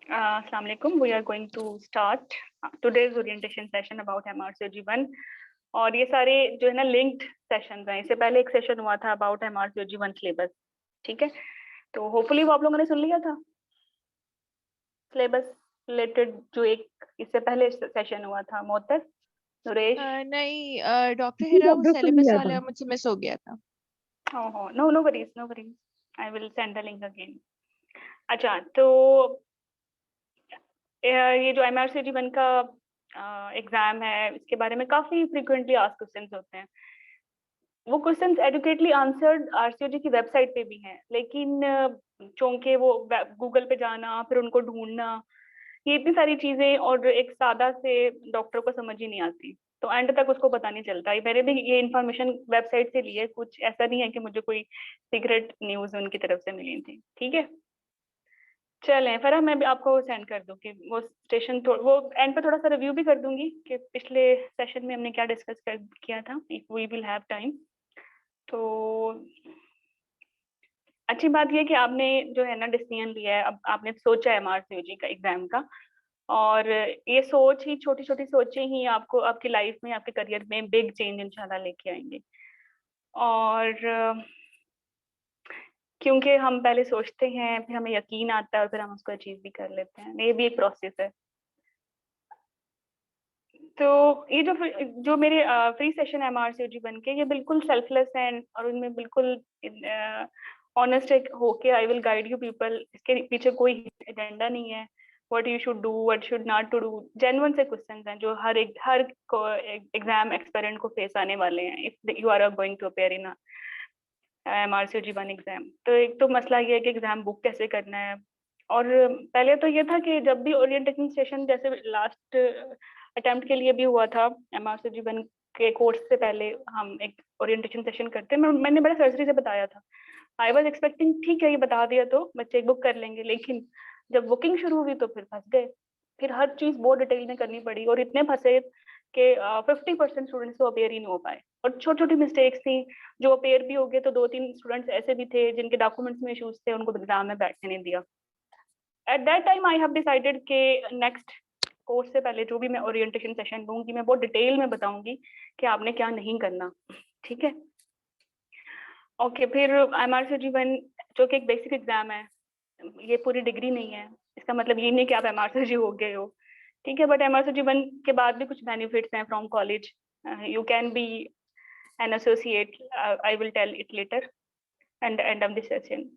Assalamu alaikum. We are going to start today's orientation session about MRCOG1 और ये सारे जो है ना लिंक्ड सेशंस हैं। इससे पहले एक सेशन हुआ था अबाउट MRCOG1 सिलेबस, ठीक है। तो होपफुली वो आप लोगों ने सुन लिया था सिलेबस रिलेटेड, जो एक इससे पहले सेशन हुआ था। मोहतर, नरेश? नहीं डॉक्टर हिरा, वो सिलेबस वाला मुझसे मिस हो गया था। No no worries, no worries, I will send the link again. अच्छा, तो ये जो MRCOG1 का एग्जाम है, इसके बारे में काफी फ्रीक्वेंटली आस्क्ड क्वेश्चंस होते हैं। वो क्वेश्चंस एडुकेटली आंसर्ड आरसीओजी की वेबसाइट पे भी हैं, लेकिन चूंकि वो गूगल पे जाना, फिर उनको ढूंढना, ये इतनी सारी चीजें और एक सादा से डॉक्टर को समझ ही नहीं आती, तो एंड तक उसको पता नहीं चलता। मैंने भी ये इन्फॉर्मेशन वेबसाइट से ली है, कुछ ऐसा नहीं है कि मुझे कोई सीक्रेट न्यूज उनकी तरफ से मिली थी, ठीक है। चलें, फरह मैं भी आपको सेंड कर दूँ कि वो स्टेशन वो एंड पे थोड़ा सा रिव्यू भी कर दूंगी कि पिछले सेशन में हमने क्या डिस्कस किया था, if we will have time. तो अच्छी बात यह कि आपने जो है ना डिसीजन लिया है, अब आपने सोचा है MRCOG का एग्जाम का, और ये सोच ही, छोटी छोटी सोचें ही आपको आपकी लाइफ में, आपके करियर में बिग चेंज इंशाल्लाह लेके आएंगे। और क्योंकि हम पहले सोचते हैं, फिर हमें यकीन आता है और फिर हम उसको अचीव भी कर लेते हैं, ये भी एक प्रोसेस है। तो ये जो मेरे फ्री सेशन MRCOG1 के, ये बिल्कुल सेल्फलेस हैं और उनमें बिल्कुल ऑनेस्ट होके I will guide you people. इसके पीछे कोई एजेंडा नहीं है, what you should do, what should not to do. Genuine से क्वेश्चंस हैं जो हर एग्जाम एक्सपेरेंट को फेस आने वाले हैं if you are going to appear in MRCOG1 exam. तो एक तो मसला ये है कि एग्जाम बुक कैसे करना है, और पहले तो ये था कि जब भी ओरिएंटेशन सेशन, जैसे लास्ट अटेम्प्ट के लिए भी हुआ था MRCOG1 के कोर्स से पहले हम एक ओरिएंटेशन सेशन करते हैं। मैंने बड़ा सर्जरी से बताया था, आई वाज एक्सपेक्टिंग ठीक है ये बता दिया तो बच्चे बुक कर लेंगे, लेकिन जब बुकिंग शुरू हुई तो फिर फंस गए। फिर हर चीज बहुत डिटेल में करनी पड़ी और इतने फंसे कि 50% स्टूडेंट्स तो अपेयर ही नहीं हो पाए, और छोटी छोटी मिस्टेक्स थी। जो अपेयर भी हो गए तो 2-3 स्टूडेंट्स ऐसे भी थे जिनके डॉक्यूमेंट्स में इश्यूज थे, उनको एग्जाम में बैठने नहीं दिया। At that time I have decided कि नेक्स्ट कोर्स से पहले जो भी मैं ओरिएंटेशन सेशन दूंगी, मैं बहुत डिटेल में बताऊंगी कि आपने क्या नहीं करना, ठीक है। ओके, फिर MRCOG1 जो कि एक बेसिक एग्जाम है, ये पूरी डिग्री नहीं है, इसका मतलब ये नहीं कि आप MRCOG हो गए हो, ठीक है। बट MRCOG1 के बाद भी कुछ बेनिफिट्स हैं from college. You can be an associate, I will tell it later end of this session.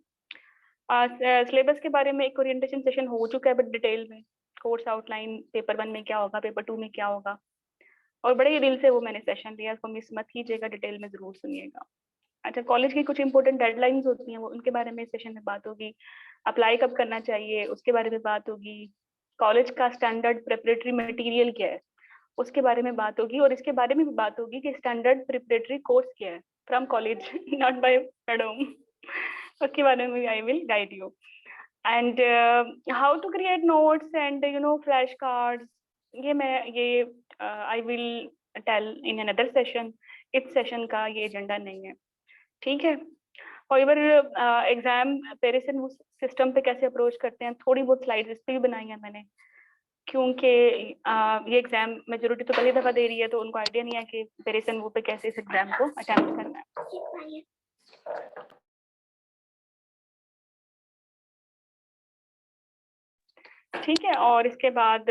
Syllabus के बारे में एक ओरिएंटेशन सेशन हो चुका है, बट डिटेल में कोर्स आउटलाइन, पेपर 1 में क्या होगा, पेपर 2 में क्या होगा, और बड़े ही दिल से वो मैंने सेशन लिया, उसको मिस मत कीजिएगा, डिटेल में जरूर सुनिएगा। अच्छा, कॉलेज की कुछ इंपॉर्टेंट डेडलाइंस होती हैं, वो उनके बारे में सेशन में बात होगी। अप्लाई कब करना चाहिए उसके बारे में बात होगी। कॉलेज का स्टैंडर्ड प्रिपरेटरी मटेरियल क्या है उसके बारे में बात होगी, और इसके बारे में भी बात होगी कि स्टैंडर्ड प्रिपरेटरी कोर्स क्या है from college, not by madam. उसके बारे में I will guide you, and how to create notes and flash cards, ये I will tell in another session. इस सेशन का ये एजेंडा नहीं है, ठीक है। और इधर एग्जाम पेरिसन सिस्टम पे कैसे अप्रोच करते हैं, थोड़ी बहुत स्लाइड्स इस पे भी बनाई है मैंने, क्योंकि ये एग्जाम मेजोरिटी तो पहली दफा दे रही है, तो उनको आइडिया नहीं है कि पेरिसन वो पे कैसे इस एग्जाम को अटेम्प्ट करना है। ठीक है, और इसके बाद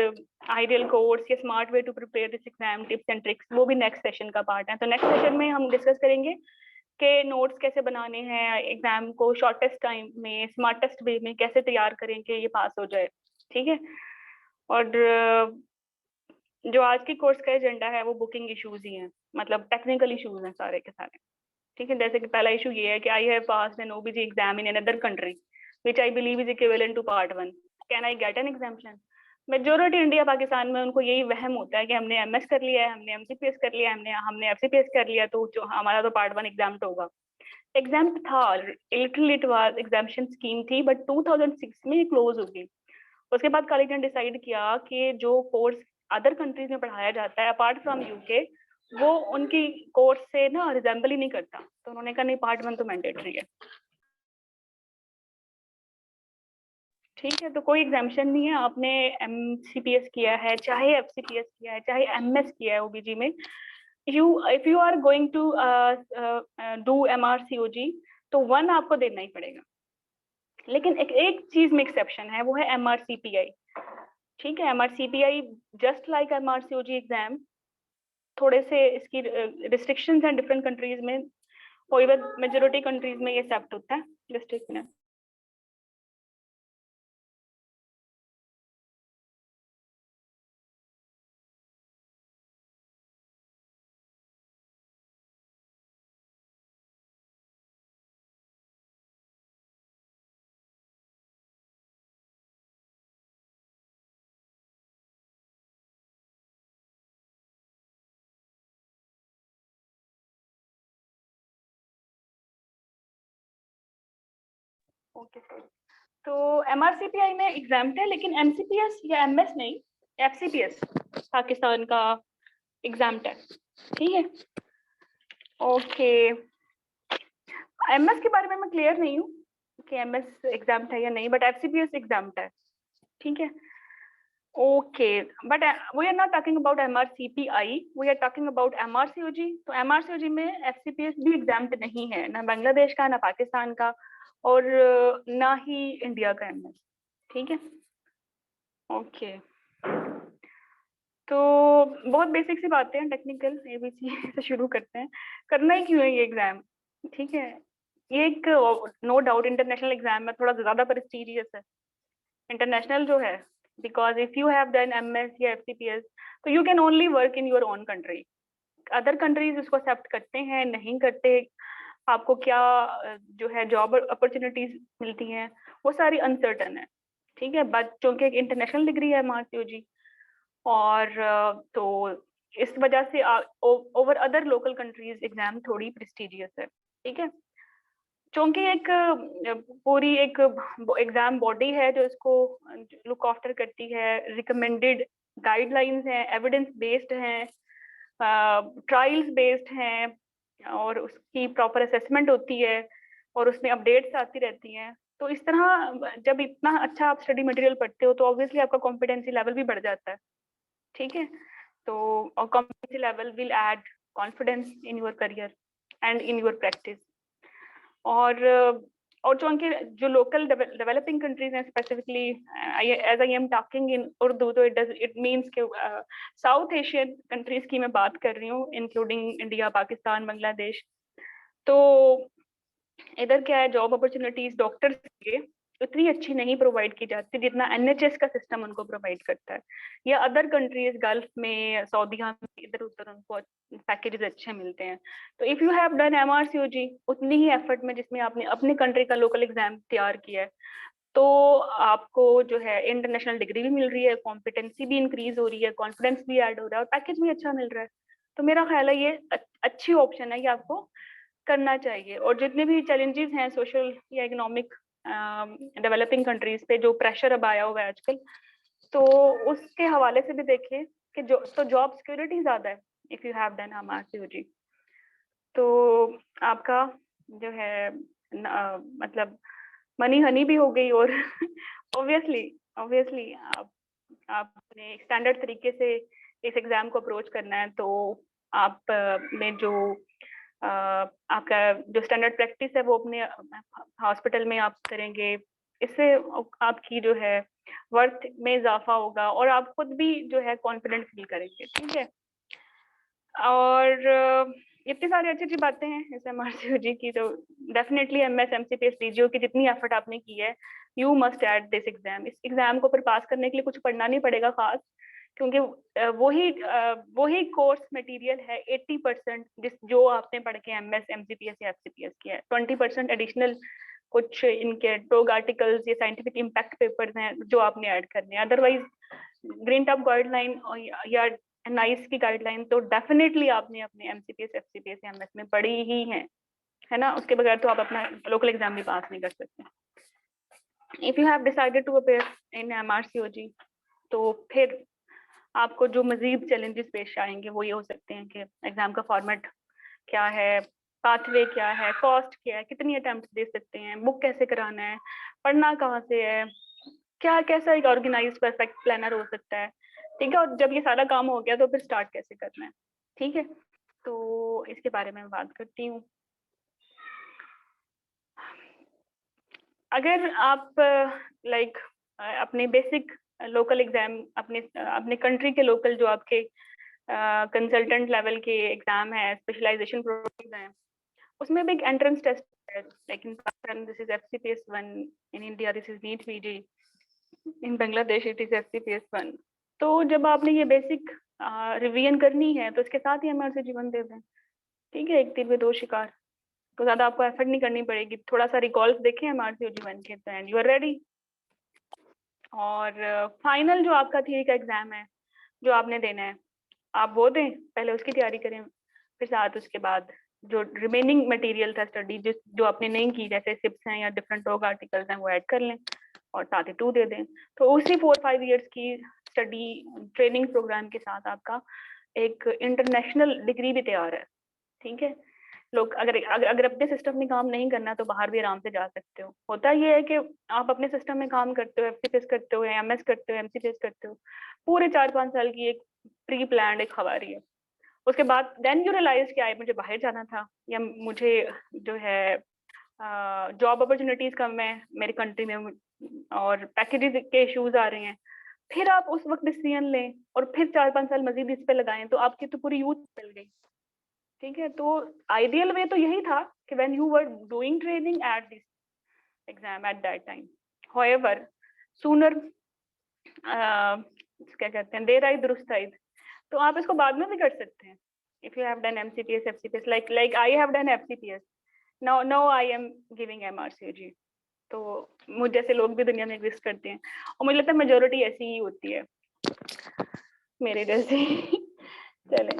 आइडियल कोर्स या smart way to prepare this exam, tips and tricks, वो भी नेक्स्ट सेशन का पार्ट है। तो नेक्स्ट सेशन में हम डिस्कस करेंगे कि नोट्स कैसे बनाने हैं, एग्जाम को शॉर्टेस्ट टाइम में, स्मार्टेस्ट वे में कैसे तैयार करें कि ये पास हो जाए, ठीक है। और जो आज की कोर्स का एजेंडा है वो बुकिंग इश्यूज ही हैं, मतलब टेक्निकल इश्यूज हैं सारे के सारे, ठीक है। जैसे कि पहला इशू ये है कि I have passed an OBG exam in another country which I believe is equivalent to part 1, can I get an exemption. Majority India Pakistan में उनको यही वहम होता है कि हमने एमएस कर लिया है, हमने एमसीपीएस कर लिया है, हमने एफसीपीएस कर लिया, तो जो हमारा तो पार्ट 1 एग्जाम होगा। एग्जाम था, literally it was examination scheme थी, बट 2006 में ये क्लोज हो गई। उसके बाद कॉलेज ने डिसाइड किया कि जो कोर्स अदर कंट्रीज में पढ़ाया जाता है अपार्ट फ्रॉम यूके, वो उनकी कोर्स से ना रिजेंबल ही नहीं करता, तो उन्होंने कहा नहीं, पार्ट 1 तो मैंडेटरी है, ठीक है, तो कोई एग्जामिशन नहीं है। आपने MCPS किया है, चाहे FCPS किया है, चाहे MS किया है OBG में, if you are going to do MRCOG, तो 1 आपको देना ही पड़ेगा। लेकिन एक चीज में एक्सेप्शन है, वो है MRCPI। ठीक है, MRCPI just like MRCOG exam, थोड़े से इसकी रिस्ट्रिक्शंस हैं डिफरेंट कंट्रीज में, होइवर मेजोरिटी कंट्रीज में ये एक्सेप्ट होता है। जस्ट एक मिनट। ओके सर, तो MRCPI में एग्जाम है, लेकिन MCPS या MS नहीं, FCPS पाकिस्तान का एग्जाम है। ठीक है, ओके। MS के बारे में मैं क्लियर नहीं हूँ कि MS एग्जाम है या नहीं, बट FCPS एग्जाम है। ठीक है, okay, but we are not talking about MRCPI, we are talking about MRCOG। तो MRCOG में FCPS भी एग्जाम नहीं है, ना बांग्लादेश का, ना पाकिस्तान का, और ना ही इंडिया का MS। ठीक है, ओके। तो बहुत बेसिक सी बातें हैं, टेक्निकल ABC से शुरू करते हैं। करना ही क्यों है ये एग्जाम? ठीक है, ये एक नो डाउट इंटरनेशनल एग्जाम है, थोड़ा ज्यादा प्रेस्टिजियस है इंटरनेशनल जो है, because if you have done MS या FCPS, तो you can only work in your own country. Other countries इसको एक्सेप्ट करते हैं, नहीं करते, आपको क्या जो है जॉब अपॉर्चुनिटीज मिलती हैं, वो सारी अनसर्टन है। ठीक है, बट चूंकि एक इंटरनेशनल डिग्री है MRCOG, और तो इस वजह से over other local countries exam थोड़ी प्रेस्टिजियस है। ठीक है, चूंकि एक पूरी एक एग्जाम बॉडी है जो इसको लुक आफ्टर करती है, रिकमेंडेड गाइडलाइंस हैं, एविडेंस बेस्ड हैं, ट्रायल्स बेस्ड हैं, और उसकी प्रॉपर असेसमेंट होती है, और उसमें अपडेट्स आती रहती हैं। तो इस तरह जब इतना अच्छा आप स्टडी मटेरियल पढ़ते हो, तो ऑब्वियसली आपका कॉम्पिटेंसी लेवल भी बढ़ जाता है। ठीक है, तो competency level will add confidence in your career and in your practice. और चूंकि जो लोकल डेवलपिंग कंट्रीज हैं, specifically as I am talking in Urdu, तो इट मीन्स कि साउथ एशियन कंट्रीज की मैं बात कर रही हूँ, इंक्लूडिंग इंडिया, पाकिस्तान, बांग्लादेश। तो इधर क्या है, जॉब अपॉर्चुनिटीज डॉक्टर्स के उतनी अच्छी नहीं प्रोवाइड की जाती जितना NHS का सिस्टम उनको प्रोवाइड करता है, या अदर कंट्रीज गल्फ में, सऊदीया में, इधर उधर उनको पैकेजेस अच्छे मिलते हैं। तो if you have done MRCOG उतनी ही एफर्ट में जिसमें आपने अपने कंट्री का लोकल एग्जाम तैयार किया है, तो आपको जो है इंटरनेशनल डिग्री भी मिल रही है, कॉम्पिटेंसी भी इंक्रीज हो रही है, कॉन्फिडेंस भी ऐड हो रहा है, और पैकेज भी अच्छा मिल रहा है। तो मेरा ख्याल है ये अच्छी ऑप्शन है, ये आपको करना चाहिए। और जितने भी चैलेंजेस हैं सोशल या इकोनॉमिक डेवलपिंग कंट्रीज पे, जो प्रेशर अब आया हुआ है आजकल, तो उसके हवाले से भी देखिए कि जो तो जॉब सिक्योरिटी ज्यादा है if you have done MRCOG। तो आपका जो है मतलब मनी हनी भी हो गई, और ऑब्वियसली ऑब्वियसली आपने स्टैंडर्ड तरीके से इस एग्जाम को अप्रोच करना है, तो आप में जो आपका जो स्टैंडर्ड प्रैक्टिस है वो अपने हॉस्पिटल में आप करेंगे, इससे आपकी जो है वर्थ में इजाफा होगा, और आप खुद भी जो है कॉन्फिडेंट फील करेंगे। ठीक है, और इतनी सारी अच्छी अच्छी बातें हैं इस MRCOG की, तो डेफिनेटली MS MCPS DGO की जितनी एफर्ट आपने की है, you must add this exam. इस एग्जाम को फिर पास करने के लिए कुछ पढ़ना नहीं पड़ेगा खास, क्योंकि वही कोर्स मटेरियल है 80% जिस जो आपने पढ़ के MS MCPS या FCPS किया है। 20% एडिशनल कुछ इनके टॉग आर्टिकल्स या साइंटिफिक इम्पैक्ट पेपर्स हैं जो आपने ऐड करने हैं। अदरवाइज ग्रीन टॉप गाइडलाइन या NICE की गाइडलाइन तो डेफिनेटली आपने अपने MCPS FCPS या MS में पढ़ी ही है ना, उसके बगैर तो आप अपना लोकल एग्जाम भी पास नहीं कर सकते। If you have decided to appear in MRCOG, तो फिर आपको जो मजीद चैलेंजेस पेश आएंगे वो ये हो सकते हैं कि एग्जाम का फॉर्मेट क्या है, पाथवे क्या है, कॉस्ट क्या है, कितनी अटेम्प्ट दे सकते हैं, बुक कैसे कराना है, पढ़ना कहाँ से है, क्या कैसा एक ऑर्गेनाइज्ड परफेक्ट प्लानर हो सकता है, ठीक है। और जब ये सारा काम हो गया तो फिर स्टार्ट कैसे करना है, ठीक है। तो इसके बारे में बात करती हूँ। अगर आप लाइक अपने बेसिक लोकल एग्जाम, अपने कंट्री के लोकल जो आपके कंसल्टेंट लेवल के एग्जाम है, स्पेशलाइजेशन प्रोग्राम्स हैं, उसमें भी एक एंट्रेंस टेस्ट है। Like in Pakistan this is FCPS 1, in India this is NEET PG, in Bangladesh it is FCPS 1। तो जब आपने ये बेसिक रिवीजन करनी है तो इसके साथ ही MRC जीवन दे दें, ठीक है। एक तीर में दो शिकार, तो ज्यादा आपको एफर्ट नहीं करनी पड़ेगी। थोड़ा सा रिकॉल्स देखें MRC जीवन के, तो एंड यू आर रेडी। और फाइनल जो आपका थियरी का एग्जाम है जो आपने देना है, आप वो दें, पहले उसकी तैयारी करें, फिर साथ उसके बाद जो रिमेनिंग मटेरियल था स्टडी जो आपने नहीं की, जैसे सिप्स हैं या डिफरेंट टॉक आर्टिकल्स हैं, वो ऐड कर लें और साथ ही 2 दे दें। तो उसी 4-5 ईयर्स की स्टडी ट्रेनिंग प्रोग्राम के साथ आपका एक इंटरनेशनल डिग्री भी तैयार है, ठीक है। लोग अगर अपने सिस्टम में काम नहीं करना तो बाहर भी आराम से जा सकते हो। होता ये है कि आप अपने सिस्टम में काम करते हो, FCPS करते हो, MS करते हो, MCPS करते हो, पूरे 4-5 साल की एक प्री प्लान एक खबारी है। उसके बाद देन यू रियलाइज कि आई मुझे बाहर जाना था, या मुझे जो है जॉब अपॉर्चुनिटीज कम है मेरी कंट्री में, और पैकेजेस के इश्यूज आ रहे हैं। फिर आप उस वक्त डिसीजन लें और फिर 4-5 साल मजीद इस पे लगाएं, तो आपकी तो पूरी यूथ चल गई, ठीक है। तो आइडियल वे तो यही था कि when you were doing training at this exam at that time, however sooner क्या कहते हैं, देर आई दुरुस्त आई, तो आप इसको बाद में भी कर सकते हैं। If you have done MCPS FCPS like I have done FCPS, now I am giving MRCG। तो मुझ जैसे लोग भी दुनिया में एग्जिस्ट करते हैं, और मुझे लगता है मेजोरिटी ऐसी ही होती है, मेरे जैसे। चलें,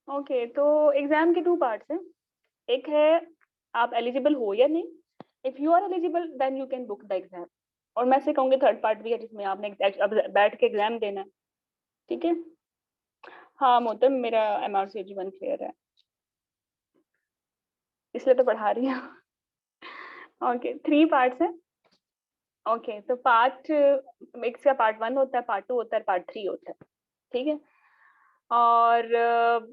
ओके। तो एग्जाम के 2 पार्ट्स हैं। एक है आप एलिजिबल हो या नहीं, if you are eligible then you can book the exam. और मैं से कहूँगी थर्ड पार्ट भी है जिसमें आपने अब बैठ के एग्जाम देना है, ठीक है। हाँ मोहतम, मेरा MRCG 1 क्लियर है, इसलिए तो पढ़ा रही हूँ। ओके, 3 पार्ट्स हैं। ओके, तो इसका पार्ट 1 होता है, पार्ट 2 होता है, पार्ट 3 होता है, ठीक है। और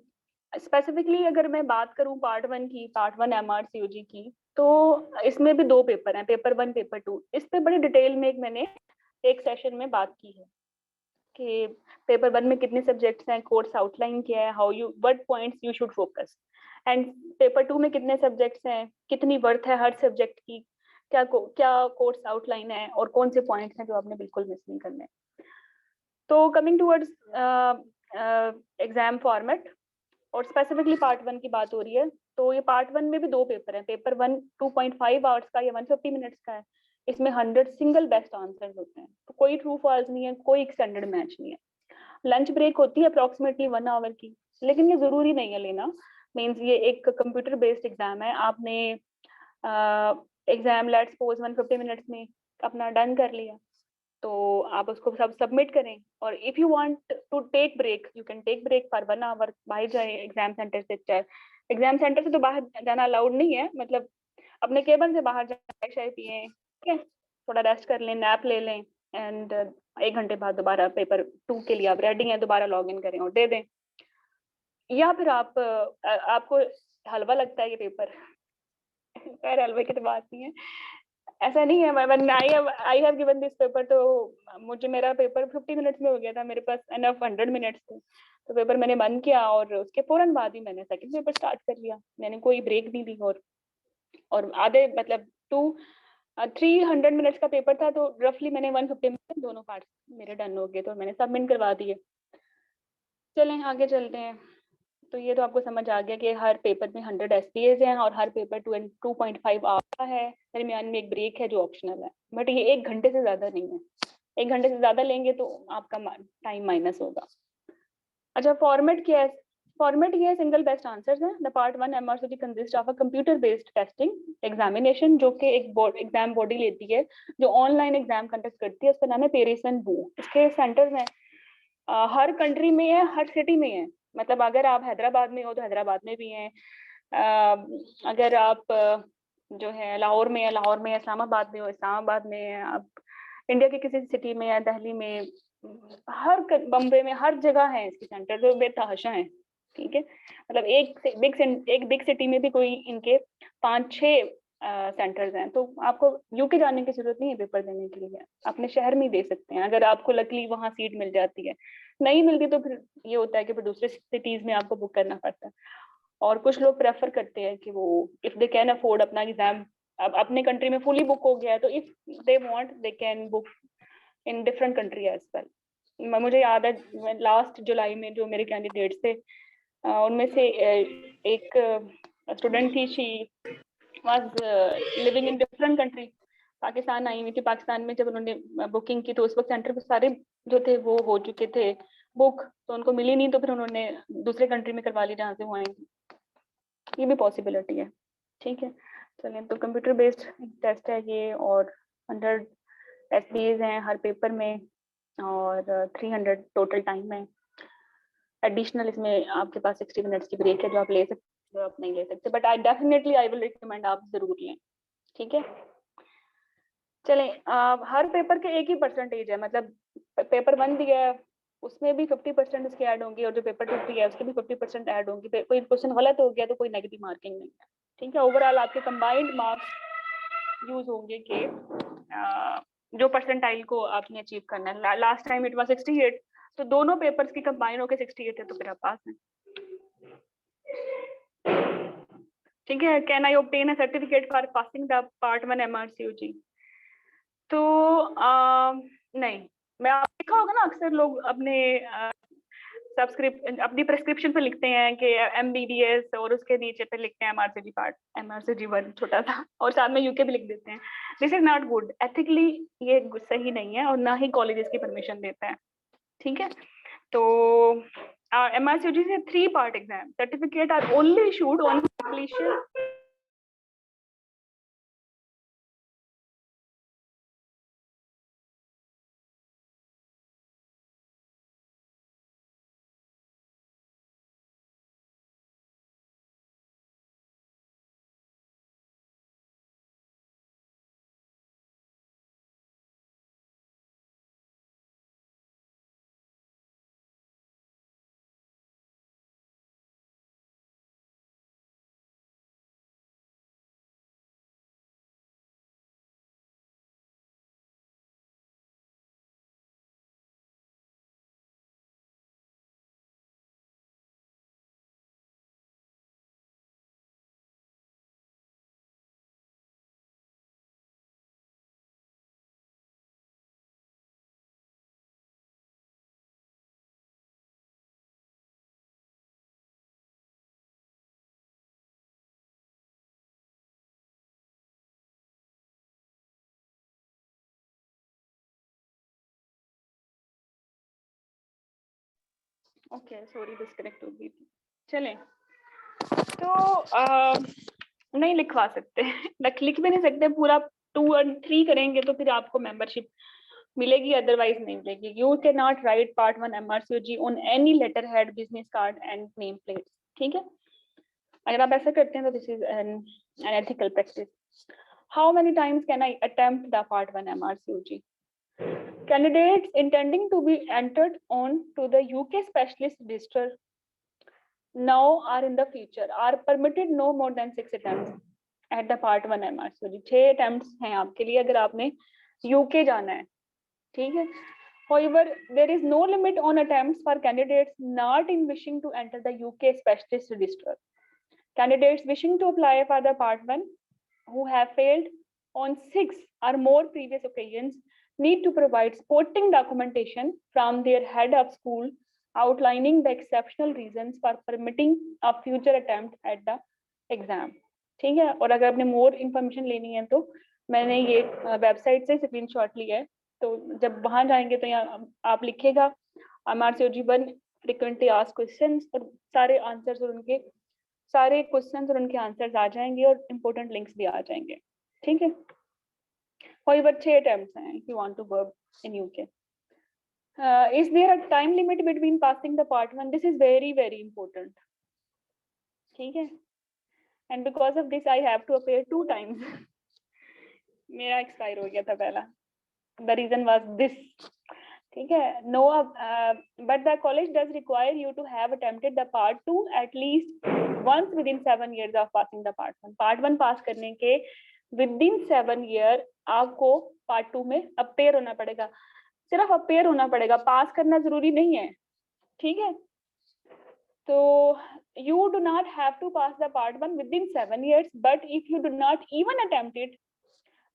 स्पेसिफिकली अगर मैं बात करूं पार्ट 1 की, पार्ट 1 MRCOG की, तो इसमें भी 2 पेपर हैं, पेपर 1 पेपर 2। इस पे बड़ी डिटेल में मैंने एक सेशन में बात की है कि पेपर 1 में कितने सब्जेक्ट्स हैं, कोर्स आउटलाइन क्या है, what points you should focus, and paper 2 में कितने सब्जेक्ट्स हैं, कितनी वर्थ है हर सब्जेक्ट की, क्या कोर्स आउटलाइन है, और कौन से पॉइंट्स हैं जो आपने बिल्कुल मिस नहीं करने। तो कमिंग टूवर्ड्स एग्जाम फॉर्मेट, और स्पेसिफिकली पार्ट 1 की बात हो रही है, तो ये पार्ट 1 में भी 2 पेपर हैं। पेपर 1 2.5 आवर्स का या 150 मिनट्स का है। इसमें 100 सिंगल बेस्ट आंसर्स होते हैं, तो कोई ट्रू फॉल्स नहीं है, कोई एक्सटेंडेड मैच नहीं है। लंच ब्रेक होती है अप्रोक्सीमेटली 1 आवर की, लेकिन ये जरूरी नहीं है लेना। मीन्स ये एक कंप्यूटर बेस्ड एग्जाम है, आपने एग्जाम लेट्स सपोज 150 मिनट्स में अपना डन कर लिया, तो आप उसको सब सबमिट करें। और if you want to take break, you can take break for 1 hour, बाहर जाए एग्जाम सेंटर से। चाहे एग्जाम सेंटर से तो बाहर जाना अलाउड नहीं है, मतलब अपने केबिन से बाहर जाए, चाय पिए, ठीक है, थोड़ा रेस्ट कर लें, नैप ले लें, एंड 1 घंटे बाद दोबारा पेपर 2 के लिए आप रेडी हैं, दोबारा लॉग इन करें और दे दें। या फिर आपको हलवा लगता है ये पेपर, खैर हलवे की तो बात नहीं है, ऐसा नहीं है। When I have given this paper, तो मुझे मेरा पेपर 50 मिनट्स में हो गया था, मेरे पास एनफ 100 मिनट्स थे। तो पेपर मैंने बंद किया और उसके फौरन बाद ही मैंने सेकंड पेपर स्टार्ट कर लिया, मैंने कोई ब्रेक नहीं दी। और आधे मतलब 300 मिनट्स का पेपर था, तो रफली मैंने 150 मिनट दोनों पार्ट मेरे डन हो गए, तो मैंने सबमिट करवा दिए। चलें आगे चलते हैं। तो ये तो आपको समझ आ गया कि हर पेपर में 100 SPAs हैं और हर पेपर 2.5 आवर का है, दरमियान में एक ब्रेक है जो ऑप्शनल है, बट ये 1 घंटे से ज्यादा नहीं है। 1 घंटे से ज्यादा लेंगे तो आपका टाइम माइनस होगा। अच्छा, फॉर्मेट क्या है? फॉर्मेट ये सिंगल बेस्ट आंसर्स है। The part 1 MRCG consist of a computer based testing examination, जो कि एक एग्जाम बॉडी लेती है जो ऑनलाइन एग्जाम कंडक्ट करती है, उसका नाम है पेरिसन बू। इसके सेंटर्स हैं हर कंट्री में है, हर सिटी में है। मतलब अगर आप हैदराबाद में हो तो हैदराबाद में भी हैं, अगर आप जो है लाहौर में या इस्लामाबाद में हो, इस्लामाबाद में, आप इंडिया के किसी सिटी में या दिल्ली में, बम्बे में, हर जगह है इसके सेंटर जो बेतहाशा है। ठीक है, मतलब एक बिग सिटी में भी कोई इनके 5-6 सेंटर्स हैं, तो आपको यूके जाने की जरूरत नहीं है पेपर देने के लिए, अपने शहर में ही दे सकते हैं अगर आपको लकली वहाँ सीट मिल जाती है। नहीं मिलती तो फिर ये होता है कि फिर दूसरे सिटीज में आपको बुक करना पड़ता है। और कुछ लोग प्रेफर करते हैं कि वो इफ दे कैन अफोर्ड अपना एग्जाम, अब अपने कंट्री में फुली बुक हो गया है तो if they want they can book in different country as well. मुझे याद है लास्ट जुलाई में जो मेरे कैंडिडेट्स थे उनमें से एक स्टूडेंट थी, she was living in different country, Pakistan आई हुई थी। पाकिस्तान में जब उन्होंने बुकिंग की तो उस वक्त सेंटर पे सारे जो थे वो हो चुके थे बुक, तो उनको मिली नहीं, तो फिर उन्होंने दूसरे कंट्री में करवा ली जहाँ से वो आई थी। ये भी पॉसिबिलिटी है। ठीक है, चलिए, तो कंप्यूटर बेस्ड टेस्ट है ये, और 100 SBAs हैं हर पेपर में, और 300 टोटल टाइम है। एडिशनल इसमें आपके पास 60 मिनट्स की ब्रेक है जो आप ले सकते हो, आप नहीं ले सकते, बट आई विल रिकमेंड आप जरूर लें। ठीक है, चलें, हर पेपर के एक ही परसेंटेज है, मतलब पेपर 1 दिया है उसमें भी 50% इसके ऐड होंगे, और जो पेपर 2 दिया है उसके भी 50% ऐड होंगे। कोई क्वेश्चन गलत हो गया तो कोई नेगेटिव मार्किंग नहीं है। ठीक है, ओवरऑल आपके कंबाइंड मार्क्स यूज होंगे कि जो परसेंटाइल को आपने अचीव करना है। लास्ट टाइम इट वाज 68, तो दोनों पेपर्स की कंबाइन होकर 68 है, तो फिर आप पास हैं। ठीक है, can I obtain a certificate for passing the part 1 MRCOG? तो नहीं, मैं आप देखा होगा ना, अक्सर लोग अपने अपनी प्रेस्क्रिप्शन पे लिखते हैं कि MBBS, और उसके नीचे पे लिखते हैं MRCG पार्ट, MRCG1 छोटा सा, और साथ में यूके भी लिख देते हैं। This is not good, ethically ये सही नहीं है, और ना ही कॉलेजेस की परमिशन देता है। ठीक है, तो MRCG से 3 part exam certificate are only issued on completion. Okay, sorry, disconnect हो गई थी। चलें, तो नहीं लिखवा सकते लिख भी नहीं सकते, पूरा 2 और 3 करेंगे तो फिर आपको मेंबरशिप मिलेगी, अदरवाइज नहीं मिलेगी। You can not write part 1 MRCOG on any letter head, business card and name plate. ठीक है, अगर आप ऐसा करते हैं तो this is an ethical practice. How many times can I attempt the part 1 MRCOG? Candidates intending to be entered on to the UK specialist register now or in the future are permitted no more than 6 attempts at the part 1 MRCOG. 6 attempts हैं आपके लिए अगर आपने UK जाना है। ठीक है, however there is no limit on attempts for candidates not in wishing to enter the UK specialist register. Candidates wishing to apply for the part 1 who have failed on 6 or more previous occasions need to provide supporting documentation from their head of school outlining the exceptional reasons for permitting a future attempt at the exam. ठीक है, और अगर आपने more information लेनी है तो मैंने ये वेबसाइट से स्क्रीनशॉट लिया है, तो जब वहां जाएंगे तो यहाँ आप लिखेगा MRCOG1 frequently asked questions, और सारे आंसर्स और उनके सारे क्वेश्चंस और उनके आंसर्स आ जाएंगे, और इंपॉर्टेंट लिंक्स भी आ जाएंगे। ठीक है, however 6 attempts हैं if you want to work in UK. Is there a time limit between passing the part 1? This is very important. ठीक है, and because of this I have to appear 2 times. मेरा expire हो गया था पहला. The reason was this. ठीक है. No, but the college does require you to have attempted the part 2 at least once within 7 years of passing the part 1. Part 1 pass करने के within 7 year आपको पार्ट 2 में अपेयर होना पड़ेगा. सिर्फ appear होना पड़ेगा, पास करना जरूरी नहीं है. ठीक है. तो you do not have to pass the part 1 within 7 years, but if you do not even attempt it,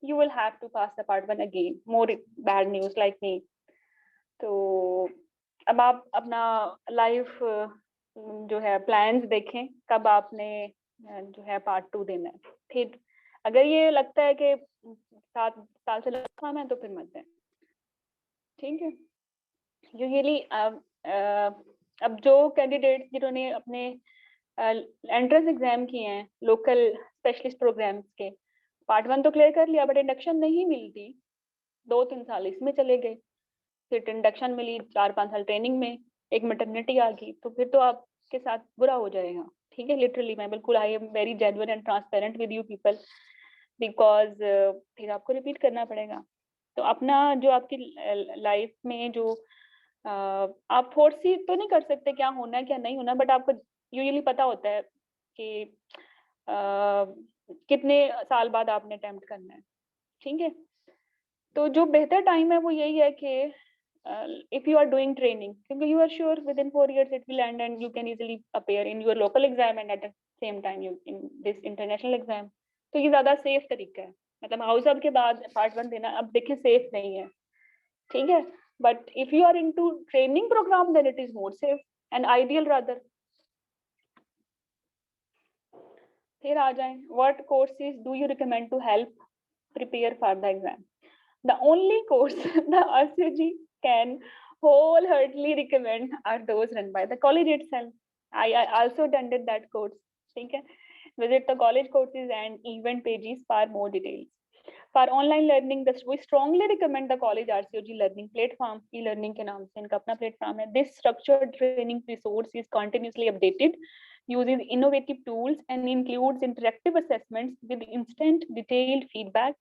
you will have to pass the part 1 again. More bad news like me. तो अब आप अपना life जो है plans देखें, कब आपने जो है पार्ट 2 देना है. ठीक. अगर ये लगता है कि 7 साल से लगा है तो फिर मत दें. ठीक है. यूजुअली अब जो कैंडिडेट्स जिन्होंने अपने एंट्रेंस एग्जाम किए हैं लोकल स्पेशलिस्ट प्रोग्राम्स के, पार्ट 1 तो क्लियर कर लिया, बट इंडक्शन नहीं मिलती, 2-3 साल इसमें चले गए, फिर इंडक्शन मिली, 4-5 साल ट्रेनिंग में, एक मैटरनिटी आ गई, तो फिर तो आपके साथ बुरा हो जाएगा. ठीक है. लिटरली मैं बिल्कुल I am very genuine and transparent with you people, because फिर आपको रिपीट करना पड़ेगा. तो अपना जो आपकी लाइफ में जो आप फोर्स सी तो नहीं कर सकते क्या होना है क्या नहीं होना, बट आपको यूजुअली पता होता है कि कितने साल बाद आपने अटेम्प्ट करना है. ठीक है. तो जो बेहतर टाइम है वो यही है कि if you are doing training, because you are sure within 4 years it will end and you can easily appear in your local exam and at the same time you in this international exam. तो ये ज्यादा safe तरीका है. मतलब house अब के बाद part 1 देना अब देखें सेफ नहीं है. ठीक है. But if you are into training programme then it is more safe and ideal rather. फिर आ जाएं, what courses do you recommend to help prepare for the exam? The only course the RCG can wholeheartedly recommend are those run by the college itself. I also attended that course. ठीक है. Visit the college courses and event pages for more details. For online learning, we strongly recommend the college RCOG learning platform. E-learning के नाम से इनका अपना platform है. This structured training resource is continuously updated, uses innovative tools and includes interactive assessments with instant detailed feedback.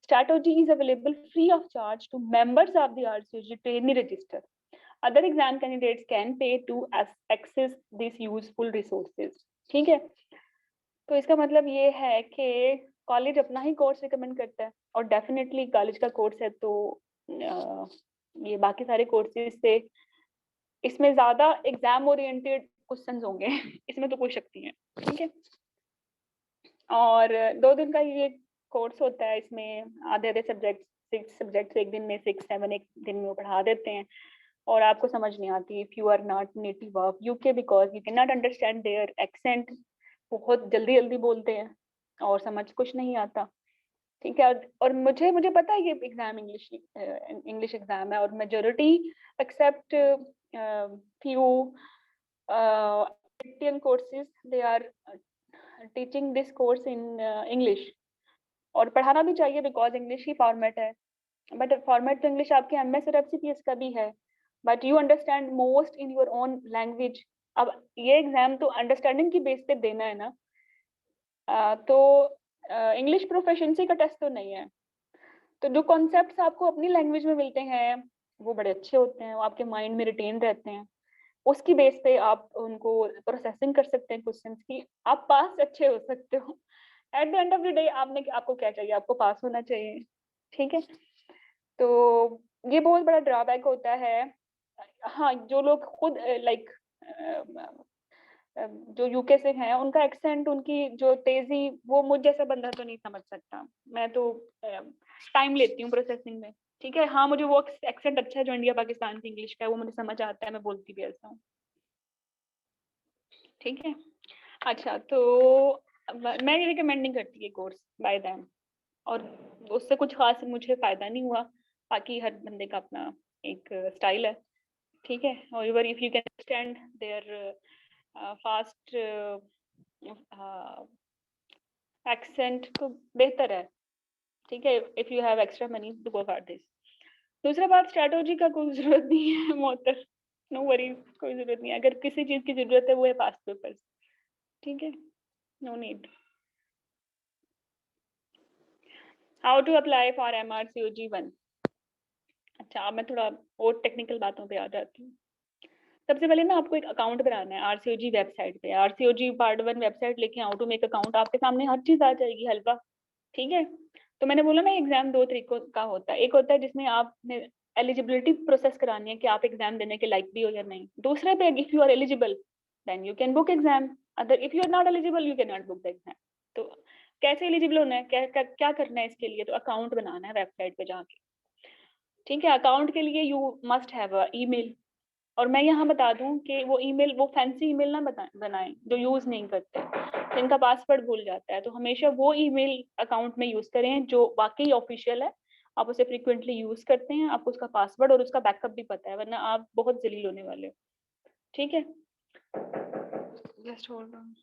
Strategy is available free of charge to members of the RCOG trainee register. Other exam candidates can pay to access these useful resources. ठीक है. तो इसका मतलब ये है कि college अपना ही course recommend करता है, और डेफिनेटली कॉलेज का कोर्स है तो ये बाकी सारे कोर्सेज से इसमें ज्यादा एग्जाम ओरिएंटेड क्वेश्चंस होंगे. इसमें तो कोई शक नहीं है. ठीक है. और 2 दिन का ये कोर्स होता है. इसमें आधे सब्जेक्ट 6 सब्जेक्ट्स एक दिन में, 6-7 एक दिन में वो पढ़ा देते हैं, और आपको समझ नहीं आती if you are not native of UK, because you can not understand their accent. बहुत जल्दी जल्दी बोलते हैं और समझ कुछ नहीं आता. ठीक है. और मुझे पता है ये एग्जाम इंग्लिश एग्जाम है, और majority except few Indian courses they are teaching this course in English, और पढ़ाना भी चाहिए बिकॉज इंग्लिश ही फॉर्मेट है. बट फॉर्मेट तो इंग्लिश आपके एमएस और एफसीपीएस का भी है, but you understand most in your own language. अब ये एग्जाम तो अंडरस्टैंडिंग की बेस पे देना है ना, तो इंग्लिश प्रोफिशिएंसी का टेस्ट तो नहीं है. तो जो कॉन्सेप्ट्स आपको अपनी लैंग्वेज में मिलते हैं वो बड़े अच्छे होते हैं, वो आपके माइंड में रिटेन रहते हैं. उसकी बेस पे आप उनको प्रोसेसिंग कर सकते हैं क्वेश्चंस की, आप पास अच्छे हो सकते हो. At the end of the day आपको क्या चाहिए? आपको पास होना चाहिए. ठीक है. तो ये बहुत बड़ा ड्रॉबैक होता है. हाँ, जो लोग खुद लाइक जो यूके से हैं, उनका एक्सेंट, उनकी जो तेजी, वो मुझ जैसा बंदा तो नहीं समझ सकता. मैं तो टाइम लेती हूँ प्रोसेसिंग में. ठीक है. हाँ, मुझे वो एक्सेंट अच्छा है जो इंडिया पाकिस्तान की इंग्लिश का है, वो मुझे समझ आता है, मैं बोलती भी ऐसा हूँ. ठीक है. अच्छा, तो मैं रिकमेंड नहीं करती ये कोर्स बाय देम, और उससे कुछ खास मुझे फायदा नहीं हुआ. बाकी हर बंदे का अपना एक स्टाइल है. ठीक है. और if you can understand their fast accent तो बेहतर है. ठीक है. If you have extra money to go for this. दूसरा बात, स्ट्रेटजी का कोई जरूरत नहीं है मोहतर. नो वरीज, कोई जरूरत नहीं है. अगर किसी चीज की जरूरत है वो है पास पेपर्स. ठीक है. No need. How to apply for MRCOG 1। अच्छा, अब मैं थोड़ा और टेक्निकल बातों पे आ जाती हूँ। सबसे पहले ना आपको एक अकाउंट बनाना है RCOG वेबसाइट पे। RCOG पार्ट 1 वेबसाइट लेके हाउ टू मेक अकाउंट, आपके सामने हर चीज आ जाएगी हलवा। ठीक है, तो मैंने बोला ना एग्जाम दो तरीकों का होता है। एक होता है जिसमें आपने एलिजिबिलिटी प्रोसेस करानी है कि आप एग्जाम देने के लायक भी हो या नहीं। दूसरे पे if you are eligible then you can book exam, other if you are not eligible you can not book the exam. तो कैसे एलिजिबल होना है, क्या करना है इसके लिए, तो अकाउंट बनाना है वेबसाइट पे जाके। ठीक है, अकाउंट के लिए you must have a email. और मैं यहाँ बता दूं कि वो ईमेल, वो फैंसी ईमेल ना बनाएं जो यूज नहीं करते, जिनका पासवर्ड भूल जाता है। तो हमेशा वो ईमेल अकाउंट में यूज करें जो वाकई ऑफिशियल है, आप उसे फ्रीक्वेंटली यूज करते हैं, आपको उसका पासवर्ड और उसका बैकअप भी पता है, वरना आप बहुत जलील होने वाले हो। ठीक है, जस्ट होल्ड ऑन।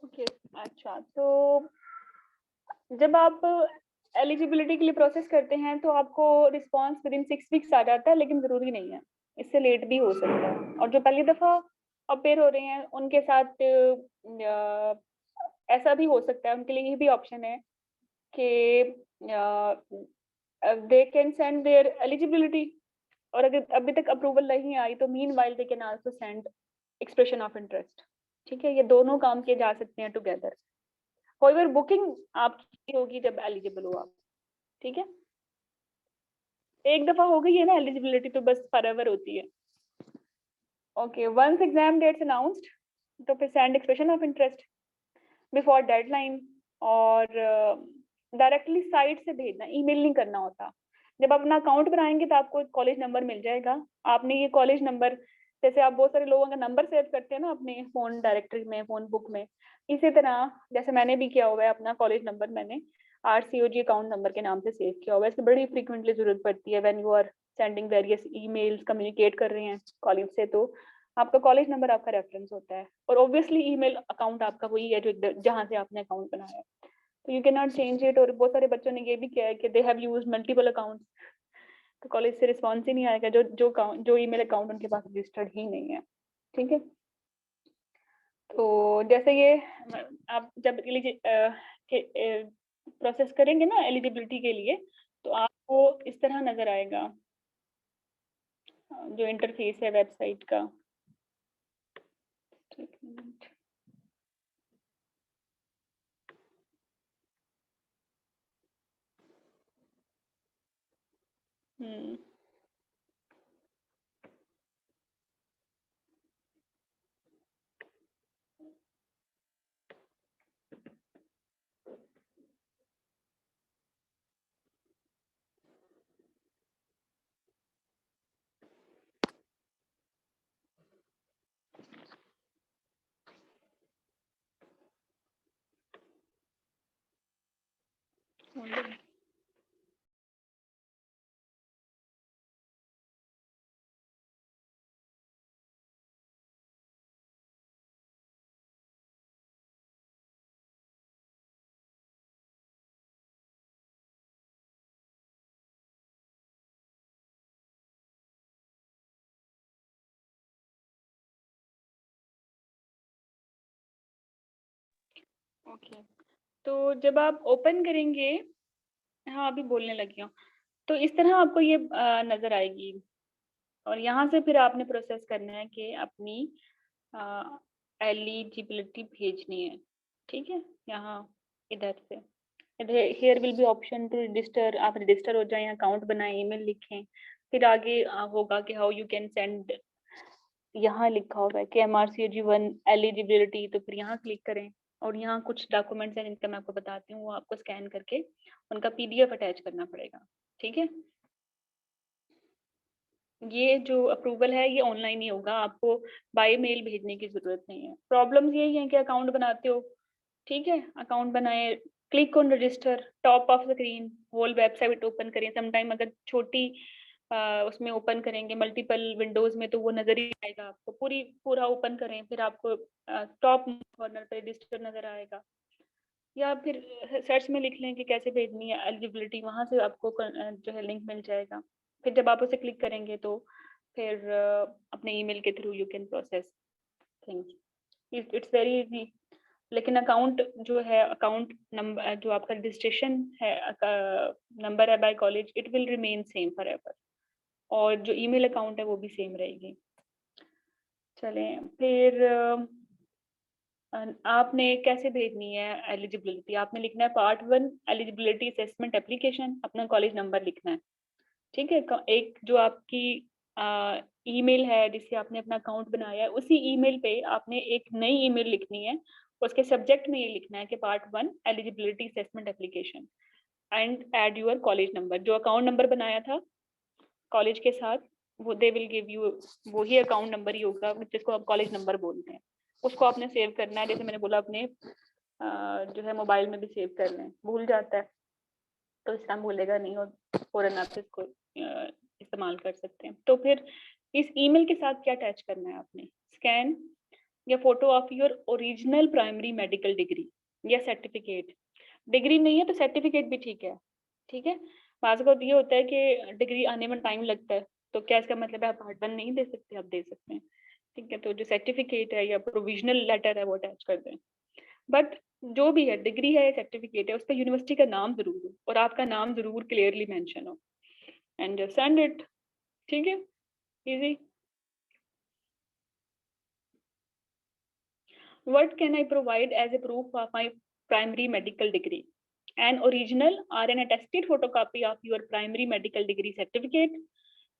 ओके, अच्छा, तो जब आप एलिजिबिलिटी के लिए प्रोसेस करते हैं तो आपको रिस्पांस विद इन 6 वीक्स आ जाता है, लेकिन जरूरी नहीं है, इससे लेट भी हो सकता है। और जो पहली दफा अपेयर हो रहे हैं उनके साथ ऐसा भी हो सकता है, उनके लिए ये भी ऑप्शन है कि they can send their eligibility, और अगर अभी तक अप्रूवल नहीं आई तो mean while they can also send expression of interest. ठीक है, ये दोनों काम किए जा सकते हैं टुगेदर। होएवर बुकिंग आपकी होगी जब एलिजिबल हो आप। ठीक है, एक दफा हो गई है ना एलिजिबिलिटी तो बस फॉरएवर होती है। Okay, once exam dates announced तो फिर send expression of interest before deadline, और डायरेक्टली साइट से भेजना, ईमेल नहीं करना होता। जब आप अपना अकाउंट बनाएंगे तो आपको कॉलेज नंबर मिल जाएगा। आपने ये कॉलेज नंबर, जैसे आप बहुत सारे लोगों का नंबर सेव करते हैं ना अपने फोन डायरेक्टरी में, फोन बुक में, इसी तरह जैसे मैंने भी किया हुआ है, अपना कॉलेज नंबर मैंने RCOG अकाउंट नंबर के नाम से सेव किया हुआ है। इसकी बड़ी फ्रीक्वेंटली जरूरत पड़ती है when you are sending various emails, communicate कर रहे हैं कॉलेज से, तो आपका कॉलेज नंबर आपका रेफरेंस होता है। और ऑब्वियसली ईमेल अकाउंट आपका वही है जो जहां से आपने अकाउंट बनाया है, तो you can not change it. और बहुत सारे बच्चों ने ये भी किया है कि they have used multiple accounts, तो कॉलेज से रिस्पॉन्स ही नहीं आएगा जो ईमेल अकाउंट उनके पास रजिस्टर्ड ही नहीं है। ठीक है, तो जैसे ये आप जब प्रोसेस करेंगे ना एलिजिबिलिटी के लिए, तो आपको इस तरह नजर आएगा जो इंटरफेस है वेबसाइट का। एक मिनट। हम्म, ओके, तो जब आप ओपन करेंगे हाँ, अभी बोलने लगी हूँ। तो इस तरह आपको ये नज़र आएगी और यहाँ से फिर आपने प्रोसेस करना है कि अपनी एलिजिबिलिटी भेजनी है, ठीक है? यहाँ इधर से here will be option to register, आप रजिस्टर हो जाएं, अकाउंट बनाएं, ईमेल लिखें, फिर आगे होगा कि हाउ यू कैन सेंड, यहाँ लिखा होगा कि MRCOG1 एलिजिबिलिटी, तो फिर यहाँ क्लिक करें और यहाँ कुछ डॉक्यूमेंट्स हैं जिनका मैं आपको बताती हूँ, वो आपको स्कैन करके उनका PDF अटैच करना पड़ेगा, ठीक है? ये जो अप्रूवल है ये ऑनलाइन ही होगा, आपको बाय मेल भेजने की जरूरत नहीं है। प्रॉब्लम्स यही है कि अकाउंट बनाते हो, ठीक है, अकाउंट बनाए, click on register, top of screen whole website open करें। समटाइम अगर छोटी उसमें ओपन करेंगे मल्टीपल विंडोज में तो वो नजर ही आएगा आपको, पूरा ओपन करें, फिर आपको टॉप कॉर्नर पे रजिस्टर नजर आएगा, या फिर सर्च में लिख लें कि कैसे भेजनी है एलिजिबिलिटी, वहां से आपको जो है लिंक मिल जाएगा। फिर जब आप उसे क्लिक करेंगे तो फिर अपने ईमेल के through you can process things, it's very easy. लेकिन अकाउंट जो है, अकाउंट नंबर जो आपका रजिस्ट्रेशन है नंबर है by college, it will remain same for ever, और जो ईमेल अकाउंट है वो भी सेम रहेगी। चलें फिर आपने कैसे भेजनी है एलिजिबिलिटी, आपने लिखना है पार्ट 1 एलिजिबिलिटी असेसमेंट एप्लीकेशन, अपना कॉलेज नंबर लिखना है, ठीक है? एक जो आपकी ईमेल है जिससे आपने अपना अकाउंट बनाया है, उसी ईमेल पे आपने एक नई ईमेल लिखनी है, उसके सब्जेक्ट में ये लिखना है कि part 1 eligibility assessment application and add your college number. जो अकाउंट नंबर बनाया था कॉलेज के साथ, वो दे विल गिव यू, वही अकाउंट नंबर ही होगा जिसको आप कॉलेज नंबर बोलते हैं, उसको आपने सेव करना है। जैसे मैंने बोला अपने जो है मोबाइल में भी सेव कर लें, भूल जाता है तो इस टाइम भूलेगा नहीं और फौरन आप इसको इस्तेमाल कर सकते हैं। तो फिर इस ईमेल के साथ क्या अटैच करना है आपने, स्कैन या photo of your original primary medical degree या सर्टिफिकेट। डिग्री नहीं है तो सर्टिफिकेट भी ठीक है, ठीक है? बाज़ वक़्त ये होता है कि डिग्री आने में टाइम लगता है, तो क्या इसका मतलब है आप पार्ट 1 नहीं दे सकते? आप दे सकते हैं, ठीक है? तो जो सर्टिफिकेट है या प्रोविजनल लेटर है वो अटैच कर दें। बट जो भी है, डिग्री है या सर्टिफिकेट है, उस पे यूनिवर्सिटी का नाम ज़रूर हो और आपका नाम ज़रूर क्लियरली मेंशन हो, एंड जस्ट सेंड इट, ठीक है? Easy. What can I provide as a proof of my primary medical degree? An original or an attested photocopy of your primary medical degree certificate,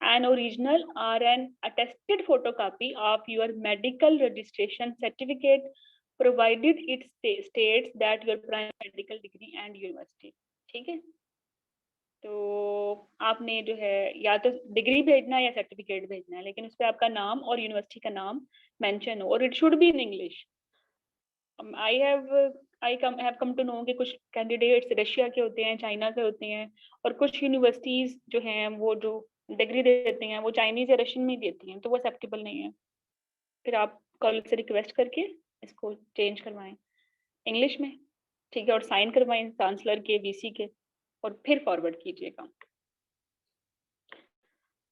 an original or an attested photocopy of your medical registration certificate, provided it states that your primary medical degree and university, ठीक है? तो आपने जो है या तो degree भेजना है या सर्टिफिकेट भेजना है, लेकिन उसपे आपका नाम और यूनिवर्सिटी का नाम मेंशन हो, और it should be in English. I have come to know कि कुछ कैंडिडेट्स रशिया के होते हैं, चाइना के होते हैं, और कुछ यूनिवर्सिटीज जो हैं वो जो डिग्री देती हैं वो चाइनीज या रशियन में देती हैं, तो वो एक्सेप्टेबल नहीं है। फिर आप कॉलेज से रिक्वेस्ट करके इसको चेंज करवाएं इंग्लिश में, ठीक है, और साइन करवाएं चांसलर के, VC के, और फिर फॉरवर्ड कीजिएगा।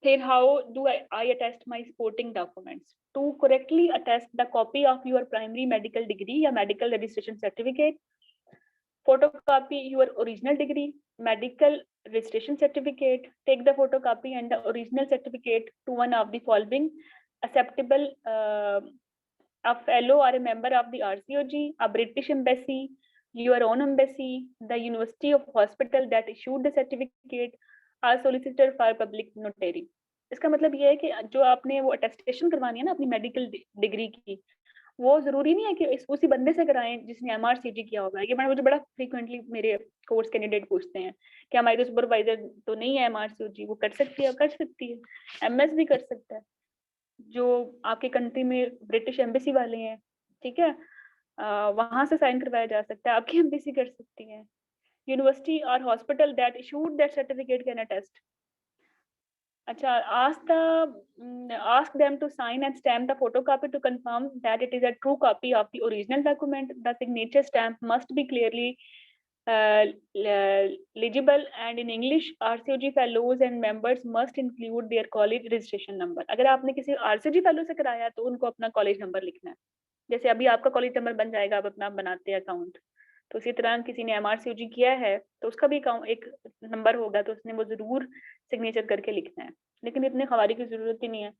Then how do I attest my supporting documents? To correctly attest the copy of your primary medical degree or medical registration certificate, photocopy your original degree, medical registration certificate, take the photocopy and the original certificate to one of the following acceptable a fellow or a member of the RCOG, a British embassy, your own embassy, the university of hospital that issued the certificate, a solicitor for public notary. इसका मतलब ये है कि जो आपने वो attestation करवानी है ना अपनी मेडिकल डिग्री की, वो जरूरी नहीं है कि उसी बंदे से कराएं जिसने MRCG किया होगा। ये मुझे बड़ा फ्रीक्वेंटली मेरे कोर्स कैंडिडेट पूछते हैं कि हमारी तो सुपरवाइजर तो नहीं है MRCG, वो कर सकती है? कर सकती है, MS भी कर सकता है, जो आपके कंट्री में ब्रिटिश एम्बेसी वाले हैं, ठीक है, वहां से साइन करवाया जा सकता है, आपकी एम्बेसी कर सकती है, यूनिवर्सिटी और hospital that issued that certificate can attest. अच्छा, ask them to sign and stamp the photocopy to confirm that it is a true copy of the original document. The signature stamp must be clearly legible and in English. RCOG fellows and members must include their college registration number. अगर आपने किसी RCOG fellow से कराया तो उनको अपना college number लिखना है। जैसे अभी आपका कॉलेज नंबर बन जाएगा, आप अपना बनाते हैं अकाउंट, तो इसी तरह किसी ने MRCOG किया है तो उसका भी एक नंबर होगा, तो उसने वो जरूर सिग्नेचर करके लिखना है। लेकिन इतने खवारी की जरूरत ही नहीं है,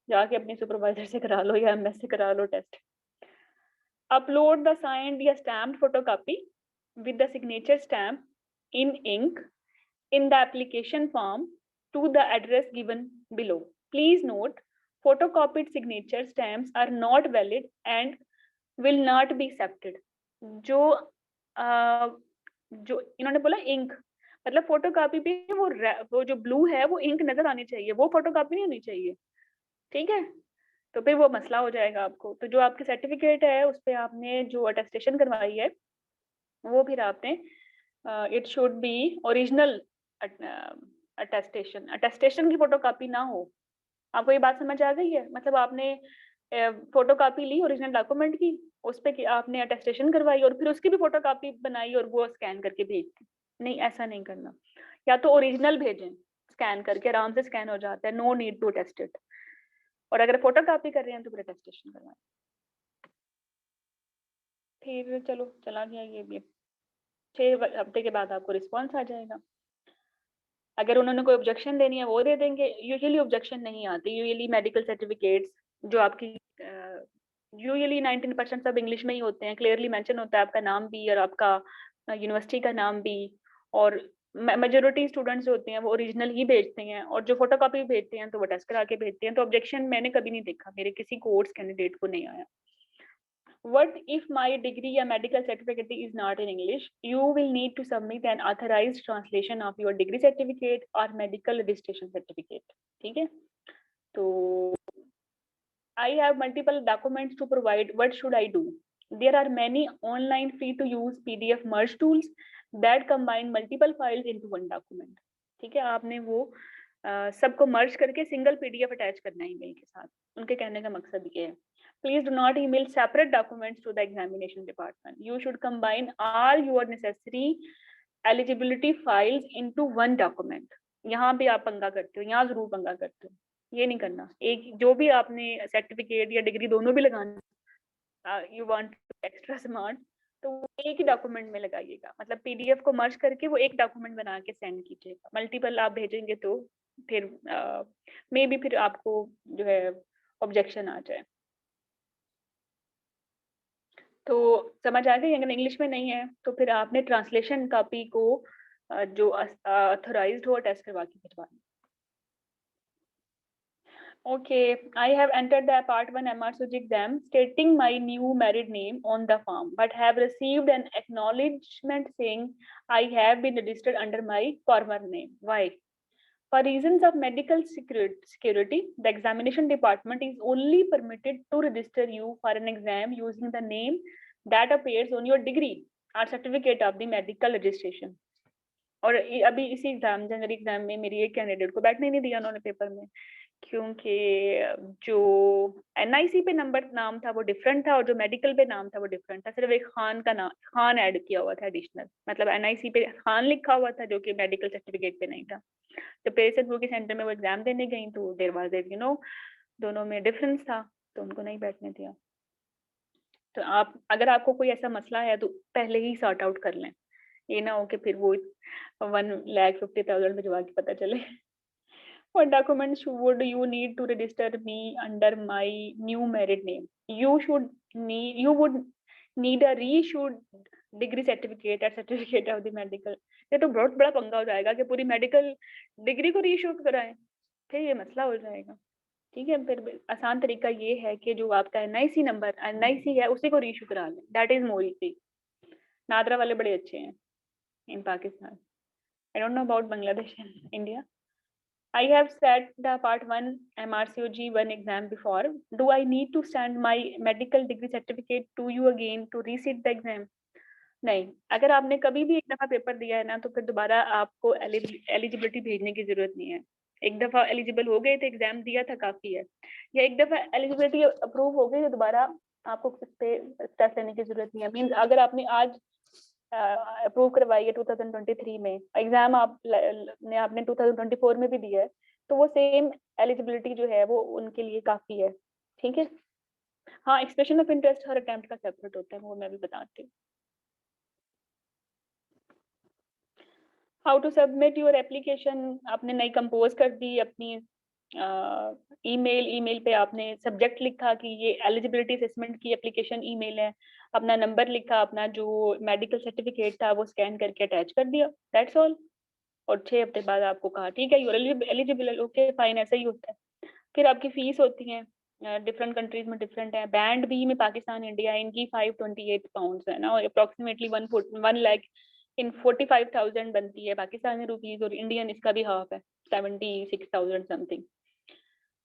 जाके अपने सुपरवाइजर से करा लो या MS से करा लो टेस्ट। अपलोड द साइंड या stamped photocopy with the signature stamp in ink in the application form to the address given below. Please note, photocopied signature stamps are not valid and will not be accepted. जो जो इन्होंने बोला ink, मतलब photocopy पे वो जो blue है वो इंक नजर आनी चाहिए, वो फोटोकॉपी नहीं होनी चाहिए, ठीक है। तो फिर वो मसला हो जाएगा आपको। तो जो आपके सर्टिफिकेट है उस पर आपने जो अटेस्टेशन करवाई है वो फिर आपने it should B original attestation, attestation की फोटोकॉपी ना हो। आपको ये बात समझ आ गई है? मतलब आपने फोटोकॉपी ली ओरिजिनल डॉक्यूमेंट की, उस पे आपने अटेस्टेशन करवाई और फिर उसकी भी फोटोकॉपी बनाई और वो स्कैन करके भेज दी। नहीं, ऐसा नहीं करना। या तो ओरिजिनल भेजें, स्कैन करके आराम से स्कैन हो जाता है, no need to attest it. और अगर फोटोकॉपी कर रहे हैं तो फिर अटेस्टेशन करवाएं। फिर चलो चला गया ये भी, 6 हफ्ते के बाद आपको रिस्पॉन्स आ जाएगा। अगर उन्होंने कोई ऑब्जेक्शन देनी है वो दे देंगे। यूजुअली ऑब्जेक्शन नहीं आती। यूजुअली मेडिकल सर्टिफिकेट्स जो आपकी यूजुअली 19% सब इंग्लिश में ही होते हैं, क्लियरली मेंशन होता है आपका नाम भी और आपका यूनिवर्सिटी का नाम भी, और मेजोरिटी स्टूडेंट्स जो होते हैं वो ओरिजिनल ही भेजते हैं, और जो फोटोकॉपी भेजते हैं तो वो टेस्ट करा के भेजते हैं। तो ऑब्जेक्शन मैंने कभी नहीं देखा, मेरे किसी कोर्स कैंडिडेट को नहीं आया। What if my degree or medical certificate is not in English? You will need to submit an authorized translation of your degree certificate or medical registration certificate. ठीक है? तो I have multiple documents to provide. What should I do? There are many online free to use PDF merge tools that combine multiple files into one document. ठीक है, आपने वो सबको मर्ज करके single PDF attach करना है ईमेल के साथ। उनके कहने का मकसद ये है, please do not email separate documents to the examination department. You should combine all your necessary eligibility files into one document. यहाँ भी आप पंगा करते हो, यहाँ जरूर पंगा करते हो, ये नहीं करना। एक जो भी आपने सर्टिफिकेट या डिग्री दोनों भी लगाना, यू वांट एक्स्ट्रा स्मार्ट, तो वो एक ही डॉक्यूमेंट में लगाइएगा। मतलब PDF को मर्ज करके वो एक डॉक्यूमेंट बना के सेंड कीजिएगा। मल्टीपल आप भेजेंगे तो फिर मे बी फिर आपको जो है ऑब्जेक्शन आ जाए। तो समझ आ गई? अगर इंग्लिश में नहीं है तो फिर आपने ट्रांसलेशन कॉपी को जो ऑथराइज्ड हो टेस्ट करवा के भिजवाना। Okay, I have entered the Part 1 MRCG exam stating my new married name on the form, but have received an acknowledgement saying I have been registered under my former name. Why? For reasons of medical security, the examination department is only permitted to register you for an exam using the name that appears on your degree or certificate of the medical registration. और अभी इसी exam जनवरी exam में मेरी एक candidate को बैठने नहीं दिया उन्होंने पेपर में, क्योंकि जो NIC पे नंबर नाम था वो डिफरेंट था और जो मेडिकल पे नाम था वो डिफरेंट था। सिर्फ एक खान का नाम खान ऐड किया हुआ था एडिशनल, मतलब NIC पे खान लिखा हुआ था जो कि मेडिकल सर्टिफिकेट पे नहीं था। तो पेशेंट वो के सेंटर में वो एग्जाम देने गई तो देर वाज दोनों में डिफरेंस था, तो उनको नहीं बैठने दिया। तो आप अगर आपको कोई ऐसा मसला है तो पहले ही सॉर्ट आउट कर लें, ये ना हो कि फिर वो 1,50,000 भिजवा के पता चले। What documents would you need to register me under my new married name? You would need a reissued degree certificate or certificate of the medical. ये तो बहुत बड़ा पंगा हो जाएगा कि पूरी मेडिकल डिग्री को रीइशू कराएं, फिर ये मसला हो जाएगा। ठीक है, फिर आसान तरीका ये है कि जो आपका NIC है उसी को रीइशू करा लें। That is more easy. NADRA वाले बड़े अच्छे हैं in Pakistan. I don't know about Bangladesh and India. I have sat the Part 1 MRCOG 1 exam before. Do I need to send my medical degree certificate to you again to resit the exam? नहीं, अगर आपने कभी भी एक दफा paper दिया है ना तो फिर दोबारा आपको एलिजिबिलिटी भेजने की जरूरत नहीं है। एक दफा एलिजिबल हो गए थे, एग्जाम दिया था, काफी है। या एक दफा एलिजिबिलिटी अप्रूव हो गई तो दोबारा आपको इस पे टेस्ट लेने की जरूरत नहीं है। मींस अगर आपने आज अप्रूव करवाई है 2023 में, एग्जाम आपने 2024 में भी दिया है, तो वो सेम एलिजिबिलिटी जो है वो उनके लिए काफी है। ठीक है, हाँ, एक्सप्रेशन ऑफ इंटरेस्ट हर अटेम्प्ट का सेपरेट होता है, वो मैं भी बताती हूँ। How to submit your application, आपने नई कंपोज कर दी अपनी ईमेल पे आपने सब्जेक्ट लिखा कि ये एलिजिबिलिटी असेसमेंट की एप्लीकेशन ईमेल है, अपना नंबर लिखा, अपना जो मेडिकल सर्टिफिकेट था वो स्कैन करके अटैच कर दिया, दैट्स ऑल। और 6 हफ्ते बाद आपको कहा ठीक है यू एलिजिबल, ओके फाइन, ऐसा ही होता है। फिर आपकी फीस होती है डिफरेंट कंट्रीज में डिफरेंट है। बैंड बी में पाकिस्तान इंडिया इनकी 528 पाउंड्स है ना, और अप्रोक्सीमेटली 1 लाख इन 45,000 बनती है पाकिस्तानी रुपीज, और इंडियन इसका भी हाफ है 76,000 समथिंग,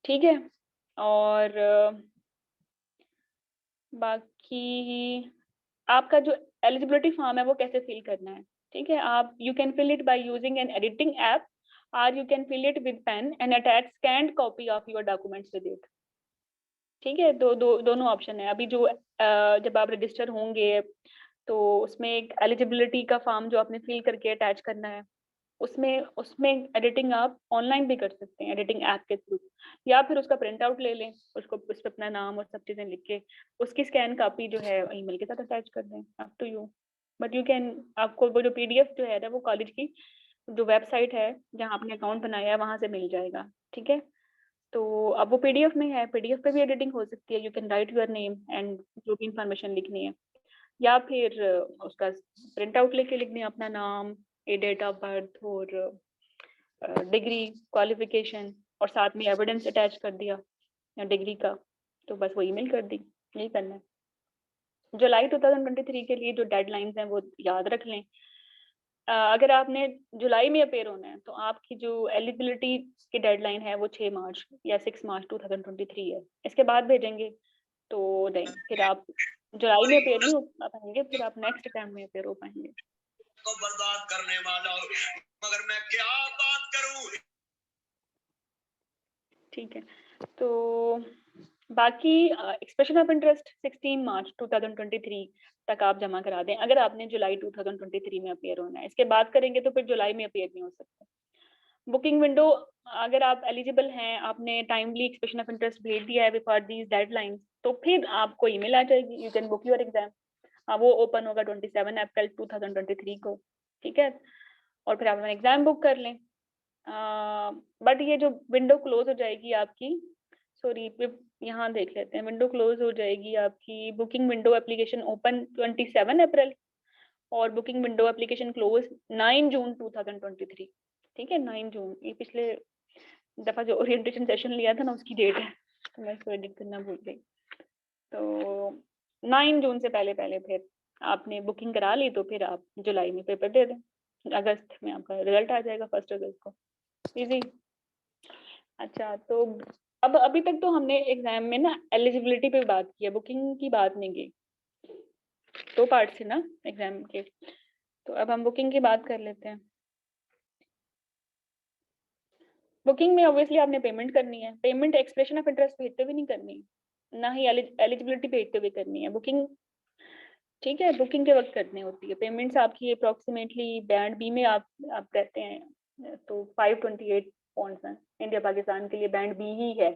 ठीक है। और बाकी आपका जो एलिजिबिलिटी फॉर्म है वो कैसे फिल करना है, ठीक है। आप you can fill it by using an editing app, और you can fill it with pen and attach scanned copy of your documents with it, ठीक है। दोनों ऑप्शन है। अभी जो जब आप रजिस्टर होंगे तो उसमें एक एलिजिबिलिटी का फॉर्म जो आपने फिल करके अटैच करना है, उसमें उसमें एडिटिंग आप ऑनलाइन भी कर सकते हैं एडिटिंग ऐप के थ्रू, या फिर उसका प्रिंट आउट ले लें, उसको उस पर अपना नाम और सब चीज़ें लिख के उसकी स्कैन कॉपी जो है ईमेल के साथ अटैच कर दें, up to you. But you can, आपको वो जो पीडीएफ जो है ना वो कॉलेज की जो वेबसाइट है जहाँ आपने अकाउंट बनाया है वहाँ से मिल जाएगा, ठीक है। तो अब वो पीडीएफ में है, पीडीएफ पे भी एडिटिंग हो सकती है, you can write your name and जो भी इंफॉर्मेशन लिखनी है, या फिर उसका प्रिंट आउट लेके लिख दें अपना नाम, ए डेट ऑफ बर्थ और डिग्री क्वालिफिकेशन, और साथ में एविडेंस अटैच कर दिया या डिग्री का, तो बस वो ईमेल कर दी, यही करना है। जुलाई 2023 के लिए जो डेडलाइंस हैं वो याद रख लें। अगर आपने जुलाई में अपेयर होना है तो आपकी जो एलिजिबिलिटी की डेडलाइन है वो 6 मार्च या 6 मार्च 2023 है, इसके बाद भेजेंगे तो नहीं, फिर आप जुलाई में अपेयर नहीं हो पाएंगे, फिर आप नेक्स्ट अटेम्प्ट में अपेयर हो पाएंगे। को बर्बाद करने वाला मगर मैं क्या बात करूं, ठीक है। तो बाकी एक्सप्रेशन ऑफ इंटरेस्ट 16 मार्च 2023 तक आप जमा करा दें, अगर आपने जुलाई 2023 में अपेयर होना है। इसके बाद करेंगे तो फिर जुलाई में अपेयर नहीं हो सकता। बुकिंग विंडो, अगर आप एलिजिबल हैं, आपने टाइमली एक्सप्रेशन ऑफ इंटरेस्ट भेज दिया है बिफोर दीज डेडलाइंस, तो फिर आपको ईमेल आ जाएगी, you can book your exam. वो ओपन होगा 27 अप्रैल 2023 को, ठीक है। और फिर आप अपना एग्जाम बुक कर लें। बट ये जो विंडो क्लोज हो जाएगी आपकी, सॉरी यहाँ देख लेते हैं, विंडो क्लोज हो जाएगी आपकी, बुकिंग विंडो एप्लीकेशन ओपन 27 अप्रैल और बुकिंग विंडो एप्लीकेशन क्लोज 9 जून 2023, ठीक है। 9 जून, ये पिछले दफा जो ओरिएंटेशन सेशन लिया था ना उसकी डेट है, तो मैं इसको एडिट करना भूल गई। तो 9 जून से पहले पहले फिर आपने बुकिंग करा ली तो फिर आप जुलाई में पेपर दे दें, अगस्त में आपका रिजल्ट आ जाएगा 1 अगस्त को, इजी। अच्छा, तो अब अभी तक तो हमने एग्जाम में ना एलिजिबिलिटी पे बात की है, बुकिंग की बात नहीं की, 2 पार्ट थे ना एग्जाम के, तो अब हम बुकिंग की बात कर लेते हैं। बुकिंग में ऑब्वियसली आपने पेमेंट करनी है, पेमेंट एक्सप्रेशन ऑफ इंटरेस्ट भेजते हुए नहीं करनी, ना ही एलिजिबिलिटी भेजते हुए करनी है बुकिंग, ठीक है। बुकिंग के वक्त करनी होती है पेमेंट्स आपकी अप्रोक्सीमेटली बैंड बी में आप रहते हैं तो 528 पॉइंट्स हैं, इंडिया पाकिस्तान के लिए बैंड बी ही है,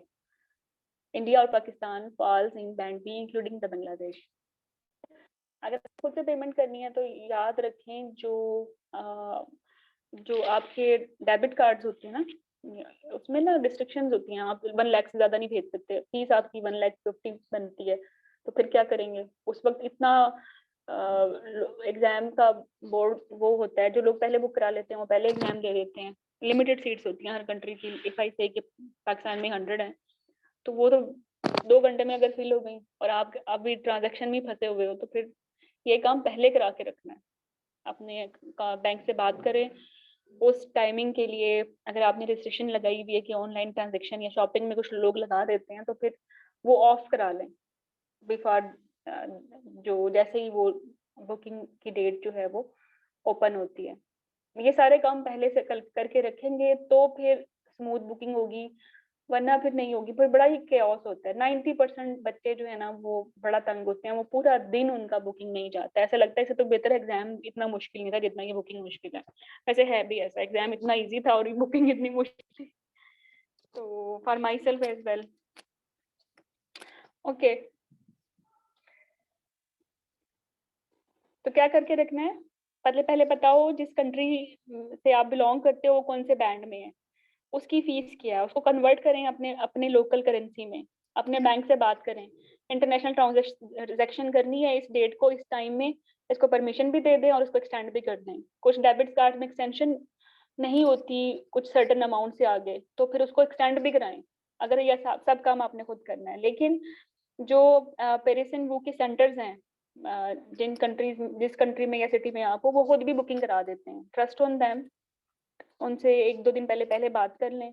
इंडिया और Pakistan falls in band be including the Bangladesh. अगर खुद से पेमेंट करनी है तो याद रखें जो आपके डेबिट कार्ड्स होते हैं ना, उसमें ना रिस्ट्रिक्शंस होती हैं, आप 1 लाख से ज्यादा नहीं भेज सकते, फीस आपकी 1,50,000 बनती है, तो फिर क्या करेंगे उस वक्त, इतना एग्जाम का बोर्ड वो होता है, जो लोग पहले बुक करा लेते हैं वो पहले एग्जाम दे देते हैं, लिमिटेड सीट्स होती हैं हर कंट्री की, इफ आई से कि पाकिस्तान में 100 है तो वो तो 2 घंटे में अगर फिल हो गई और आप अभी ट्रांजैक्शन में फंसे हुए हो, तो फिर ये काम पहले करा के रखना है, अपने बैंक से बात करें उस टाइमिंग के लिए। अगर आपने रजिस्ट्रेशन लगाई हुई है कि ऑनलाइन ट्रांजैक्शन या शॉपिंग में कुछ लोग लगा देते हैं, तो फिर वो ऑफ करा लें बिफोर, जो जैसे ही वो बुकिंग की डेट जो है वो ओपन होती है। ये सारे काम पहले से करके रखेंगे तो फिर स्मूथ बुकिंग होगी, वरना फिर नहीं होगी, फिर बड़ा ही केओस होता है। 90% बच्चे जो है ना वो बड़ा तंग होते हैं, वो पूरा दिन उनका बुकिंग नहीं जाता है, ऐसा लगता है इसे तो बेहतर एग्जाम इतना मुश्किल नहीं था जितना ये बुकिंग मुश्किल है। वैसे है भी ऐसा, एग्जाम इतना इजी था और बुकिंग इतनी मुश्किल थी, तो for myself as well. Okay, तो क्या करके रखना है, पहले पहले बताओ जिस कंट्री से आप बिलोंग करते हो वो कौन से बैंड में है, उसकी फीस क्या है, उसको कन्वर्ट करें अपने अपने लोकल करेंसी में, अपने बैंक से बात करें, इंटरनेशनल ट्रांजैक्शन करनी है इस डेट को, इस टाइम में, इसको परमिशन भी दे दें और इसको एक्सटेंड भी कर दें। कुछ डेबिट कार्ड में एक्सटेंशन नहीं होती कुछ सर्टेन अमाउंट से आगे, तो फिर उसको एक्सटेंड भी कराएं, अगर ये सब काम आपने खुद करना है। लेकिन जो पेरिस एंड वू के सेंटर्स हैं, जिस कंट्री में या सिटी में आप हो, वो खुद भी बुकिंग करा देते हैं। ट्रस्ट ऑन देम, उनसे 1-2 दिन पहले पहले बात कर लें,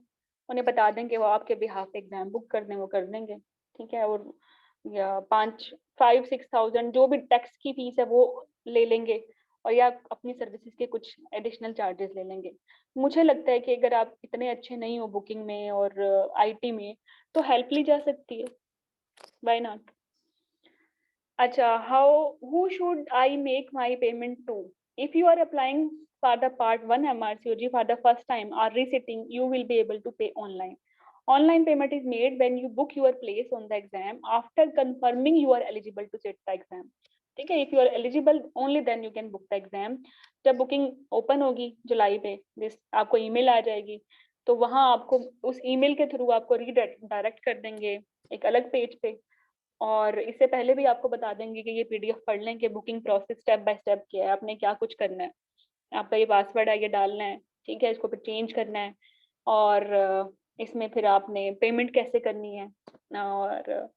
उन्हें बता दें कि वो आपके बिहाफ एग्जाम बुक कर दें, वो कर देंगे, ठीक है। और या 5-6,000 जो भी टैक्स की फीस है वो ले लेंगे, और या अपनी सर्विसेज के कुछ एडिशनल चार्जेस ले लेंगे। मुझे लगता है कि अगर आप इतने अच्छे नहीं हो बुकिंग में और आईटी में, तो हेल्प ली जा सकती है, व्हाई नॉट। अच्छा, who should I make my payment to? If you are applying for the Part 1 MRCOG for the first time or resitting, you will be able to pay online. Online payment is made when you book your place on the exam after confirming you are eligible to sit the exam. ठीक है, if you are eligible only then you can book the exam. जब booking open होगी जुलाई पे, आपको email आ जाएगी, तो वहां आपको उस ईमेल के थ्रू आपको रीडायरेक्ट कर देंगे एक अलग पेज पे, और इससे पहले भी आपको बता देंगे कि ये पीडीएफ पढ़ लें कि booking process step by step क्या है, आपने क्या कुछ करना है। आपका ये पासवर्ड है, ये डालना है, ठीक है, इसको फिर चेंज करना है, और इसमें फिर आपने पेमेंट कैसे करनी है, और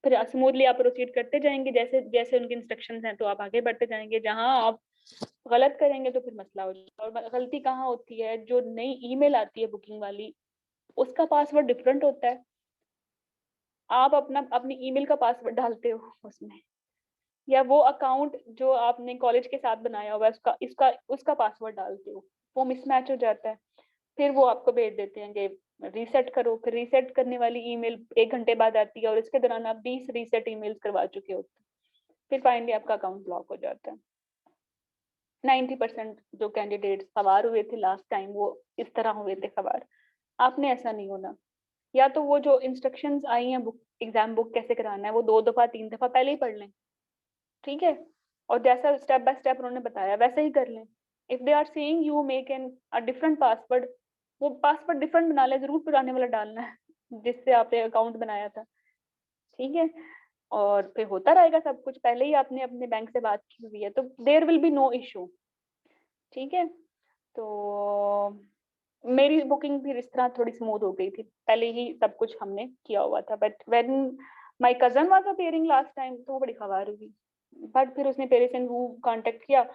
फिर स्मूथली आप प्रोसीड करते जाएंगे जैसे जैसे उनके इंस्ट्रक्शंस हैं, तो आप आगे बढ़ते जाएंगे। जहां आप गलत करेंगे तो फिर मसला हो जाएगा। और गलती कहाँ होती है, जो नई ईमेल आती है बुकिंग वाली, उसका पासवर्ड डिफरेंट होता है। आप अपनी ईमेल का पासवर्ड डालते हो उसमें, या वो अकाउंट जो आपने कॉलेज के साथ बनाया हुआ है उसका पासवर्ड डालते हो, वो मिसमैच हो जाता है। फिर वो आपको भेज देते हैं कि रीसेट करो, फिर रीसेट करने वाली ईमेल 1 घंटे बाद आती है, और इसके दौरान आप 20 रीसेट ईमेल्स करवा चुके होते हैं। फिर फाइनली आपका अकाउंट ब्लॉक हो जाता है। 90% जो कैंडिडेट सवार हुए थे लास्ट टाइम, वो इस तरह हुए थे सवार। आपने ऐसा नहीं होना। या तो वो जो इंस्ट्रक्शंस आई हैं एग्जाम बुक कैसे कराना है, वो 2 दफा 3 दफा पहले ही पढ़ लें, ठीक है, और जैसा स्टेप बाय स्टेप उन्होंने बताया वैसे ही कर लें। If they are saying you make an a different password, वो पासवर्ड डिफरेंट बना लें, जरूर पुराने वाला डालना है जिससे आपने अकाउंट बनाया था, ठीक है। और फिर होता रहेगा सब कुछ, पहले ही आपने अपने बैंक से बात की हुई है, तो there will be no issue, ठीक है। तो मेरी बुकिंग फिर इस तरह थोड़ी स्मूथ हो गई थी, पहले ही सब कुछ हमने किया हुआ था। But when my cousin was appearing last time, तो वो बड़ी खबर हुई। बट फिर उसने पेरिस एंड वो कांटेक्ट किया,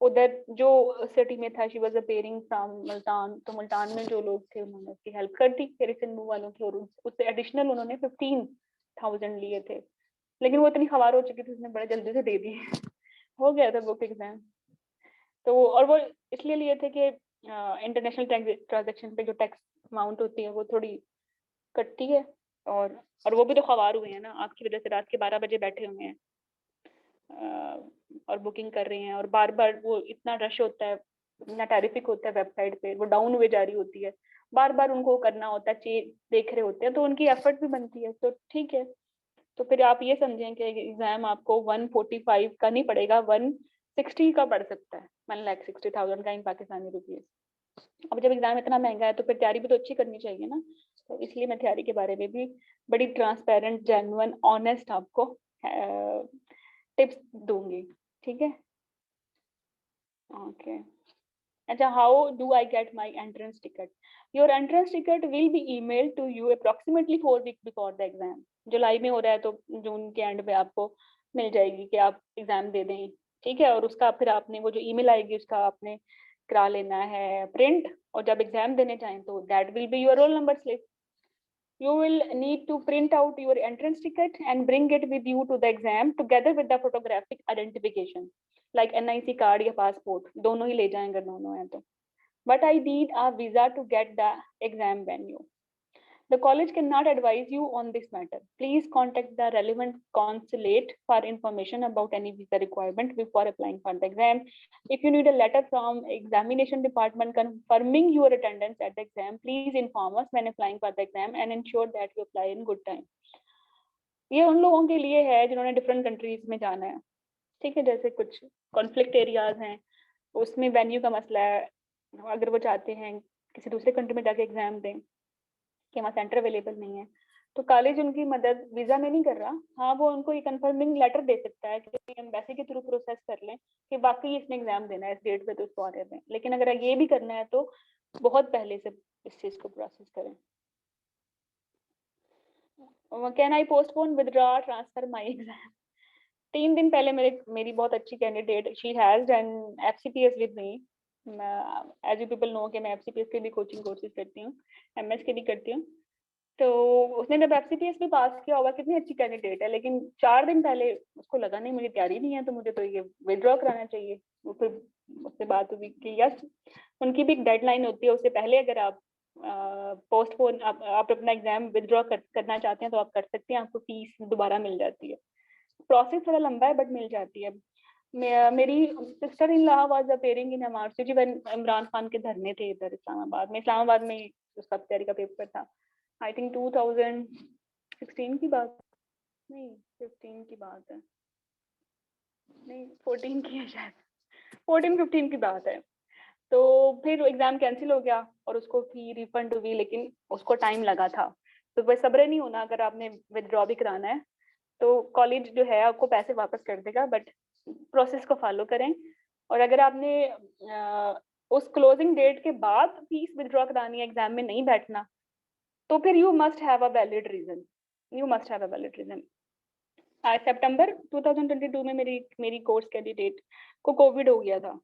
उधर जो सिटी में था, she was appearing from Multan, तो मुल्तान में जो लोग थे उन्होंने उसकी हेल्प कर दी पेरिस एंड वो वालों की, और उससे एडिशनल उन्होंने 15,000 लिए थे। लेकिन वो इतनी खबर हो चुकी थी, उसने बड़े जल्दी से दे दी हो गया था बुक एग्जाम। तो और वो इसलिए लिए थे कि इंटरनेशनल ट्रांजैक्शन पे जो टैक्स अमाउंट होती है वो थोड़ी कटती है, और वो भी तो खवार हुए हैं ना, आपकी वजह से रात के 12 बजे बैठे हुए हैं और बुकिंग कर रहे हैं, और बार बार वो इतना रश होता है, इतना टेरिफिक होता है वेबसाइट पे, वो डाउन हुए जा रही होती है, बार बार उनको करना होता है, देख रहे होते हैं, तो उनकी एफर्ट भी बनती है, तो ठीक है। तो फिर आप ये समझें कि एग्जाम आपको 145 का नहीं पड़ेगा, 160 का पड़ सकता है, 1,60,000 का इन पाकिस्तानी रुपीज। अब जब एग्जाम इतना महंगा है तो फिर तैयारी भी तो अच्छी करनी चाहिए ना, तो इसलिए मैं तैयारी के बारे में भी बड़ी ट्रांसपेरेंट, जेन्युइन, ऑनेस्ट आपको टिप्स दूंगी, ठीक है। ओके, अच्छा, how do I get my entrance ticket? Your entrance ticket will be email to you approximately 4 week before the exam. जुलाई में हो रहा है तो जून के एंड में आपको मिल जाएगी कि आप एग्जाम दे दें, ठीक है। और उसका फिर आपने वो जो ईमेल आएगी उसका आपने करा लेना है प्रिंट, और जब एग्जाम देने जाएं तो that will be your roll number slip. You will need to print out your entrance ticket and bring it with you to the exam together with the photographic identification like NIC card या passport, दोनों ही ले जाएं अगर दोनों हैं तो। But I need a visa to get the exam venue. The college cannot advise you on this matter. Please contact the relevant consulate for information about any visa requirement before applying for the exam. If you need a letter from examination department confirming your attendance at the exam, please inform us when applying for the exam and ensure that you apply in good time. ये उन लोगों के लिए है जिन्होंने different countries में जाना है, ठीक है, जैसे कुछ कॉन्फ्लिक्ट एरियाज हैं, उसमें वेन्यू का मसला है, अगर वो चाहते हैं किसी दूसरे कंट्री में जाके एग्जाम दें कि वहाँ सेंटर अवेलेबल नहीं है, तो कॉलेज उनकी मदद वीजा में नहीं कर रहा। हाँ, वो उनको ये कंफर्मिंग लेटर दे सकता है कि एम्बेसी के थ्रू प्रोसेस कर लें कि वाकई इसने एग्जाम देना है इस डेट पे, तो उसको आने दें। लेकिन अगर ये भी करना है तो बहुत पहले से इस चीज को प्रोसेस करें। Can I postpone withdraw transfer my exam? 3 दिन पहले मेरी बहुत अच्छी candidate, she has done FCPS with me. As you people know कि मैं एफसीपीएस के भी कोचिंग कोर्सेज करती हूँ, एमएस के भी करती हूँ। तो उसने जब एफसीपीएस भी पास किया होगा, कितनी अच्छी कैंडिडेट है, लेकिन 4 दिन पहले उसको लगा नहीं मेरी तैयारी नहीं है तो मुझे तो ये विदड्रॉ कराना चाहिए। वो फिर उससे बात हुई कि यस, उनकी भी एक डेडलाइन होती है, उससे पहले अगर आप पोस्टपोन आप अपना एग्जाम विदड्रॉ करना चाहते हैं तो आप कर सकते हैं, आपको फीस दोबारा मिल जाती है। प्रोसेस थोड़ा लंबा है बट मिल जाती है। मेरी sister in law was appearing in MRCG when Imran Khan के धरने थे इधर इस्लामाबाद में उसका तैयारी का पेपर था। आई थिंक 2016 की बात, नहीं 15 की बात है, नहीं 14 की है शायद, 14-15 की बात है। तो फिर एग्जाम कैंसिल हो गया और उसको फी रिफंड हुई, लेकिन उसको टाइम लगा था। तो बस सब्र नहीं होना, अगर आपने विदड्रॉ भी कराना है तो कॉलेज जो है आपको पैसे वापस कर देगा, बट प्रोसेस को फॉलो करें। और अगर आपने उस क्लोजिंग डेट के बाद फीस विदड्रॉ करानी है, एग्जाम में नहीं बैठना, तो फिर you must have a valid reason, you must have a valid reason. सितंबर 2022 में मेरी कोर्स कैंडिडेट को कोविड हो गया था,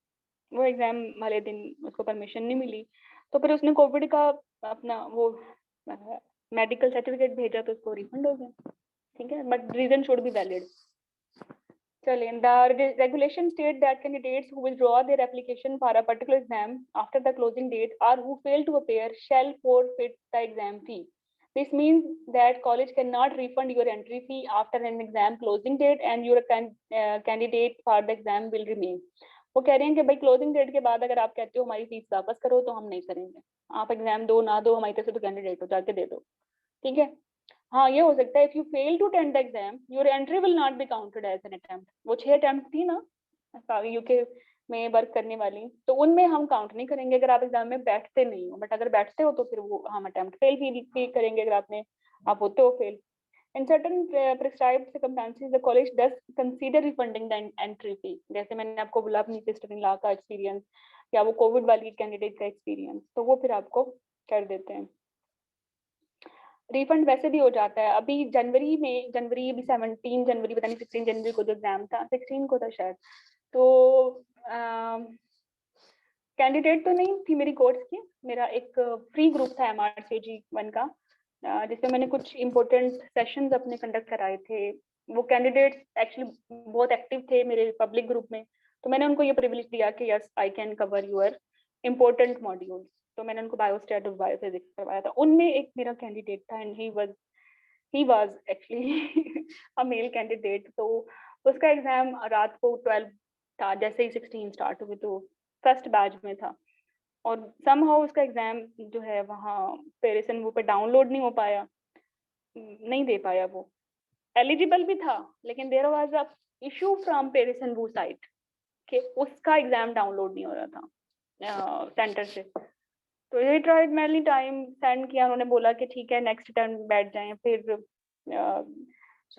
वो एग्जाम वाले दिन उसको परमिशन नहीं मिली, तो फिर उसने कोविड का अपना वो मेडिकल सर्टिफिकेट भेजा तो उसको रिफंड हो गया। ठीक है, but reason should be valid. चलिए, the regulation state that candidates who withdraw their application for a particular exam after the closing date or who fail to appear shall forfeit the exam fee. This means that college cannot refund your entry fee after an exam closing date and your candidate for the exam will remain. वो कह रहे हैं कि भाई closing date के बाद अगर आप कहते हो हमारी फीस वापस करो तो हम नहीं करेंगे, आप एग्जाम दो ना दो हमारी तरफ से तो कैंडिडेट हो, जाके दे दो। ठीक है, हाँ ये हो सकता है, if you fail to attend the exam your entry will not be counted as an attempt. वो 6 अटेम्प्ट थी ना यूके में वर्क करने वाली, तो उनमें हम काउंट नहीं करेंगे अगर आप एग्जाम में बैठते नहीं हो, बट अगर बैठते हो तो फिर वो हम अटेम्प्ट फेल भी करेंगे अगर आप होते हो fail. In certain prescribed circumstances, the college does consider refunding the entry fee. जैसे मैंने आपको बोला अपनी सिस्टर इन लॉ का एक्सपीरियंस या वो कोविड वाली कैंडिडेट का एक्सपीरियंस, तो वो फिर आपको कर देते हैं। रिफंड वैसे भी हो जाता है। अभी जनवरी अभी 17 जनवरी पता नहीं 16 जनवरी को जो एग्जाम था, 16 को था शायद, तो कैंडिडेट तो नहीं थी मेरी कोर्स की, मेरा एक फ्री ग्रुप था MRCG1 का, जिसमें मैंने कुछ इम्पोर्टेंट सेशंस अपने कंडक्ट कराए थे। वो कैंडिडेट्स एक्चुअली बहुत एक्टिव थे मेरे पब्लिक ग्रुप में, तो मैंने उनको ये प्रिविलेज दिया कि yes I can cover your important modules. तो मैंने उनको बायोस्टैट और बायोफिजिक्स करवाया था। उनमें एक मेरा कैंडिडेट था and he was actually a male candidate. तो उसका एग्जाम रात को 12 था, जैसे ही 16 स्टार्ट हुई तो फर्स्ट बैच में था, और समहाउ उसका एग्जाम जो है वहाँ पेरिसन वो पे डाउनलोड नहीं हो पाया, नहीं दे पाया। वो एलिजिबल भी था लेकिन there was a issue from Pearson VUE site कि उसका एग्जाम डाउनलोड नहीं हो रहा था सेंटर से। तो ये ट्राइड मैनी टाइम, सेंड किया, उन्होंने बोला कि ठीक है नेक्स्ट टर्न बैठ जाएं। फिर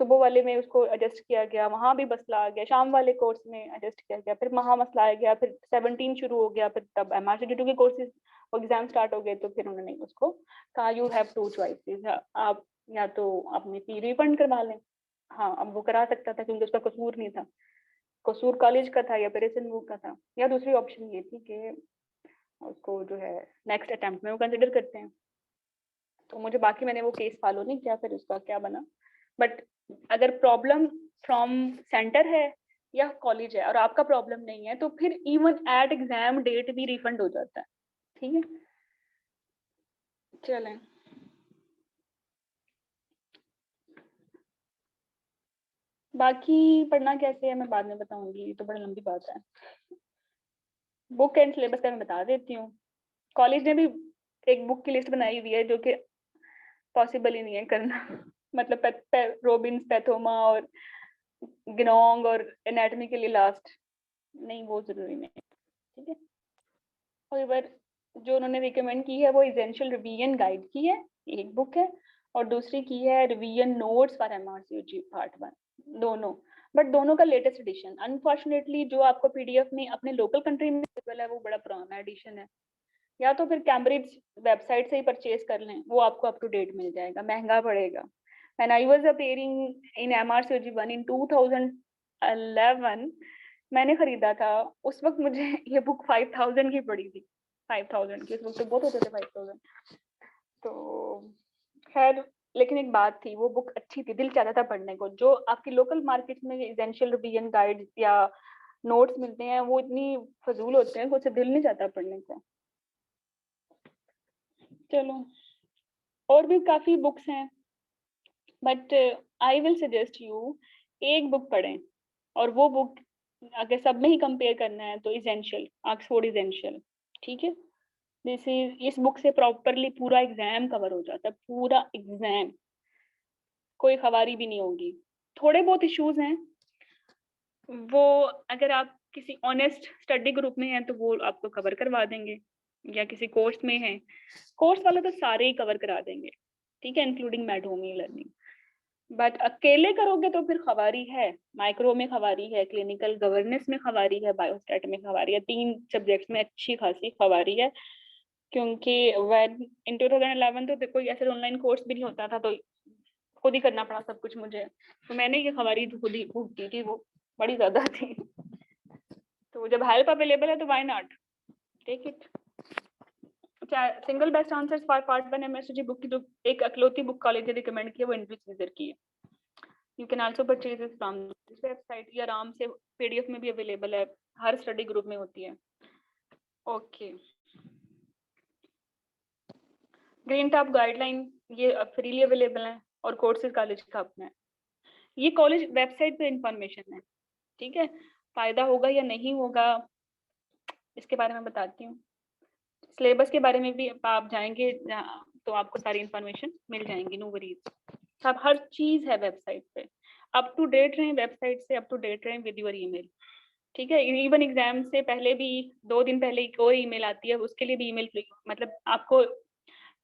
सुबह वाले में उसको एडजस्ट किया गया, वहाँ भी मसला आ गया, शाम वाले कोर्स में एडजस्ट किया गया, फिर वहाँ मसला आ गया, फिर 17 शुरू हो गया, फिर तब MRCG2 के कोर्सेज एग्जाम स्टार्ट हो गए, तो फिर उन्होंने उसको कहा यू हैव 2 चॉइसेस, आप या तो अपनी फी रिफंड करवा लें। हाँ, अब वो करा सकता था क्योंकि उसका कसूर नहीं था, कसूर कॉलेज का था या पेरिसन वो का था, या दूसरी ऑप्शन ये थी कि उसको जो है नेक्स्ट अटेम्प्ट में वो कंसिडर करते हैं। तो मुझे बाकी मैंने वो केस फॉलो नहीं किया, फिर उसका क्या बना। बट अगर प्रॉब्लम फ्रॉम सेंटर है या कॉलेज है और आपका प्रॉब्लम नहीं है, तो फिर इवन एट एग्जाम डेट भी रिफंड हो जाता है। ठीक है, चलें। बाकी पढ़ना कैसे है मैं बाद में बताऊंगी, ये तो बड़ी लंबी बात है। बुक एंड सिलेबस का मैं बता देती हूँ। कॉलेज ने भी एक बुक की लिस्ट बनाई हुई है जो कि पॉसिबल ही नहीं है करना मतलब रोबिन्स, पैथोमा और गिनोंग और एनाटॉमी के लिए लास्ट नहीं, वो जरूरी नहीं। ठीक है, However, जो उन्होंने रिकमेंड की है वो एसेंशियल रिवीजन गाइड की है, एक बुक है, और दूसरी की है रिवीजन नोट्स फॉर एमआरसीयूजी पार्ट 1, दोनों। बट दोनों का लेटेस्ट एडिशन, अनफॉर्चुनेटली जो आपको पीडीएफ में अपने लोकल कंट्री में अवेलेबल है वो बड़ा पुराना एडिशन है, या तो फिर कैम्ब्रिज वेबसाइट से ही परचेज कर लें, वो आपको अप टू डेट मिल जाएगा, महंगा पड़ेगा। When I was appearing in MRCOG 1 in 2011, मैंने खरीदा था, उस वक्त मुझे ये बुक 5000 की पड़ी थी, 5000 की, उस वक्त तो बहुत होते थे 5000। तो खैर, लेकिन एक बात थी, वो बुक अच्छी थी, दिल चाहता था पढ़ने को। जो आपकी लोकल मार्केट में एसेंशियल रिवीजन गाइड या नोट्स मिलते हैं वो इतनी फजूल होते हैं, कुछ दिल नहीं चाहता पढ़ने को। चलो, और भी काफी बुक्स हैं, but I will suggest you एक बुक पढ़ें, और वो बुक अगर सब में ही कंपेयर करना है तो इसेंशियल, ऑक्सफोर्ड इसेंशियल, ठीक है। जैसे इस बुक से प्रॉपरली पूरा एग्जाम कवर हो जाता है, पूरा एग्जाम, कोई खवारी भी नहीं होगी। थोड़े बहुत इश्यूज हैं, वो अगर आप किसी ऑनेस्ट स्टडी ग्रुप में हैं तो वो आपको कवर करवा देंगे, या किसी कोर्स में हैं, कोर्स वाले तो सारे ही कवर करा देंगे, ठीक है, इंक्लूडिंग मैडहोमी लर्निंग। बट अकेले करोगे तो फिर खवारी है, माइक्रो में खवारी है, क्लिनिकल गवर्नेंस में खवारी है, बायोस्टैट में खवारी है, 3 सब्जेक्ट्स में अच्छी खासी खवारी है। क्योंकि इन 2011 तो कोई ऐसा ऑनलाइन कोर्स भी नहीं होता था, तो खुद ही करना पड़ा सब कुछ मुझे, तो मैंने ये खवारी तो खुद ही भुगती थी, वो बड़ी ज्यादा थी। तो जब हेल्प अवेलेबल है तो why not take it. Single best answers for part 1 MSG book की जो एक अकलौती बुक कॉलेज ने रिकमेंड की है वो इनविच विजर की है। You can also purchase this from this website, ये आराम से पीडीएफ में भी अवेलेबल है, हर स्टडी ग्रुप में होती है। ओके, ग्रीन टॉप गाइडलाइन ये फ्रीली अवेलेबल है, और कोर्सेज कॉलेज का अपना है। ये कॉलेज वेबसाइट पे इंफॉर्मेशन है, ठीक है। फायदा होगा या नहीं होगा इसके बारे में बताती हूँ। सिलेबस के बारे में भी आप जाएंगे तो आपको सारी इंफॉर्मेशन मिल जाएंगी, नो वरीज। सब हर चीज है वेबसाइट पे, अप टू डेट रहें, वेबसाइट से अप टू डेट रहें विद योर ईमेल, ठीक है। इवन एग्जाम से पहले भी 2 दिन पहले कोई ईमेल आती है, उसके लिए भी ईमेल, मतलब आपको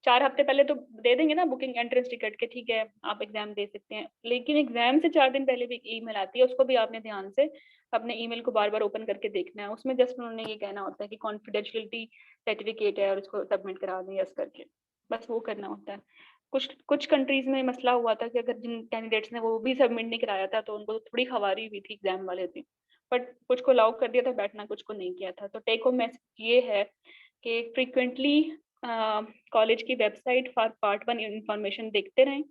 4 हफ्ते पहले तो दे देंगे ना बुकिंग एंट्रेंस टिकट के, ठीक है आप एग्जाम दे सकते हैं, लेकिन एग्जाम से 4 दिन पहले भी ईमेल आती है, उसको भी आपने ध्यान से अपने ईमेल को बार बार ओपन करके देखना है। उसमें जस्ट उन्होंने ये कहना होता है कि कॉन्फिडेंशियलिटी सर्टिफिकेट है और उसको सबमिट करा दें यस करके, बस वो करना होता है। कुछ कंट्रीज में मसला हुआ था कि अगर जिन कैंडिडेट्स ने वो भी सबमिट नहीं कराया था तो उनको थोड़ी खवारी हुई थी एग्जाम वाले दिन, बट कुछ को अलाउ कर दिया था बैठना, कुछ को नहीं किया था। तो टेक होम मैसेज ये है कि फ्रीक्वेंटली कॉलेज की वेबसाइट फॉर पार्ट 1 इंफॉर्मेशन देखते रहें,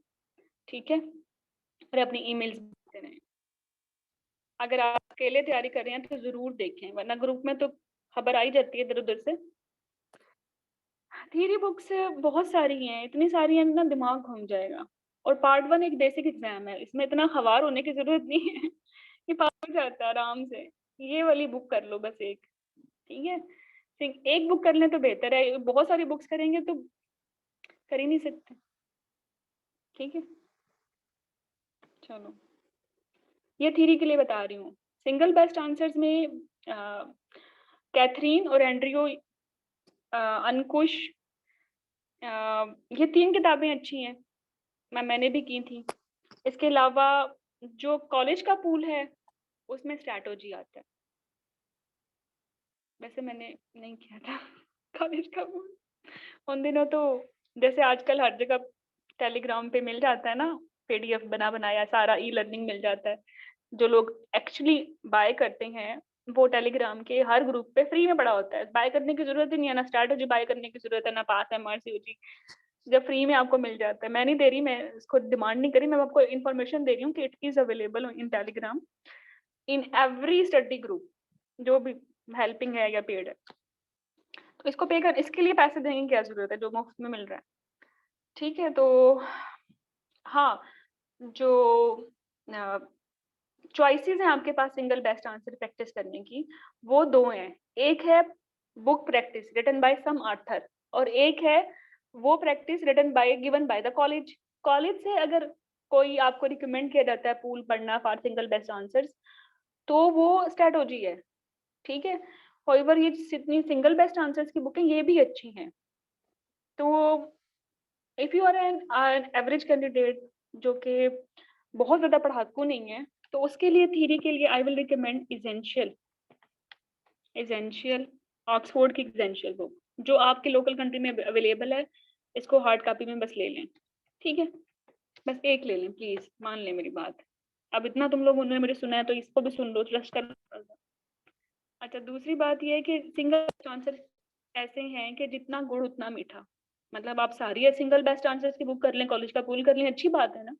ठीक है, और अपनी ईमेल्स देखते रहें। अगर आप अकेले तैयारी कर रहे हैं तो जरूर देखें, वरना ग्रुप में तो खबर आई जाती है इधर उधर से। थ्योरी बुक्स बहुत सारी हैं, इतनी सारी हैं ना दिमाग घूम जाएगा। और पार्ट 1 एक बेसिक एग्जाम है, इसमें इतना खवार होने की जरूरत नहीं है, ये पास हो जाता है आराम से। ये वाली बुक कर लो बस एक, ठीक है, एक बुक कर लें तो बेहतर है, बहुत सारी बुक्स करेंगे तो कर ही नहीं सकते, ठीक है। चलो, ये थ्योरी के लिए बता रही हूँ। सिंगल बेस्ट आंसर्स में कैथरीन और एंड्रियो अंकुश, ये 3 किताबें अच्छी हैं, मैंने भी की थी। इसके अलावा जो कॉलेज का पूल है उसमें स्ट्रैटेजी आता है, वैसे मैंने नहीं किया था कॉलेज का पूल उन दिनों। तो जैसे आजकल हर जगह टेलीग्राम पे मिल जाता है ना, पीडीएफ बना बनाया सारा ई लर्निंग मिल जाता है। जो लोग एक्चुअली बाय करते हैं वो टेलीग्राम के हर ग्रुप पे फ्री में पड़ा होता है, बाय करने की जरूरत ही नहीं है, ना स्ट्रैटेजी बाय करने की जरूरत है, ना पास एमआरसीयूजी, जब फ्री में आपको मिल जाता है। मैं नहीं दे रही, मैं इसको डिमांड नहीं करी, मैं आपको इन्फॉर्मेशन दे रही हूँ कि it is available in Telegram in every study group, जो भी हेल्पिंग है या पेड है। तो इसको पे कर, इसके लिए पैसे देने की क्या जरूरत है, जो मुफ्त में मिल रहा है, ठीक है। तो हाँ, जो चॉइसेस हैं आपके पास सिंगल बेस्ट आंसर प्रैक्टिस करने की, वो 2 हैं। एक है book practice written by some author, और एक है वो practice written by given by the college. College से अगर कोई आपको रिकमेंड किया जाता है पूल पढ़ना फॉर सिंगल बेस्ट आंसर्स, तो वो स्ट्रेटजी है, ठीक है। हाउएवर ये जितनी सिंगल बेस्ट आंसर्स की बुक है ये भी अच्छी हैं। तो if you are an average candidate जो कि बहुत ज्यादा पढ़ाकू नहीं है, तो उसके लिए थ्योरी के लिए I will recommend essential Oxford की एसेंशियल बुक जो आपके लोकल कंट्री में अवेलेबल है। इसको हार्ड कॉपी में बस ले लें, ठीक है, बस एक ले लें प्लीज, मान लें मेरी बात। अब इतना तुम लोग उन्होंने मेरे सुना है तो इसको भी सुन लो, ट्रस्ट कर। अच्छा, दूसरी बात ये है कि सिंगल बेस्ट आंसर ऐसे हैं कि जितना गुड़ उतना मीठा। मतलब आप सारी सिंगल बेस्ट आंसर्स की बुक कर लें, कॉलेज का पूल कर लें, अच्छी बात है ना,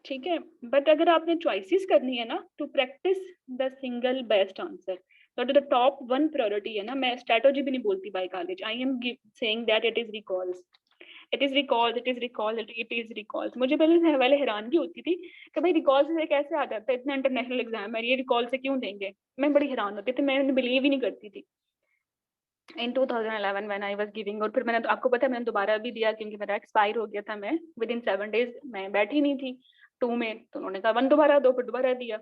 ठीक है। बट अगर आपने चॉइसेस करनी है ना, to practice the single best answer, तो द टॉप वन प्रायोरिटी है ना, मैं स्ट्रेटजी भी नहीं बोलती by college, I am saying that it is recalls, it is recalls, it is recalls, it is recalls. मुझे पहले हैरानगी होती थी कि भाई रिकॉल से कैसे आ जाता है, इतना इंटरनेशनल एग्जाम है, ये रिकॉल से क्यों देंगे। मैं बड़ी हैरान होती थी, मैं बिलीव ही नहीं करती थी इन 2011 व्हेन आई वाज गिविंग। और फिर मैंने तो आपको पता है मैंने दोबारा भी दिया क्योंकि मेरा एक्सपायर हो गया था, मैं विद इन 7 days मैं बैठी नहीं थी 2 में, तो उन्होंने कहा 1 दोबारा दो, फिर दोबारा दिया।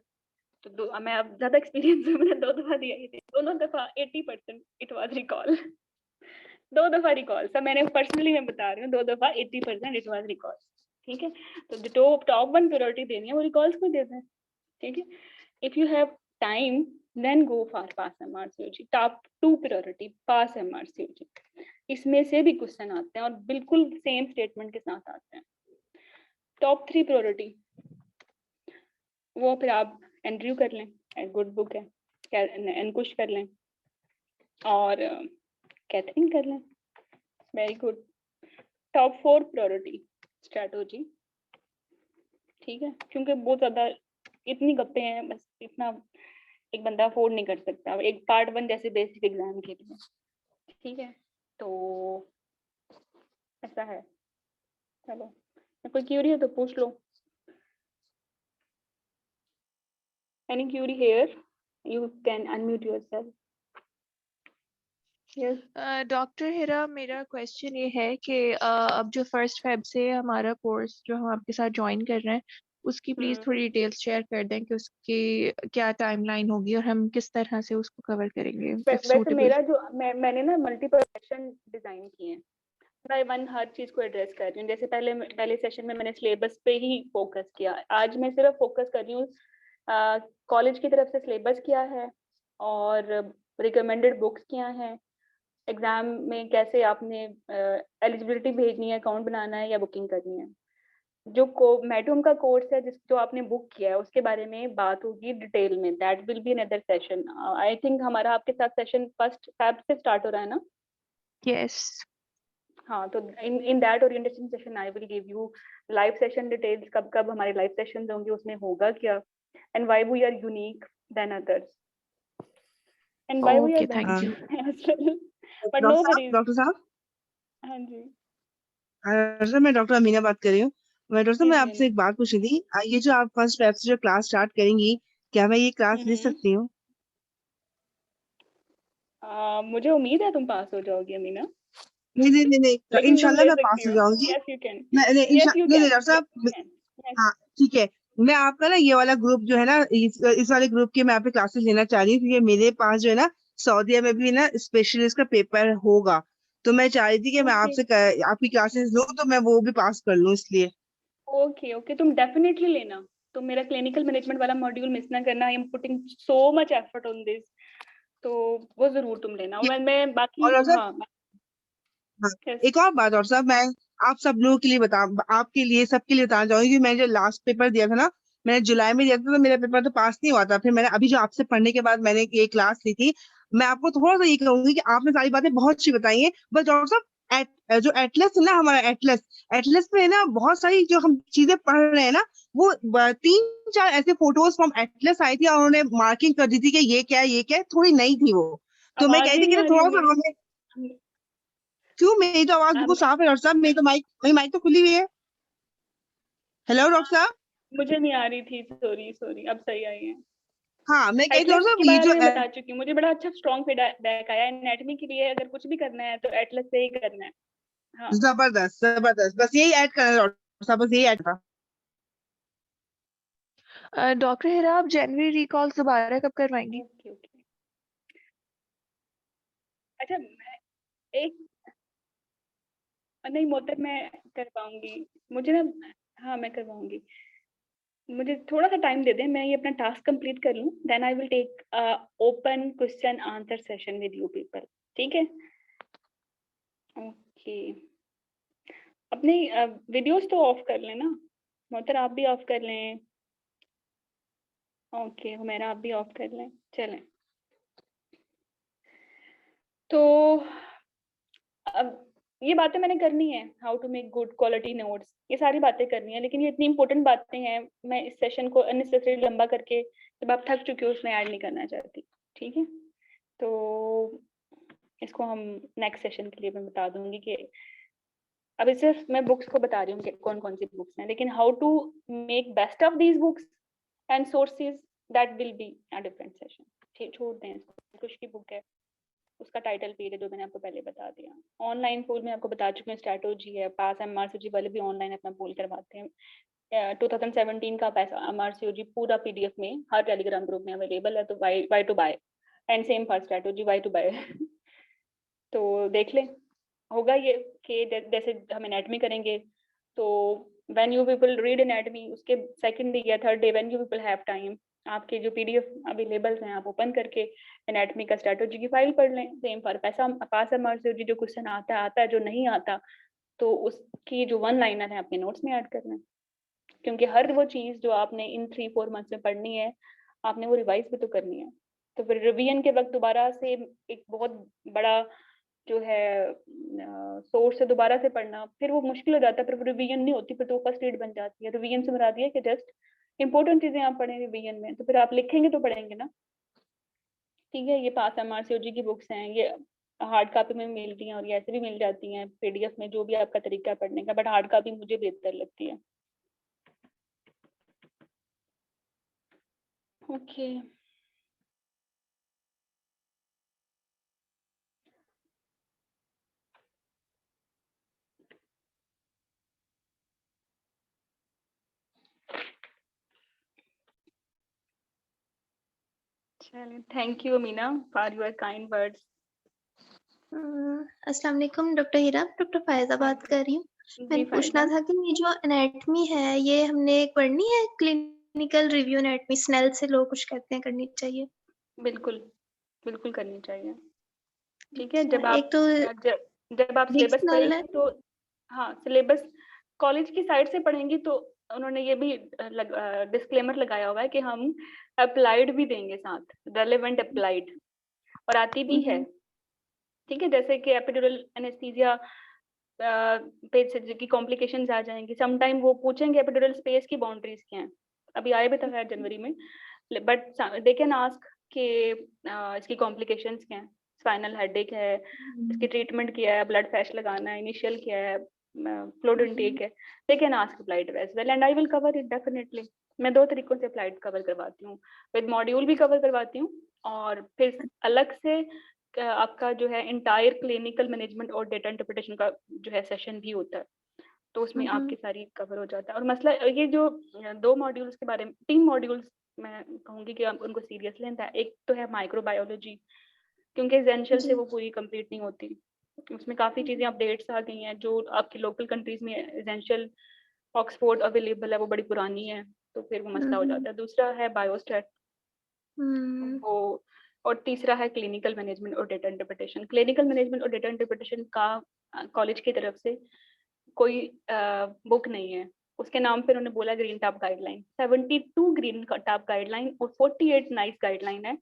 तो मैं अब ज्यादा एक्सपीरियंस है, मैंने 2 दफा दिया ही थी, दोनों दफा 80% इट वाज रिकॉल। 2 दफा रिकॉल, सब मैंने पर्सनली मैं बता रही हूँ, 2 दफा 80% इट वाज रिकॉल, ठीक है। तो जो टॉप वन प्रायोरिटी देनी है वो रिकॉल्स को देते हैं, ठीक है। If you have time then go for pass MRCOG. Top 2 priority pass MRCOG, इसमें से भी क्वेश्चन आते हैं और बिल्कुल सेम स्टेटमेंट के साथ आते हैं। टॉप 3 प्रायोरिटी वो फिर आप एंड्रयू कर लें, गुड बुक है, एनकुश कर लें और कैथरीन कर लें, very good. Top 4 priority strategy, ठीक है, क्योंकि बहुत ज्यादा इतनी गप्पे हैं, बस इतना एक बंदा अफोर्ड नहीं कर सकता एक पार्ट 1 जैसे बेसिक एग्जाम के लिए, ठीक है। तो ऐसा है, चलो कोई क्यूरी है तो पूछ लो। Any query here, you can unmute yourself. Yes doctor Hira, मेरा क्वेश्चन ये है कि अब जो 1 फेब से हमारा कोर्स जो हम आपके साथ ज्वाइन कर रहे हैं उसकी प्लीज थोड़ी डिटेल्स शेयर कर दें कि उसकी क्या टाइमलाइन होगी और हम किस तरह से उसको कवर करेंगे इफ वैसे सूटेबल। मेरा जो मैंने ना मल्टीपल सेशन डिजाइन किए हैं, बाय वन हर चीज को एड्रेस कर रही हूँ। जैसे पहले सेशन में मैंने सिलेबस पे ही फोकस किया, आज मैं सिर्फ फोकस कर रही हूँ कॉलेज की तरफ से सिलेबस क्या है और रिकमेंडेड बुक्स क्या हैं, एग्जाम में कैसे आपने एलिजिबिलिटी भेजनी है, अकाउंट बनाना है या बुकिंग करनी है। जो मैडम का कोर्स है जो आपने बुक किया है उसके बारे में बात होगी डिटेल में, that will be another session. I think हमारा आपके साथ सेशन 1 फेब से स्टार्ट हो रहा है ना। यस। हाँ, तो in that orientation session I will give you live session details, कब कब हमारे लाइव सेशंस होंगे, उसमें होगा क्या, and why we are unique then others, and why we are okay, thank you. Better but doctor no साहब, worries. Doctor साहब, हाँ जी, सर मैं डॉक्टर अमीना बात कर रही हूँ। मैं डॉक्टर साहब, जी मैं जी आपसे एक बात पूछनी थी। ये जो आप 1 फेब से जो क्लास स्टार्ट करेंगी, क्या मैं ये क्लास ले सकती हूँ? मुझे उम्मीद है तुम पास हो जाओगी अमीना, नहीं नहीं नहीं नहीं, लेकिन तुम इंशाल्लाह ले मैं पास सकती हो हो। जाऊंगी। यस यू कैन, मैं नहीं, यस यू नहीं नहीं कैन, डॉक्टर यस साहब, यू कैन, यस। हाँ ठीक है। मैं आपका ना ये वाला ग्रुप जो है ना, इस वाले ग्रुप के मैं आप पे क्लासेस लेना चाह रही हूँ, क्योंकि मेरे पास जो है ना सऊदीया में भी ना स्पेशलिस्ट का पेपर होगा। तो मैं चाह रही थी कि मैं ओके आपसे आपकी क्लासेस लूँ तो मैं वो भी पास कर लूँ, इसलिए। ओके ओके, तुम डेफिनेटली लेना। तुम मेरा क्लिनिकल मैनेजमेंट वाला मॉड्यूल मिस ना करना, I am putting so much effort on this, तो वो जरूर तुम लेना। ये- मैं बाकी और डॉक्टर साहब, हाँ हाँ, yes, एक और बात और साहब, मैं आप सब लोगों के लिए आपके लिए सबके लिए बताना चाहूंगी कि मैंने जो लास्ट पेपर दिया था ना, मैंने जुलाई में दिया था, तो मेरा पेपर तो पास नहीं हुआ था। फिर मैंने अभी जो आपसे पढ़ने के बाद मैंने ये क्लास ली थी। मैं आपको थोड़ा सा ये कहूंगी कि आपने सारी बातें बहुत अच्छी बताई हैं, बस डॉक्टर साहब जो एटलस है ना, हमारा एटलस, एटलस में ना बहुत सारी जो हम चीजें पढ़ रहे हैं ना, वो 3-4 ऐसे फोटोज फ्रॉम एटलस आई थी और उन्होंने मार्किंग कर दी थी कि ये क्या है, ये क्या है, थोड़ी नई थी वो। तो मैं आवाज कह ही रही थी कि नहीं ना आ रही थोड़ा सा मेरी। हमें, क्यों, मेरी तो आवाज बिल्कुल साफ है डॉक्टर साहब, मेरी तो माइक तो खुली हुई है। हेलो डॉक्टर साहब। मुझे नहीं आ रही थी, सॉरी सॉरी, अब सही आई है। हाँ, मैं कह रही थी एटलस डॉक्टर के साहब, ये बारे जो में बता चुकी हूँ, मुझे बड़ा अच्छा स्ट्रॉन्ग फीडबैक आया। एनाटॉमी के लिए अगर कुछ भी करना है तो एटलस से ही करना है। हाँ जबरदस्त जबरदस्त, बस यही ऐड करना है डॉक्टर साहब, बस यही ऐड था। डॉक्टर हिरा, आप जनवरी रिकॉल्स दोबारा कब करवाएंगी? ओके ओके, अच्छा एक नहीं मोहतर मैं कर पाऊंगी, मुझे ना, हाँ मैं करवाऊंगी, मुझे थोड़ा सा टाइम दे दें, मैं ये अपना टास्क कंप्लीट कर लूं, then I will take open question answer session with you people, ठीक है? ओके, अपने वीडियोस तो ऑफ कर लें ना, मोहतर आप भी ऑफ कर लें, ओके हुमैरा आप भी ऑफ कर लें, चलें। तो अब ये बातें मैंने करनी है, how to make good quality notes, ये सारी बातें करनी है, लेकिन ये इतनी इंपॉर्टेंट बातें हैं, मैं इस सेशन को अननेसेसरी लंबा करके जब आप थक चुके हो उसमें ऐड नहीं करना चाहती, ठीक है? तो इसको हम नेक्स्ट सेशन के लिए मैं बता दूंगी कि अभी सिर्फ मैं बुक्स को बता रही हूँ कि कौन कौन सी बुक्स हैं, लेकिन how to make best of these books and sources, that will be a different session. ठीक, छोड़ दें इसको, कुछ की बुक है उसका टाइटल पेज है जो मैंने आपको पहले बता दिया। ऑनलाइन पोल में आपको बता चुकी हूँ, स्ट्रैटेजी है, पास एमआरसीजी वाले भी ऑनलाइन अपना पोल करवाते हैं। 2017 का पैसा एमआरसीजी पूरा पीडीएफ में हर टेलीग्राम ग्रुप में अवेलेबल है, तो why to buy and same for strategy, why to buy तो देख लें, होगा ये कि जैसे हम एनाटमी करेंगे तो when you people read anatomy, उसके सेकंड डे या third day when you people have time, आपके जो पीडीएफ अवेलेबल हैं आप ओपन करके एनाटमी का स्ट्रैटेजी की फाइल पढ़ लें, सेम फॉर पैसा पास एमआरसीजी, जो क्वेश्चन आता है, जो नहीं आता तो उसकी जो वन लाइनर है अपने नोट्स में ऐड कर लें, क्योंकि हर वो चीज जो आपने इन 3-4 मंथ्स में पढ़नी है आपने वो रिवाइज भी तो करनी है, तो फिर रिवीजन के वक्त दोबारा से एक बहुत बड़ा जो है सोर्स से दोबारा से पढ़ना, फिर वो मुश्किल हो जाता है, फिर रिवीजन नहीं होती, फिर तो फर्स्ट एड बन जाती है। रिवीजन से बता दिया कि जस्ट इंपॉर्टेंट चीजें आप पढ़ें रिवीजन में, तो फिर आप लिखेंगे तो पढ़ेंगे ना, ठीक है? ये पास एमआरसीओजी की बुक्स हैं, ये हार्ड कॉपी में मिलती हैं और ये ऐसे भी मिल जाती हैं पीडीएफ में, जो भी आपका तरीका है पढ़ने का, बट हार्ड कॉपी मुझे बेहतर लगती है। ओके चलिए, thank you Meena for your kind words. अस्सलाम वालेकुम डॉक्टर हीरा, डॉक्टर फायजा बात कर रही हूँ। मैंने जी पूछना फायजा, था कि ये जो एनाटमी है ये हमने पढ़नी है, क्लिनिकल रिव्यू एनाटमी स्नेल से लोग कुछ कहते हैं करनी चाहिए? बिल्कुल बिल्कुल करनी चाहिए, ठीक है? अच्छा, जब एक आप तो जब आप बिग सिलेबस स्नेल है। पढ़ेंगे तो, हाँ सिलेबस कॉलेज की साइड से पढ़ेंगी तो उन्होंने ये भी डिस्क्लेमर लगाया हुआ है कि हम अप्लाइड भी देंगे साथ, रेलेवेंट अप्लाइड, और आती भी है, ठीक है? जैसे कि एपिड्यूरल एनेस्थीसिया पे की कॉम्प्लिकेशंस आ जाएंगी, समटाइम वो पूछेंगे एपिड्यूरल स्पेस की बाउंड्रीज क्या हैं, अभी आए भी था खैर जनवरी में, बट दे कैन आस्क कि इसकी कॉम्प्लिकेशंस क्या हैं, स्पाइनल हेडेक है, इसकी ट्रीटमेंट क्या है, ब्लड फैश लगाना है, इनिशियल क्या है, फ्लूइड इनटेक है, they can ask applied as well and I will cover it definitely. मैं 2 तरीकों से अप्लाइड कवर करवाती हूँ, विद मॉड्यूल भी कवर करवाती हूँ और फिर अलग से आपका जो है इंटायर क्लिनिकल मैनेजमेंट और डेटा इंटरप्रिटेशन का जो है सेशन भी होता है, तो उसमें आपकी सारी कवर हो जाता है। और मसला ये जो 2 मॉड्यूल्स के बारे में, 3 मॉड्यूल्स मैं कहूँगी कि आप उनको सीरियस लें। एक तो है माइक्रोबायोलॉजी, क्योंकि एसेंशियल से वो पूरी कंप्लीट नहीं होती, उसमें काफ़ी चीज़ें अपडेट्स आ गई हैं जो आपकी लोकल कंट्रीज में एसेंशियल ऑक्सफोर्ड अवेलेबल है, वो बड़ी पुरानी है, तो फिर वो मसला हो जाता है। दूसरा है बायोस्टैट, वो, और तीसरा है क्लिनिकल मैनेजमेंट और डेटा इंटरप्रिटेशन। क्लिनिकल मैनेजमेंट और डेटा इंटरप्रिटेशन का कॉलेज की तरफ से कोई बुक नहीं है, उसके नाम पे उन्होंने बोला green top guideline, 72 green top guideline और 48 नाइस गाइडलाइन है,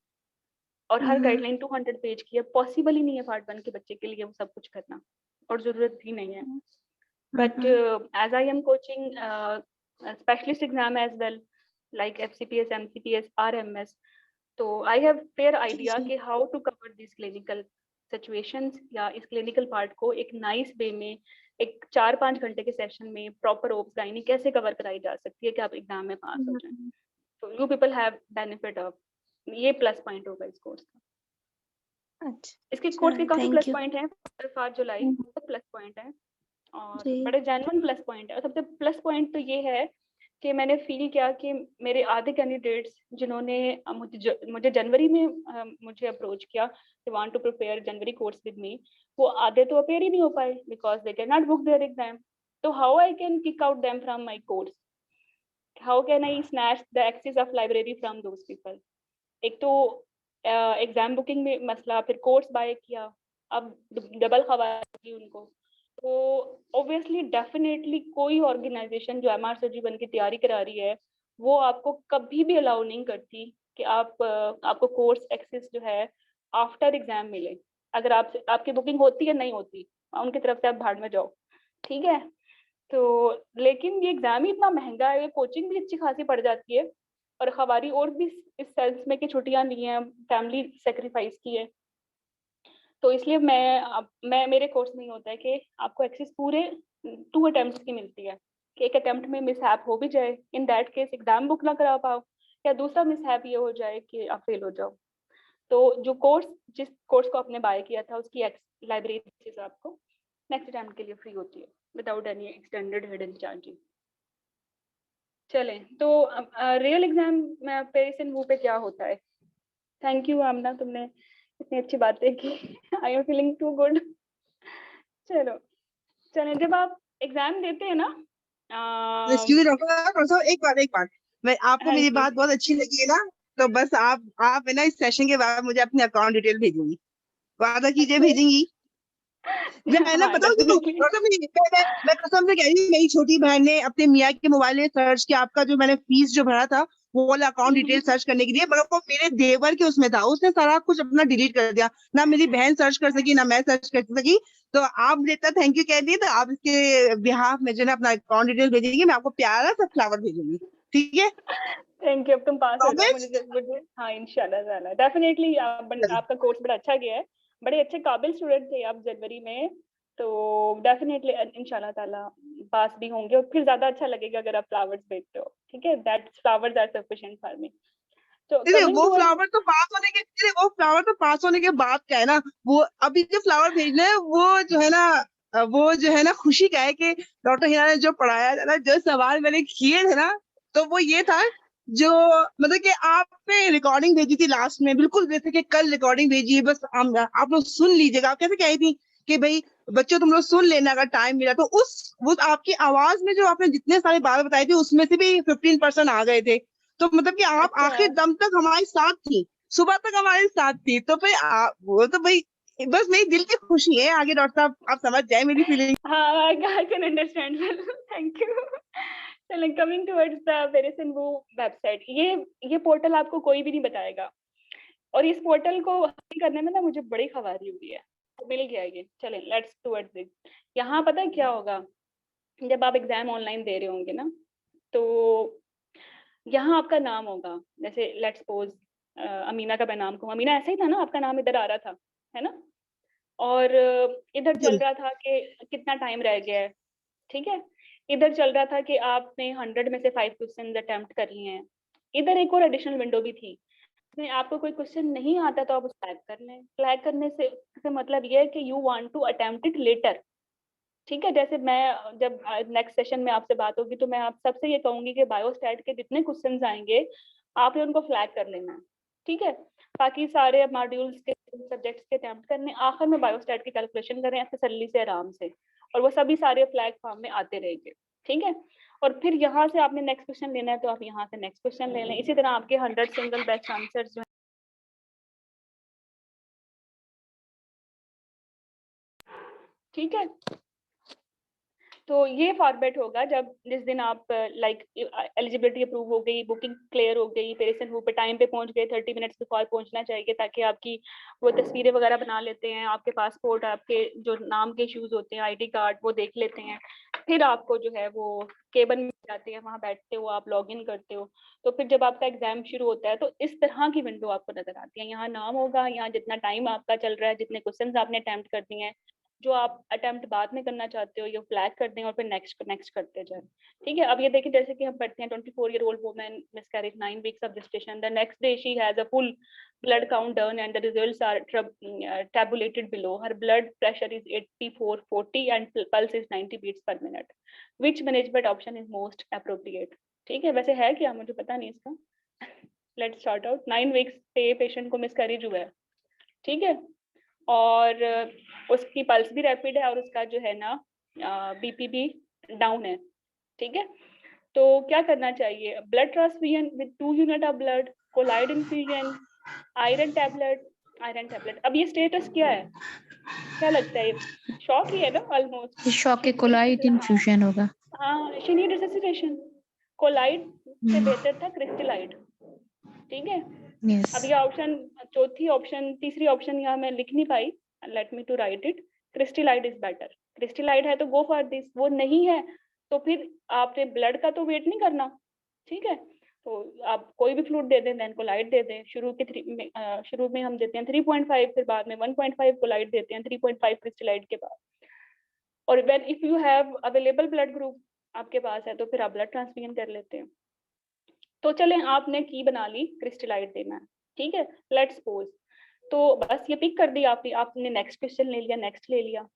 और हर गाइडलाइन 200 पेज की है। पॉसिबल ही नहीं है पार्ट 1 के बच्चे के लिए वो सब कुछ करना, और जरूरत भी नहीं है। But as I am coaching specialist exam as well like FCPS, MCPS, RMS, तो आई हैव फेयर आइडिया कि how to cover this clinical situations, या इस क्लिनिकल पार्ट को एक नाइस वे में एक 4-5 घंटे के सेशन में प्रॉपर ओप्स गाइनी कैसे कवर कराई जा सकती है कि आप एग्जाम में पास हो जाएं। तो you people have benefit of, ये प्लस पॉइंट होगा इस कोर्स का। अच्छा, इसके कोर्स के काफी थैंक प्लस यू। पॉइंट हैं, 5 जुलाई बहुत प्लस पॉइंट है और बड़े जेन्युइन प्लस पॉइंट है। और सबसे प्लस पॉइंट तो ये है कि मैंने फील किया कि मेरे आधे कैंडिडेट्स जिन्होंने मुझे जनवरी में मुझे अप्रोच किया, they want to prepare January course with me, वो आधे तो अपेयर ही नहीं हो पाए because they can not book their exam. तो how I can kick out them from my course, how can I snatch the access of library from those people. एक तो एग्जाम बुकिंग में मसला, फिर कोर्स बाय किया, अब double खबर उनको। तो ऑब्वियसली डेफिनेटली कोई ऑर्गेनाइजेशन जो MRCG बन के तैयारी करा रही है वो आपको कभी भी अलाउ नहीं करती कि आपको कोर्स एक्सेस जो है आफ्टर एग्जाम मिले। अगर आपकी बुकिंग होती है नहीं होती, उनकी तरफ से आप भाड़ में जाओ, ठीक है। तो लेकिन ये एग्जाम ही इतना महंगा है, कोचिंग भी अच्छी खासी पड़ जाती है, और खबारी और भी इस सेंस में कि छुट्टियां ली हैं, फैमिली सेक्रीफाइस की है। तो इसलिए मैं मेरे कोर्स में होता है कि आपको एक्सेस पूरे 2 अटेम्प्ट्स की मिलती है, कि एक अटेम्प्ट में मिसहैप हो भी जाए, in that case exam book ना करा पाओ, या दूसरा मिसहैप ये हो जाए कि आप फेल हो जाओ। तो जो जिस कोर्स को आपने बाय किया था उसकी लाइब्रेरी आपको नेक्स्ट अटेम्प्ट के लिए फ्री होती है without any extended hidden charges. चलें, तो रियल एग्जाम में पेरिस एंड वू पे क्या होता है। थैंक यू आमना, तुमने इतनी अच्छी बातें की। I am feeling too good. चलो चलें, जब आप एग्जाम देते हैं ना एक्सक्यूज मी डॉक्टर साहब, एक बात मैं आपको हाँ मेरी जी, बात बहुत अच्छी लगी है ना, तो बस आप है ना इस सेशन के बाद मुझे अपनी अकाउंट डिटेल भेजूंगी, वादा कीजिए अच्छा भेजेंगी। मैं ना हाँ बताऊँ क्यों? डेफिनेटली। डॉक्टर मैं कसम से कह रही हूँ, मेरी छोटी बहन ने अपने मियाँ के मोबाइल में सर्च किया, आपका जो मैंने फीस जो भरा था वो वाला अकाउंट डिटेल सर्च करने के लिए, मगर वो मेरे देवर के उसमें था, उसने सारा कुछ अपना डिलीट कर दिया, ना मेरी बहन सर्च कर सकी ना मैं सर्च कर सकी। तो आप मुझे इतना थैंक यू कह दिए, तो आप इसके बिहाफ में जो है ना अपना अकाउंट डिटेल भेजेंगे, मैं आपको प्यारा सा फ्लावर भेजूंगी, ठीक है? थैंक यू, अब तुम पास हो जाओ, प्रॉमिस। मुझे हाँ इंशाल्लाह ताला डेफिनेटली। आपका कोर्स बड़ा अच्छा गया है, बड़े अच्छे काबिल स्टूडेंट थे आप जनवरी में, तो डेफिनेटली इंशाल्लाह ताला पास भी होंगे, और फिर ज्यादा अच्छा लगेगा अगर आप फ्लावर्स भेजते हो, ठीक है। That flowers are sufficient for me. तो कमिंग टुवर्ड्स, वो फ्लावर तो पास होने के बाद का है ना, वो अभी जो फ्लावर भेजना है वो जो है ना, वो जो है ना खुशी का है कि डॉक्टर हिना ने जो पढ़ाया था ना, जो सवाल मैंने किए थे ना, तो वो ये था जो, मतलब कि आपने रिकॉर्डिंग भेजी थी लास्ट में, बिल्कुल जैसे कि कल रिकॉर्डिंग भेजी है, बस आप लोग सुन लीजिएगा। आप कैसे कही थी कि भाई बच्चों तुम लोग सुन लेना अगर टाइम मिला तो, वो आपकी आवाज में जो आपने जितने सारे बात बताई थी उसमें से भी 15% आ गए थे। तो मतलब कि आप अच्छा आखिर दम तक हमारे साथ थी, सुबह तक हमारे साथ थी, तो फिर वो तो भाई बस मेरी दिल की खुशी है। आगे डॉक्टर साहब आप समझ जाए मेरी फीलिंग। हाँ I can understand. Thank you. चलें, coming towards the Pearson VUE website, ये पोर्टल आपको कोई भी नहीं बताएगा, और इस पोर्टल को हासिल करने में ना मुझे बड़ी खबारी हुई है, तो मिल गया ये। चलें, लेट्स टुवर्ड्स इट। यहाँ पता है क्या होगा, जब आप एग्जाम ऑनलाइन दे रहे होंगे ना, तो यहाँ आपका नाम होगा, जैसे लेट्स सपोज अमीना का मैं नाम कहूँ, अमीना ऐसा ही था ना, आपका नाम इधर आ रहा था, है ना। और इधर चल रहा था कि कितना टाइम रह गया है, ठीक है। इधर चल रहा था कि आपने 100 में से 5 क्वेश्चन अटेम्प्ट कर लिए हैं। इधर एक और एडिशनल विंडो भी थी, इसमें आपको कोई क्वेश्चन नहीं आता तो आप उस फ्लैग कर लें। फ्लैग करने से मतलब ये है कि you want to attempt it later, ठीक है। जैसे मैं जब नेक्स्ट सेशन में आपसे बात होगी तो मैं आप सबसे ये कहूंगी कि बायोस्टैट के जितने क्वेश्चंस आएंगे आपने उनको फ्लैग कर लेना है, ठीक है। बाकी सारे मॉड्यूल्स के सब्जेक्ट्स के अटेम्प्ट करने, आखिर में बायोस्टैट की कैलकुलेशन करें तसल्ली से आराम से, और वो सभी सारे फ्लैग फॉर्म में आते रहेंगे, ठीक है। और फिर यहाँ से आपने नेक्स्ट क्वेश्चन लेना है तो आप यहाँ से नेक्स्ट क्वेश्चन ले लें। इसी तरह आपके 100 सिंगल बेस्ट आंसर्स जो, ठीक है। तो ये फॉर्मेट होगा जब जिस दिन आप लाइक एलिजिबिलिटी अप्रूव हो गई, बुकिंग क्लियर हो गई, पेरिस एंड वू पे टाइम पे पहुंच गए, 30 मिनट्स बिफोर पहुंचना चाहिए, ताकि आपकी वो तस्वीरें वगैरह बना लेते हैं, आपके पासपोर्ट, आपके जो नाम के इश्यूज होते हैं, आईडी कार्ड वो देख लेते हैं। फिर आपको जो है वो केबिन में जाते हैं, वहाँ बैठते हो, आप लॉग इन करते हो। तो फिर जब आपका एग्जाम शुरू होता है तो इस तरह की विंडो आपको नजर आती है। यहाँ नाम होगा, यहाँ जितना टाइम आपका चल रहा है, जितने क्वेश्चन आपने अटेम्प्ट कर दिए हैं, जो आप अटेम्प्ट बाद में करना चाहते हो ये फ्लैग कर दें और फिर नेक्स्ट करते जाए, ठीक है। अब ये देखिए, जैसे कि हम पढ़ते हैं 24-year-old woman miscarried 9 weeks of gestation, the next day she has a full blood count done and the results are tabulated below. Her blood pressure is 84/40 and pulse is 90 beats per minute. Which management option is most appropriate? ठीक है, वैसे है क्या मुझे पता नहीं इसका। Let's start out. 9 weeks पे पेशेंट को मिसकैरेज हुआ है, ठीक है, और उसकी पल्स भी रैपिड है और उसका जो है ना बीपी भी डाउन है, ठीक है। तो क्या करना चाहिए? Blood transfusion with 2 unit of blood, colloid infusion, iron tablet. अब ये स्टेटस क्या है, क्या लगता है? ये शॉक ही है ना ऑलमोस्ट। शॉक के कोलाइड इन्फ्यूजन होगा। हाँ, शी नीड रिससिटेशन। कोलाइड से बेहतर था क्रिस्टलाइड, ठीक है। यस अब ये ऑप्शन, तीसरी ऑप्शन यहाँ मैं लिख नहीं पाई, let me to write it. Crystallised is better. Crystallised है तो गो फॉर दिस, वो नहीं है तो फिर आपने ब्लड का तो वेट नहीं करना, ठीक है। तो आप कोई भी फ्लूइड दे दें, देन कोलाइड दे दें। शुरू में हम देते हैं 3.5, फिर बाद में 1.5 कोलाइड देते हैं 3.5 क्रिस्टलाइड के बाद। और when if you have available blood group आपके पास है तो फिर आप ब्लड ट्रांसफ्यूजन कर लेते हैं। तो चलें, आपने की बना ली क्रिस्टलाइड देना है, ठीक है, लेट्स सपोज। तो बस ये पिक कर दी आपने नेक्स्ट क्वेश्चन ले लिया, नेक्स्ट ले लिया।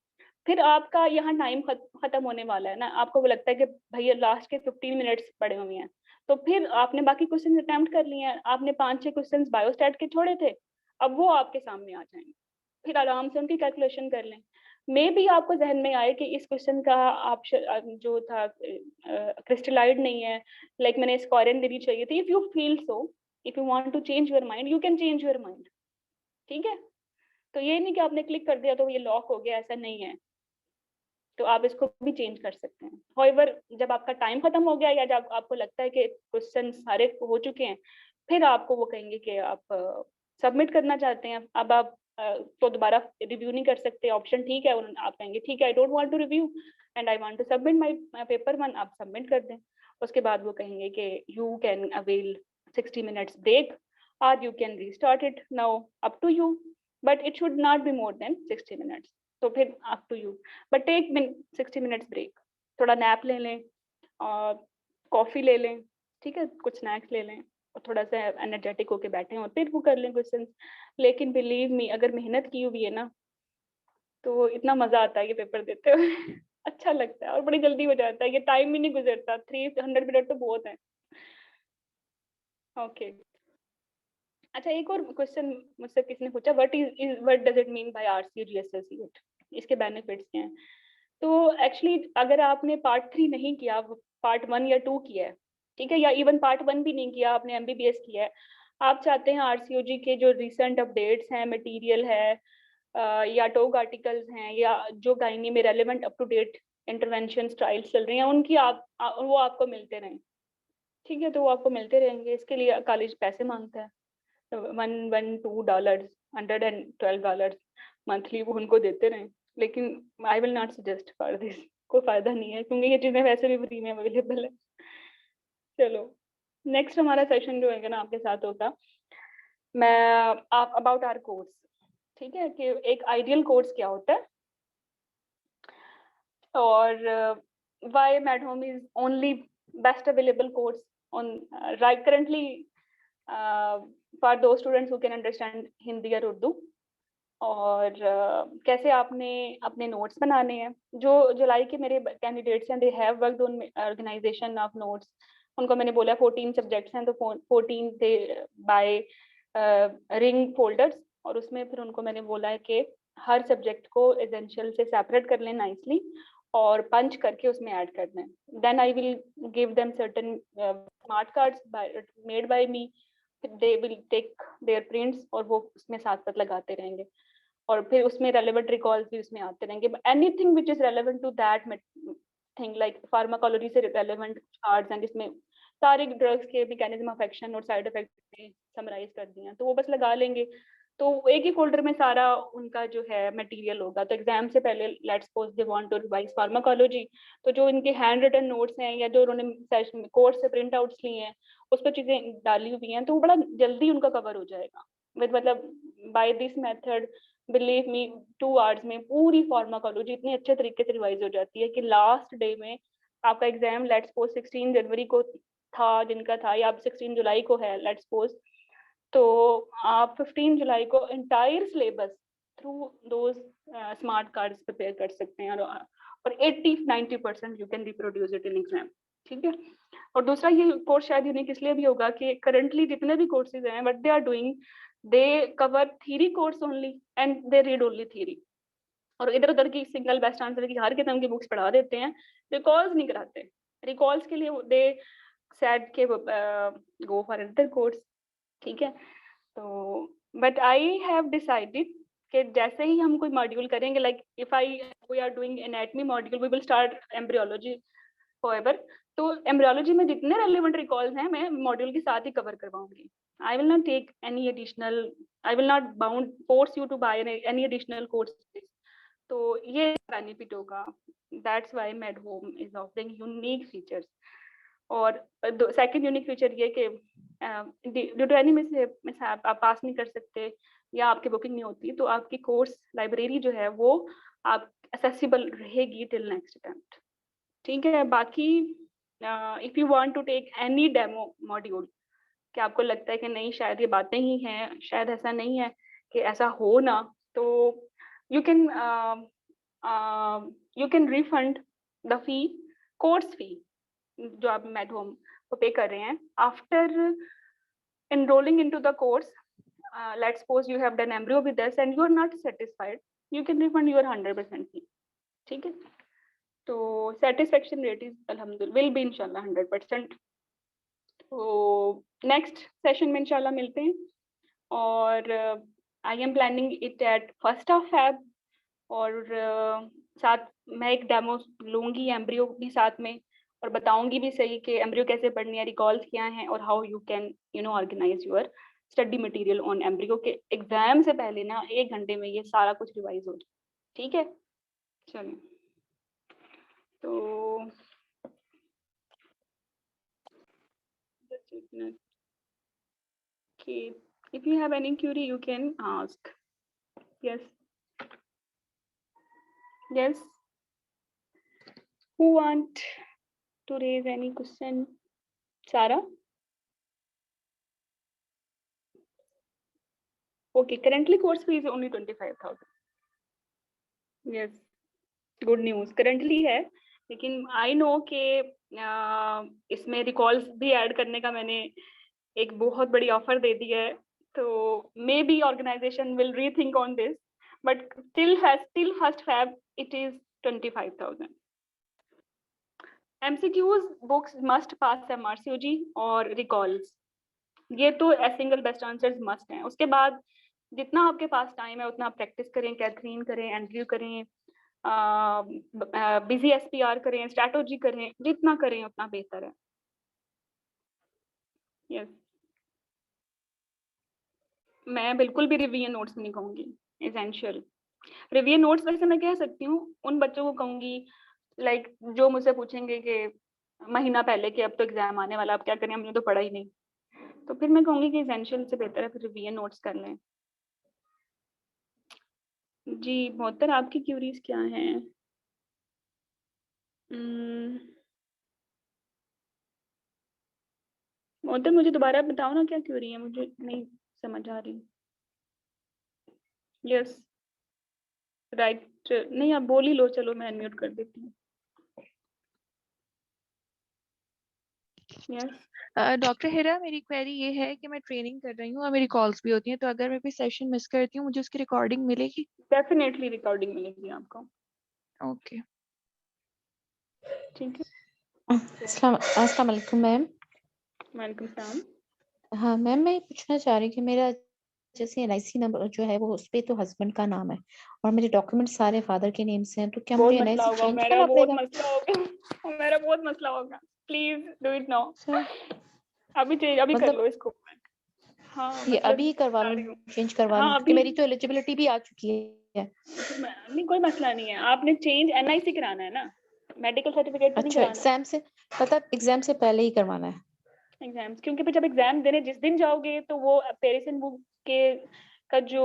फिर आपका यहाँ टाइम खत्म होने वाला है ना, आपको वो लगता है कि भैया लास्ट के 15 मिनट्स पड़े हुए हैं, तो फिर आपने बाकी क्वेश्चन अटेम्प्ट कर लिए हैं। आपने 5-6 क्वेश्चन बायोस्टैट के छोड़े थे, अब वो आपके सामने आ जाएंगे, फिर आराम से उनकी कैलकुलेशन कर लें। मे भी आपको जहन में आए कि इस क्वेश्चन का ऑप्शन जो था क्रिस्टलाइड नहीं है, लाइक मैंने स्क्वायरन देनी चाहिए थी। If you feel so, if you want to change your mind, you can change your mind, ठीक है। तो ये नहीं कि आपने क्लिक कर दिया तो ये लॉक हो गया, ऐसा नहीं है। तो आप इसको भी चेंज कर सकते हैं। However, जब आपका टाइम खत्म हो गया या जब आपको लगता है कि क्वेश्चन सारे हो चुके हैं, फिर आपको वो कहेंगे कि आप सबमिट करना चाहते हैं। अब आप तो दोबारा रिव्यू नहीं कर सकते, ऑप्शन ठीक है, और आप कहेंगे ठीक है, I don't want to review and I want to submit my paper 1, आप सबमिट कर दें। उसके बाद वो कहेंगे कि you can avail 60 minutes break और you can restart it now, up to you, but it should not be more than 60 minutes. तो फिर up to you, but take 60 minutes break, थोड़ा नैप ले लें और कॉफ़ी ले लें, ठीक है, कुछ स्नैक्स ले लें और थोड़ा सा एनर्जेटिक होके बैठें और फिर वो कर लें क्वेश्चन। लेकिन बिलीव मी, अगर मेहनत की हुई है ना तो इतना मज़ा आता है ये पेपर देते हुए। अच्छा लगता है और बड़ी जल्दी हो जाता है, ये टाइम भी नहीं गुजरता। 300 मिनट तो बहुत है। ओके, अच्छा, एक और क्वेश्चन मुझसे किसी ने पूछा, what does it mean by RCG associate, इसके बेनिफिट्स क्या हैं? तो एक्चुअली अगर आपने पार्ट 3 नहीं किया, पार्ट 1 या 2 किया है, ठीक है, या इवन पार्ट 1 भी नहीं किया, आपने एमबीबीएस किया है, आप चाहते हैं आरसीओजी के जो रिसेंट अपडेट्स हैं, मटेरियल है या टॉक आर्टिकल्स हैं, या जो गायनी में relevant up to date intervention trials चल रही हैं, उनकी वो आपको मिलते रहें, ठीक है। तो वो आपको मिलते रहेंगे, इसके लिए कॉलेज पैसे मांगता है, $2 $112 मंथली, वो उनको देते रहें। लेकिन आई will not suggest for this, कोई फायदा नहीं है क्योंकि ये चीज़ें वैसे भी फ्री में अवेलेबल है। चलो, नेक्स्ट हमारा सेशन जो है ना आपके साथ होगा, मैं आप अबाउट आवर कोर्स, ठीक है, कि एक आइडियल कोर्स क्या होता है और why MedHome is only best available course on right currently for those students who can understand Hindi और उर्दू, और कैसे आपने अपने नोट्स बनाने हैं। जो जुलाई के मेरे कैंडिडेट्स हैं, they have worked on organisation of notes, उनको मैंने बोला 14 सब्जेक्ट्स हैं तो 14 थे बाय रिंग फोल्डर्स, और उसमें फिर उनको मैंने बोला है कि हर सब्जेक्ट को एसेंशियल से सेपरेट कर लें नाइसली और पंच करके उसमें ऐड कर दें। Then I will give them certain smart cards made by me, they will take their prints और वो उसमें साथ साथ लगाते रहेंगे, और फिर उसमें रेलेवेंट रिकॉल्स भी उसमें आते रहेंगे। Anything which is relevant to that thing, like pharmacology से रेलेवेंट चार्ट्स हैं जिसमें सारे ड्रग्स के मैकेनिज्म ऑफ एक्शन और साइड इफेक्ट समराइज कर दिए हैं, तो वो बस लगा लेंगे। तो एक ही फोल्डर में सारा उनका जो है मटेरियल होगा। तो एग्जाम से पहले let's suppose they want to revise pharmacology, तो जो इनके हैंड रिटन नोट्स हैं या जो उन्होंने कोर्स से प्रिंट आउट्स लिए हैं उस पर चीजें डाली हुई हैं, तो वो बड़ा जल्दी उनका कवर हो जाएगा विद, मतलब by this method believe me 2 hours में पूरी फार्माकोलॉजी इतनी अच्छे तरीके से रिवाइज हो जाती है कि लास्ट डे में आपका एग्जाम लेट्स सपोज 16 जनवरी को था, जिनका था, या अब 16 जुलाई को है लेट्स सपोज, तो आप 15 जुलाई को entire syllabus through those smart cards prepare कर सकते हैं, और 80-90% you can reproduce it in exam. ठीक है। और दूसरा ये कोर्स शायद यूनिक इसलिए भी होगा कि करंटली जितने भी कोर्सेज हैं what they are doing, they cover theory course only and they read only theory, और इधर उधर की सिंगल बेस्ट आंसर की हर किस्म की बुक्स पढ़ा देते हैं, रिकॉल्स नहीं कराते। रिकॉल्स के लिए दे सेड के गो फॉर अदर कोर्स, ठीक है। तो बट आई हैव डिसाइडेड कि जैसे ही हम कोई मॉड्यूल करेंगे, like if we are doing anatomy module, we will start embryology forever, तो एम्ब्रियोलॉजी में जितने रेलेवेंट रिकॉल्स हैं मैं मॉड्यूल के साथ ही कवर करवाऊंगी। I will not take any additional, I will not bound force you to buy any additional courses. तो ये बेनिफिट होगा, that's why MedHome is offering unique features. और सेकंड यूनिक फीचर ये कि ड्यू टू एनी मिस आप पास नहीं कर सकते या आपकी बुकिंग नहीं होती, तो आपकी कोर्स लाइब्रेरी जो है वो आप एक्सेसिबल रहेगी टिल नेक्स्ट अटेम्प्ट, ठीक है। बाकी if you want to take any demo module कि आपको लगता है कि नहीं शायद ये बातें ही हैं, शायद ऐसा नहीं है कि ऐसा हो ना, तो you can refund the fee, course fee जो आप मेड होम को पे कर रहे हैं after enrolling into the course. Let's suppose you have done embryo with us and you are not satisfied, you can refund your 100% fee, ठीक है। तो satisfaction rate is alhamdulillah will be inshallah 100%। तो next session में inshallah मिलते हैं, और I am planning it at 1st of Feb, और साथ मैं एक डेमो लूंगी एम्ब्रियो भी साथ में, और बताऊंगी भी सही कि एम्ब्रियो कैसे पढ़नी है, रिकॉल्स क्या हैं, और how you can organise your study material on embryo के एग्जाम से पहले ना 1 घंटे में ये सारा कुछ रिवाइज हो जाए, ठीक है। चलिए, तो if you have any query you can ask. Yes, who want to raise any question? Sarah? Okay, currently course fee is only 25,000. Yes, good news. Currently है, लेकिन I know कि इसमें रिकॉल्स भी ऐड करने का मैंने एक बहुत बड़ी ऑफर दे दी है, तो maybe organization will rethink on this, but till 1st Feb it is 25,000. MCQs books must pass MRCOG और recalls, ये तो सिंगल बेस्ट आंसर्स मस्ट हैं। उसके बाद जितना आपके पास टाइम है उतना प्रैक्टिस करें, कैथरीन करें, एंड्रयू करें, बिजी SPR करें, स्ट्रैटेजी करें, जितना करें उतना बेहतर है। यस, मैं बिल्कुल भी रिवीजन नोट्स नहीं कहूँगी, एसेंशियल रिवीजन नोट्स वैसे मैं कह सकती हूँ उन बच्चों को कहूँगी लाइक जो मुझसे पूछेंगे कि महीना पहले कि अब तो एग्जाम आने वाला, अब क्या करें, हमने तो पढ़ा ही नहीं, तो फिर मैं कहूँगी कि एसेंशियल से बेहतर है फिर रिवीजन नोट्स कर लें। जी मोहतर, आपकी क्यूरीज क्या हैं? मोहतर मुझे दोबारा बताओ ना क्या क्यूरी है, मुझे नहीं समझ आ रही। यस राइट, नहीं आप बोल ही लो, चलो मैं अनम्यूट कर देती हूँ। यस डॉक्टर हिरा, मेरी क्वेरी ये है कि मैं ट्रेनिंग कर रही हूँ और मेरी कॉल्स भी होती हैं, तो अगर मैं कोई सेशन मिस करती हूँ मुझे उसकी रिकॉर्डिंग मिलेगी? डेफिनेटली रिकॉर्डिंग मिलेगी आपको। ओके, ठीक है। अस्सलाम वालेकुम मैम। वेलकम सलाम। हाँ मैम, मैं पूछना चाह रही हूँ कि मेरा जैसे NIC नंबर जो है वो उस पे तो हस्बैंड का नाम है और मेरे डॉक्यूमेंट सारे फादर के नेम से हैं, तो क्या बहुत मुझे मसला NIC होगा, चेंज मेरा करना बहुत पड़ेगा? मसला होगा, मेरा बहुत मसला होगा, please do it now. Sir अभी कर मतलब लो इसको। हाँ ये मतलब अभी करवा बता लूँ, रही हूँ। चेंज करवा हाँ लूँ, क्योंकि अभी मेरी तो एलिजिबिलिटी भी आ चुकी है। नहीं कोई मसला नहीं है, आपने चेंज NIC कराना है ना, मेडिकल सर्टिफिकेट तो नहीं अच्छा, कराना। एग्जाम से मतलब एग्जाम से पहले ही करवाना है? एग्जाम्स, क्योंकि फिर जब एग्जाम देने जिस दिन जाओगे तो वो पेरिसन बुक के का जो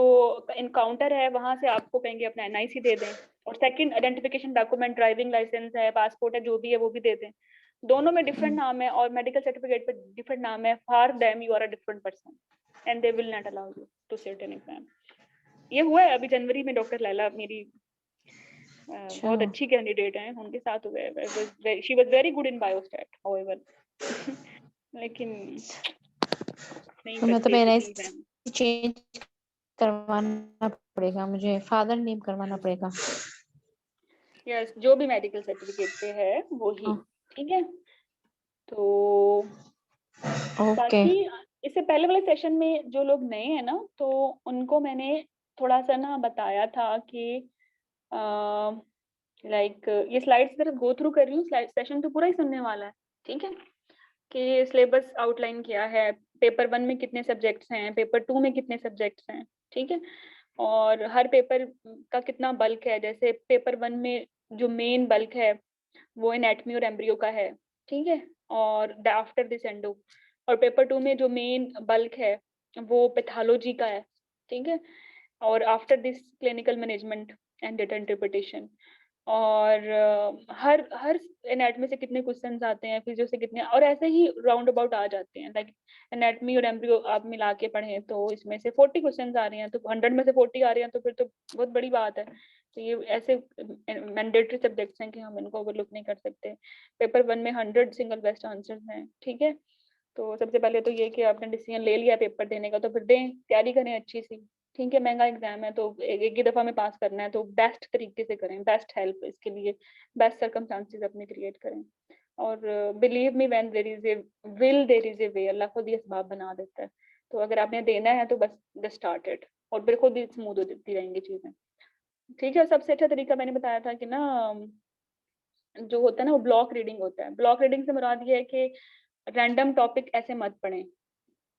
इनकाउंटर है वहां से आपको कहेंगे अपना NIC दे दें, और second identification document, driving licence है, पासपोर्ट है, जो भी है वो भी दे दें। दोनों में डिफरेंट नाम है और मेडिकल सर्टिफिकेट पे डिफरेंट नाम है। For them you are a different person and they will not allow you to sit an exam. ये हुआ है अभी जनवरी में, डॉक्टर लैला मेरी बहुत अच्छी कैंडिडेट हैं, उनके साथ हुआ है। She was very good in biostat however लेकिन नहीं तो मैं तो करते मेरा किसी एग्जाम। चेंज करवाना पड़ेगा, मुझे फादर नेम करवाना पड़ेगा। यस, जो भी मेडिकल सर्टिफिकेट पे है वो ही, हाँ। ठीक है। तो ओके। बाकी इससे पहले वाले सेशन में जो लोग नए हैं ना, तो उनको मैंने थोड़ा सा ना बताया था कि लाइक ये स्लाइड्स सिर्फ गो थ्रू कर रही हूँ, सेशन तो पूरा ही सुनने वाला है, ठीक है। कि सिलेबस आउटलाइन किया है, पेपर 1 में कितने सब्जेक्ट्स हैं, पेपर 2 में कितने सब्जेक्ट्स हैं, ठीक है। और हर पेपर का कितना बल्क है, जैसे पेपर 1 में जो मेन बल्क है वो एनाटमी और एम्ब्रियो का है, ठीक है, और आफ्टर दिस एंडो। और पेपर 2 में जो मेन बल्क है वो पैथोलॉजी का है, ठीक है, और after this clinical management and data interpretation. और हर हर एनाटमी से कितने क्वेश्चंस आते हैं, फिजियो से कितने, और ऐसे ही राउंड अबाउट आ जाते हैं। लाइक एनाटमी और एम्ब्रियो आप मिला के पढ़ें तो इसमें से 40 क्वेश्चंस आ रहे हैं, तो 100 में से 40 आ रहे हैं, तो फिर तो बहुत बड़ी बात है। तो ये ऐसे मैंडेटरी सब्जेक्ट्स हैं कि हम इनको ओवरलुक नहीं कर सकते। पेपर 1 में 100 सिंगल बेस्ट आंसर्स हैं, ठीक है। तो सबसे पहले तो ये कि आपने डिसीजन ले लिया पेपर देने का, तो फिर दें, तैयारी करें अच्छी सी, ठीक है। महंगा एग्जाम है तो एक ही दफा में पास करना है, तो बेस्ट तरीके से करें, बेस्ट हेल्प इसके लिए, बेस्ट सर्कमस्टांसेस अपने क्रिएट करें। और believe me when there is a will there is a way, अल्लाह खुद ही असबाब बना देता है। तो अगर आपने देना है तो बस जस्ट स्टार्ट इट, और फिर खुद ही स्मूथ होती रहेंगी चीजें, ठीक है। सबसे अच्छा तरीका मैंने बताया था कि ना जो होता है ना वो ब्लॉक रीडिंग होता है। ब्लॉक रीडिंग से मुराद ये है कि रैंडम टॉपिक ऐसे मत पढ़ें,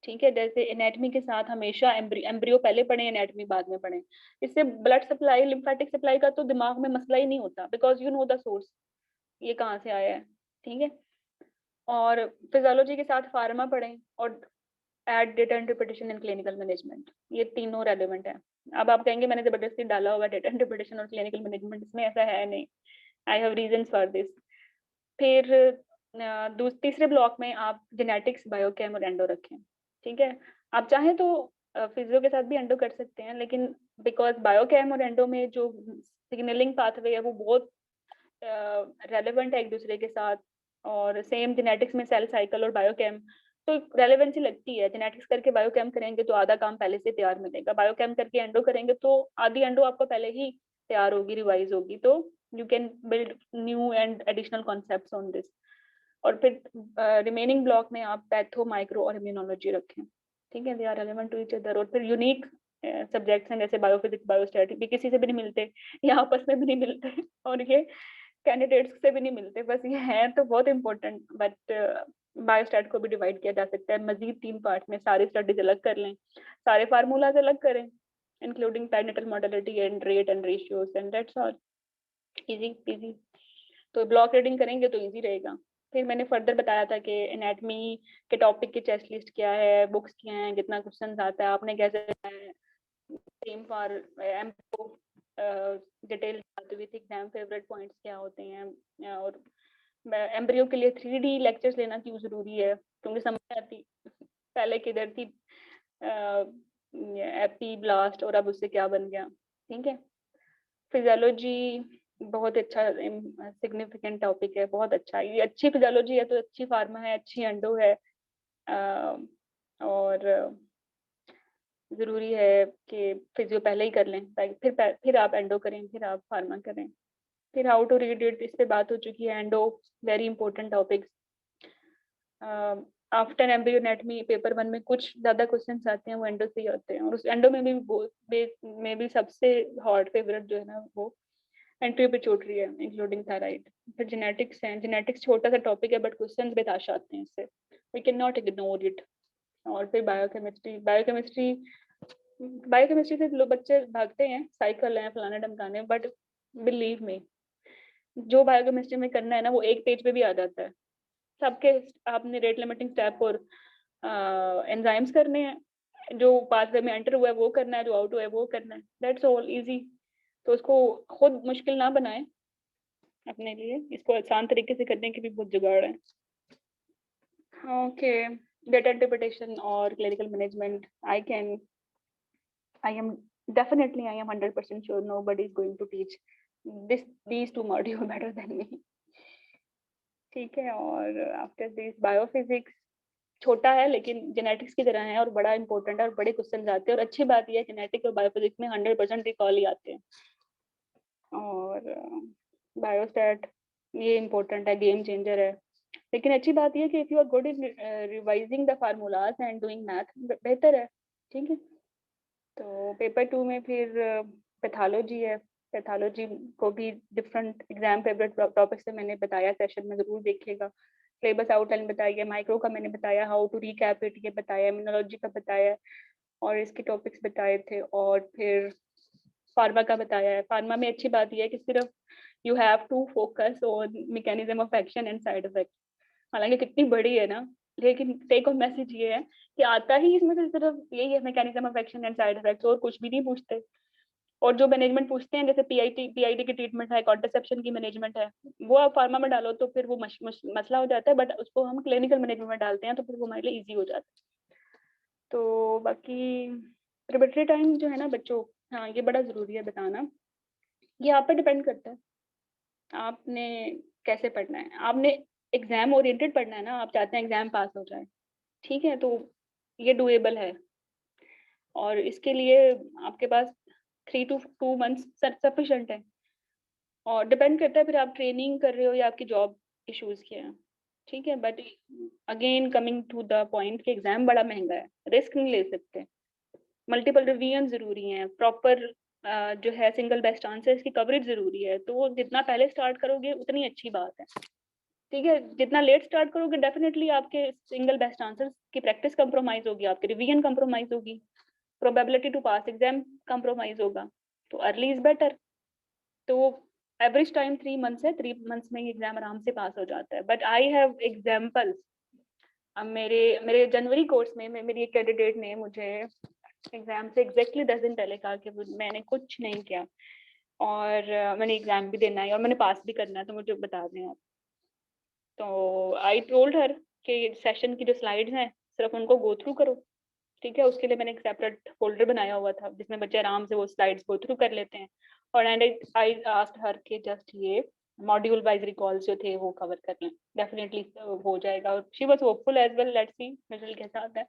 ठीक है। जैसे एनाटमी के साथ हमेशा एम्ब्रियो पहले पढ़ें, एनाटमी बाद में पढ़ें। इससे ब्लड सप्लाई, लिम्फेटिक सप्लाई का तो दिमाग में मसला ही नहीं होता, because you know the source, ये कहाँ से आया है, ठीक है। और फिजियोलॉजी के साथ फार्मा पढ़ें, और एड data interpretation and clinical management, ये तीनों रेलिवेंट है। अब आप कहेंगे मैंने जबरदस्ती डाला होगा डेटा इंटरप्रिटेशन और क्लिनिकल मैनेजमेंट, इसमें ऐसा है नहीं, I have reasons for this. फिर तीसरे ब्लॉक में आप जेनेटिक्स, बायोकेम और एंडो रखें, ठीक है। आप चाहें तो फिजियो के साथ भी एंडो कर सकते हैं, लेकिन बिकॉज बायोकेम और एंडो में जो सिग्नलिंग पाथवे है वो बहुत रेलेवेंट है एक दूसरे के साथ, और सेम जेनेटिक्स में सेल साइकिल और बायोकेम, तो रेलेवेंसी लगती है। जेनेटिक्स करके बायोकेम करेंगे तो आधा काम पहले से तैयार मिलेगा, बायोकेम करके एंडो करेंगे तो आधी एंडो आपको पहले ही तैयार होगी, रिवाइज होगी, तो you can build new and additional concepts on this. और फिर रिमेनिंग ब्लॉक में आप पैथो, माइक्रो और इम्यूनोलॉजी रखें, ठीक है। They are relevant to each other. और फिर यूनिक सब्जेक्ट्स हैं जैसे बायोफिजिक्स, बायोस्टैट, भी किसी से भी नहीं मिलते, या आपस में भी नहीं मिलते, और ये कैंडिडेट्स से भी नहीं मिलते, बस ये हैं तो बहुत इंपॉर्टेंट। बट बायोस्टैट को भी डिवाइड किया जा सकता है मजीद 3 पार्ट में, सारी स्टडीज अलग कर लें, सारे फार्मूलाज अलग करें, including perinatal mortality and rate and ratios, and that's all, easy easy. तो ब्लॉक रीडिंग करेंगे तो इजी रहेगा। फिर मैंने फर्दर बताया था कि एनाटमी के टॉपिक की चेस्ट लिस्ट क्या है, बुक्स क्या हैं, कितना क्वेश्चन आता है, आपने कैसे, सेम फॉर एम्पो detail with exam favourite points क्या होते हैं। और एम्ब्रियो के लिए 3D लेक्चर्स लेना क्यों जरूरी है, क्योंकि समझ आती पहले किधर थी एपी ब्लास्ट और अब उससे क्या बन गया, ठीक है। फिजियोलॉजी बहुत अच्छा सिग्निफिकेंट टॉपिक है, बहुत अच्छा, ये अच्छी फिजियोलॉजी है तो अच्छी फार्मा है, अच्छी एंडो है। और जरूरी है कि फिजियो पहले ही कर लें, फिर आप एंडो करें, फिर आप फार्मा करें। फिर हाउ टू रीड इट, इस पे बात हो चुकी है। Endo very important topics. After embryo anatomy paper 1 में कुछ ज्यादा क्वेश्चंस आते हैं वो एंडो से ही आते हैं, और उस एंडो में भी सबसे हॉट फेवरेट जो है ना वो एंट्री पिट्यूटरी है, इंक्लूडिंग थायराइड। फिर जेनेटिक्स है, जेनेटिक्स छोटा सा टॉपिक है बट क्वेश्चंस बेताशा आते हैं इससे, we can not ignore it. और फिर बायोकेमिस्ट्री, बायोकेमिस्ट्री से लोग बच्चे भागते हैं, साइकिल है फलाने ढमकाने, बट बिलीव मी जो बायोकेमिस्ट्री में करना है ना वो एक पेज पे भी आ जाता है सबके। आपने रेट लिमिटिंग स्टेप और एंजाइम्स करने हैं, जो पाथवे में एंटर हुआ है वो करना है, जो आउट हुआ है वो करना है, दैट्स ऑल इजी। तो उसको खुद मुश्किल ना बनाएं अपने लिए, इसको आसान तरीके से करने की भी बहुत जुगाड़ है। ओके, डेटा इंटरप्रिटेशन और clinical management, I am 100% sure nobody is going to teach these two module better than me. ठीक है, और आफ्टर दिस बायोफिजिक्स छोटा है लेकिन जेनेटिक्स की तरह है और बड़ा इंपॉर्टेंट है और बड़े क्वेश्चन आते हैं, और अच्छी बात यह है जेनेटिक्स और बायोफिजिक्स में 100% रिकॉल ही आते हैं। और बायोस्टैट ये इम्पोर्टेंट है, गेम चेंजर है। लेकिन अच्छी बात यह है कि if you are good in revising the formulas and doing math बेहतर है। ठीक है, तो पेपर 2 में फिर पैथोलॉजी है। पैथोलॉजी को भी डिफरेंट एग्जाम फेवरेट टॉपिक से मैंने बताया, सेशन में जरूर देखिएगा। सिलेबस आउटलाइन बताई है, माइक्रो का मैंने बताया, हाउ टू रिकैप इट ये बताया, इम्यूनोलॉजी का बताया और इसके टॉपिक्स बताए थे, और फिर फार्मा का बताया है। फार्मा में अच्छी बात यह है कि सिर्फ you have to focus on mechanism of action and side effect. हालांकि कितनी बड़ी है ना, लेकिन टेक होम मैसेज ये है कि आता ही इसमें से सिर्फ यही है, mechanism of action and side effects, और कुछ भी नहीं पूछते। और जो मैनेजमेंट पूछते हैं जैसे पीआईडी की ट्रीटमेंट है, कॉन्ट्रासेप्शन की मैनेजमेंट है, वो आप फार्मा में डालो तो फिर वो मसला हो जाता है, बट उसको हम क्लिनिकल मैनेजमेंट में डालते हैं तो फिर वो हमारे लिए ईजी हो जाता है। तो बाकी प्रिपरेटरी टाइम जो है ना बच्चों, हाँ ये बड़ा ज़रूरी है बताना। ये आप पे डिपेंड करता है आपने कैसे पढ़ना है। आपने एग्जाम ओरिएंटेड पढ़ना है ना, आप चाहते हैं एग्जाम पास हो जाए, ठीक है, तो ये डुएबल है। और इसके लिए आपके पास 3 to 2 months सफिशिएंट है। और डिपेंड करता है फिर आप ट्रेनिंग कर रहे हो या आपकी जॉब इश्यूज के हैं। ठीक है, but again coming to the point कि एग्जाम बड़ा महंगा है, रिस्क नहीं ले सकते। मल्टीपल रिवीजन जरूरी है, प्रॉपर जो है सिंगल बेस्ट आंसर्स की कवरेज जरूरी है। तो जितना पहले स्टार्ट करोगे उतनी अच्छी बात है। ठीक है, जितना लेट स्टार्ट करोगे डेफिनेटली आपके सिंगल बेस्ट आंसर्स की प्रैक्टिस कंप्रोमाइज होगी, आपकी रिवीजन कंप्रोमाइज होगी, probability to pass exam compromise होगा। तो अर्ली इज बेटर। तो एवरेज टाइम 3 months है, 3 months में एग्जाम आराम से पास हो जाता है। But I have examples. अब मेरे जनवरी कोर्स में मेरी एक कैंडिडेट ने मुझे एग्जाम से एग्जैक्टली 10 दिन पहले कहा कि मैंने कुछ नहीं किया और मैंने एग्जाम भी देना है और मैंने पास भी करना है, तो मुझे बता दें आप। तो आई टोल्ड हर कि सेशन की जो स्लाइड्स हैं सिर्फ उनको गो थ्रू करो। ठीक है, उसके लिए मैंने एक सेपरेट फोल्डर बनाया हुआ था जिसमें बच्चे आराम से वो स्लाइड्स गो थ्रू कर लेते हैं। और एंड आई आस्क्ड हर के जस्ट ये मॉड्यूल वाइज रिकॉल्स जो थे वो कवर कर लें, डेफिनेटली हो जाएगा। और she was hopeful as well, let's see result कैसा आता है।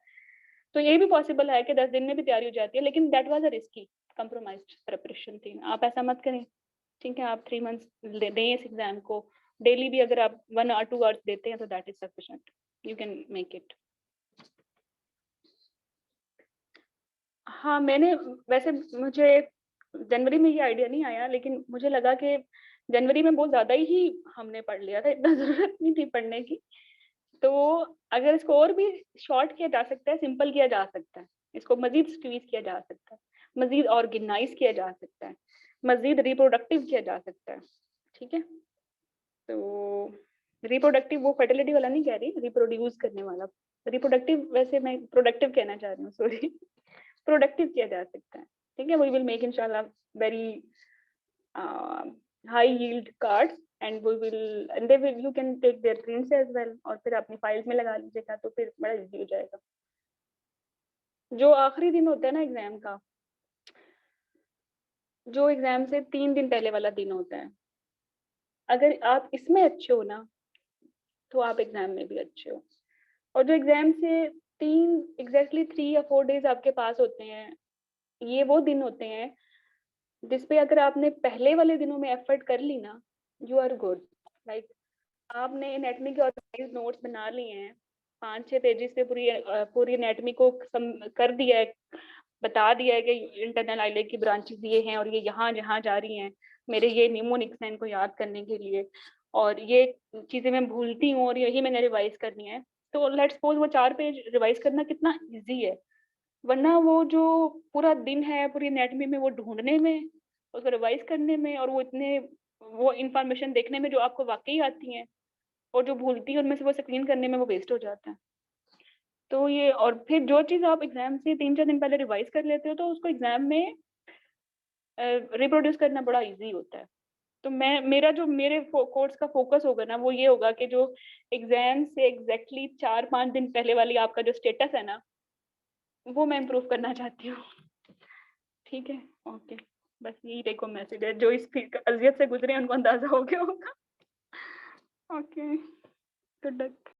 तो ये भी पॉसिबल है कि 10 दिन में भी तैयारी हो जाती है, लेकिन that was a risky compromised preparation थी। आप ऐसा मत करें। ठीक है, आप 3 months दें इस एग्जाम को। डेली भी अगर आप 1 or 2 hours देते हैं तो that is sufficient, you can make it. हाँ, मैंने वैसे मुझे जनवरी में ये आइडिया नहीं आया, लेकिन मुझे लगा कि जनवरी में बहुत ज़्यादा ही हमने पढ़ लिया था, इतना ज़रूरत नहीं थी पढ़ने की। तो अगर इसको और भी शॉर्ट किया जा सकता है, सिंपल किया जा सकता है, इसको मजीद स्क्वीज किया जा सकता है, मजीद ऑर्गेनाइज किया जा सकता है, मजीद रिप्रोडक्टिव किया जा सकता है। ठीक है, तो रिप्रोडक्टिव वो फर्टिलिटी वाला नहीं कह रही, रिप्रोड्यूस करने वाला। रिप्रोडक्टिव वैसे मैं प्रोडक्टिव कहना चाह रही हूँ, सॉरी। प्रोडक्टिव किया जा सकता है। ठीक है, वी विल मेक इंशाल्लाह very high yield cards and we will and they will you can take their prints as well और फिर अपनी फाइल्स में लगा लीजिएगा, तो फिर बड़ा इजी हो जाएगा। जो आखिरी दिन होता है ना एग्जाम का, जो एग्जाम से 3 दिन पहले वाला दिन होता है, अगर आप इसमें अच्छे हो ना तो आप एग्जाम में भी अच्छे हो। और जो एग्जाम से एग्जैक्टली 3 या 4 डेज आपके पास होते हैं, ये वो दिन होते हैं जिसपे अगर आपने पहले वाले दिनों में एफर्ट कर ली ना, यू आर गुड। लाइक आपने एनाटॉमी के ऑर्गेनाइज्ड नोट्स बना लिए हैं, 5-6 पेजेस पे पूरी एनाटॉमी को कर दिया है, बता दिया है कि इंटरनल आइलेट की ब्रांचेस ये हैं और ये यहाँ जहाँ जा रही हैं, मेरे ये निमोनिक्स हैं इनको याद करने के लिए, और ये चीज़ें मैं भूलती हूँ और यही मैंने रिवाइज करनी है। तो लेट्स सपोज वो 4 पेज रिवाइज करना कितना ईजी है, वरना वो जो पूरा दिन है पूरी एनाटॉमी में वो ढूंढने में, उसको रिवाइज करने में, और वो इंफॉर्मेशन देखने में जो आपको वाकई आती है और जो भूलती है उनमें से वो स्क्रीन करने में वो वेस्ट हो जाता है। तो ये, और फिर जो चीज़ आप एग्जाम से 3-4 दिन पहले रिवाइज कर लेते हो तो उसको एग्जाम में रिप्रोड्यूस करना बड़ा इजी होता है। तो मेरे कोर्स का फोकस होगा ना, वो ये होगा कि जो एग्जाम से एग्जैक्टली 4-5 दिन पहले वाली आपका जो स्टेटस है ना, वो मैं इम्प्रूव करना चाहती हूँ। ठीक है, ओके, बस यही टेक होम मैसेज है, जो इस अज़ियत से गुजरे हैं उनको अंदाजा हो गया होगा। Okay, good luck.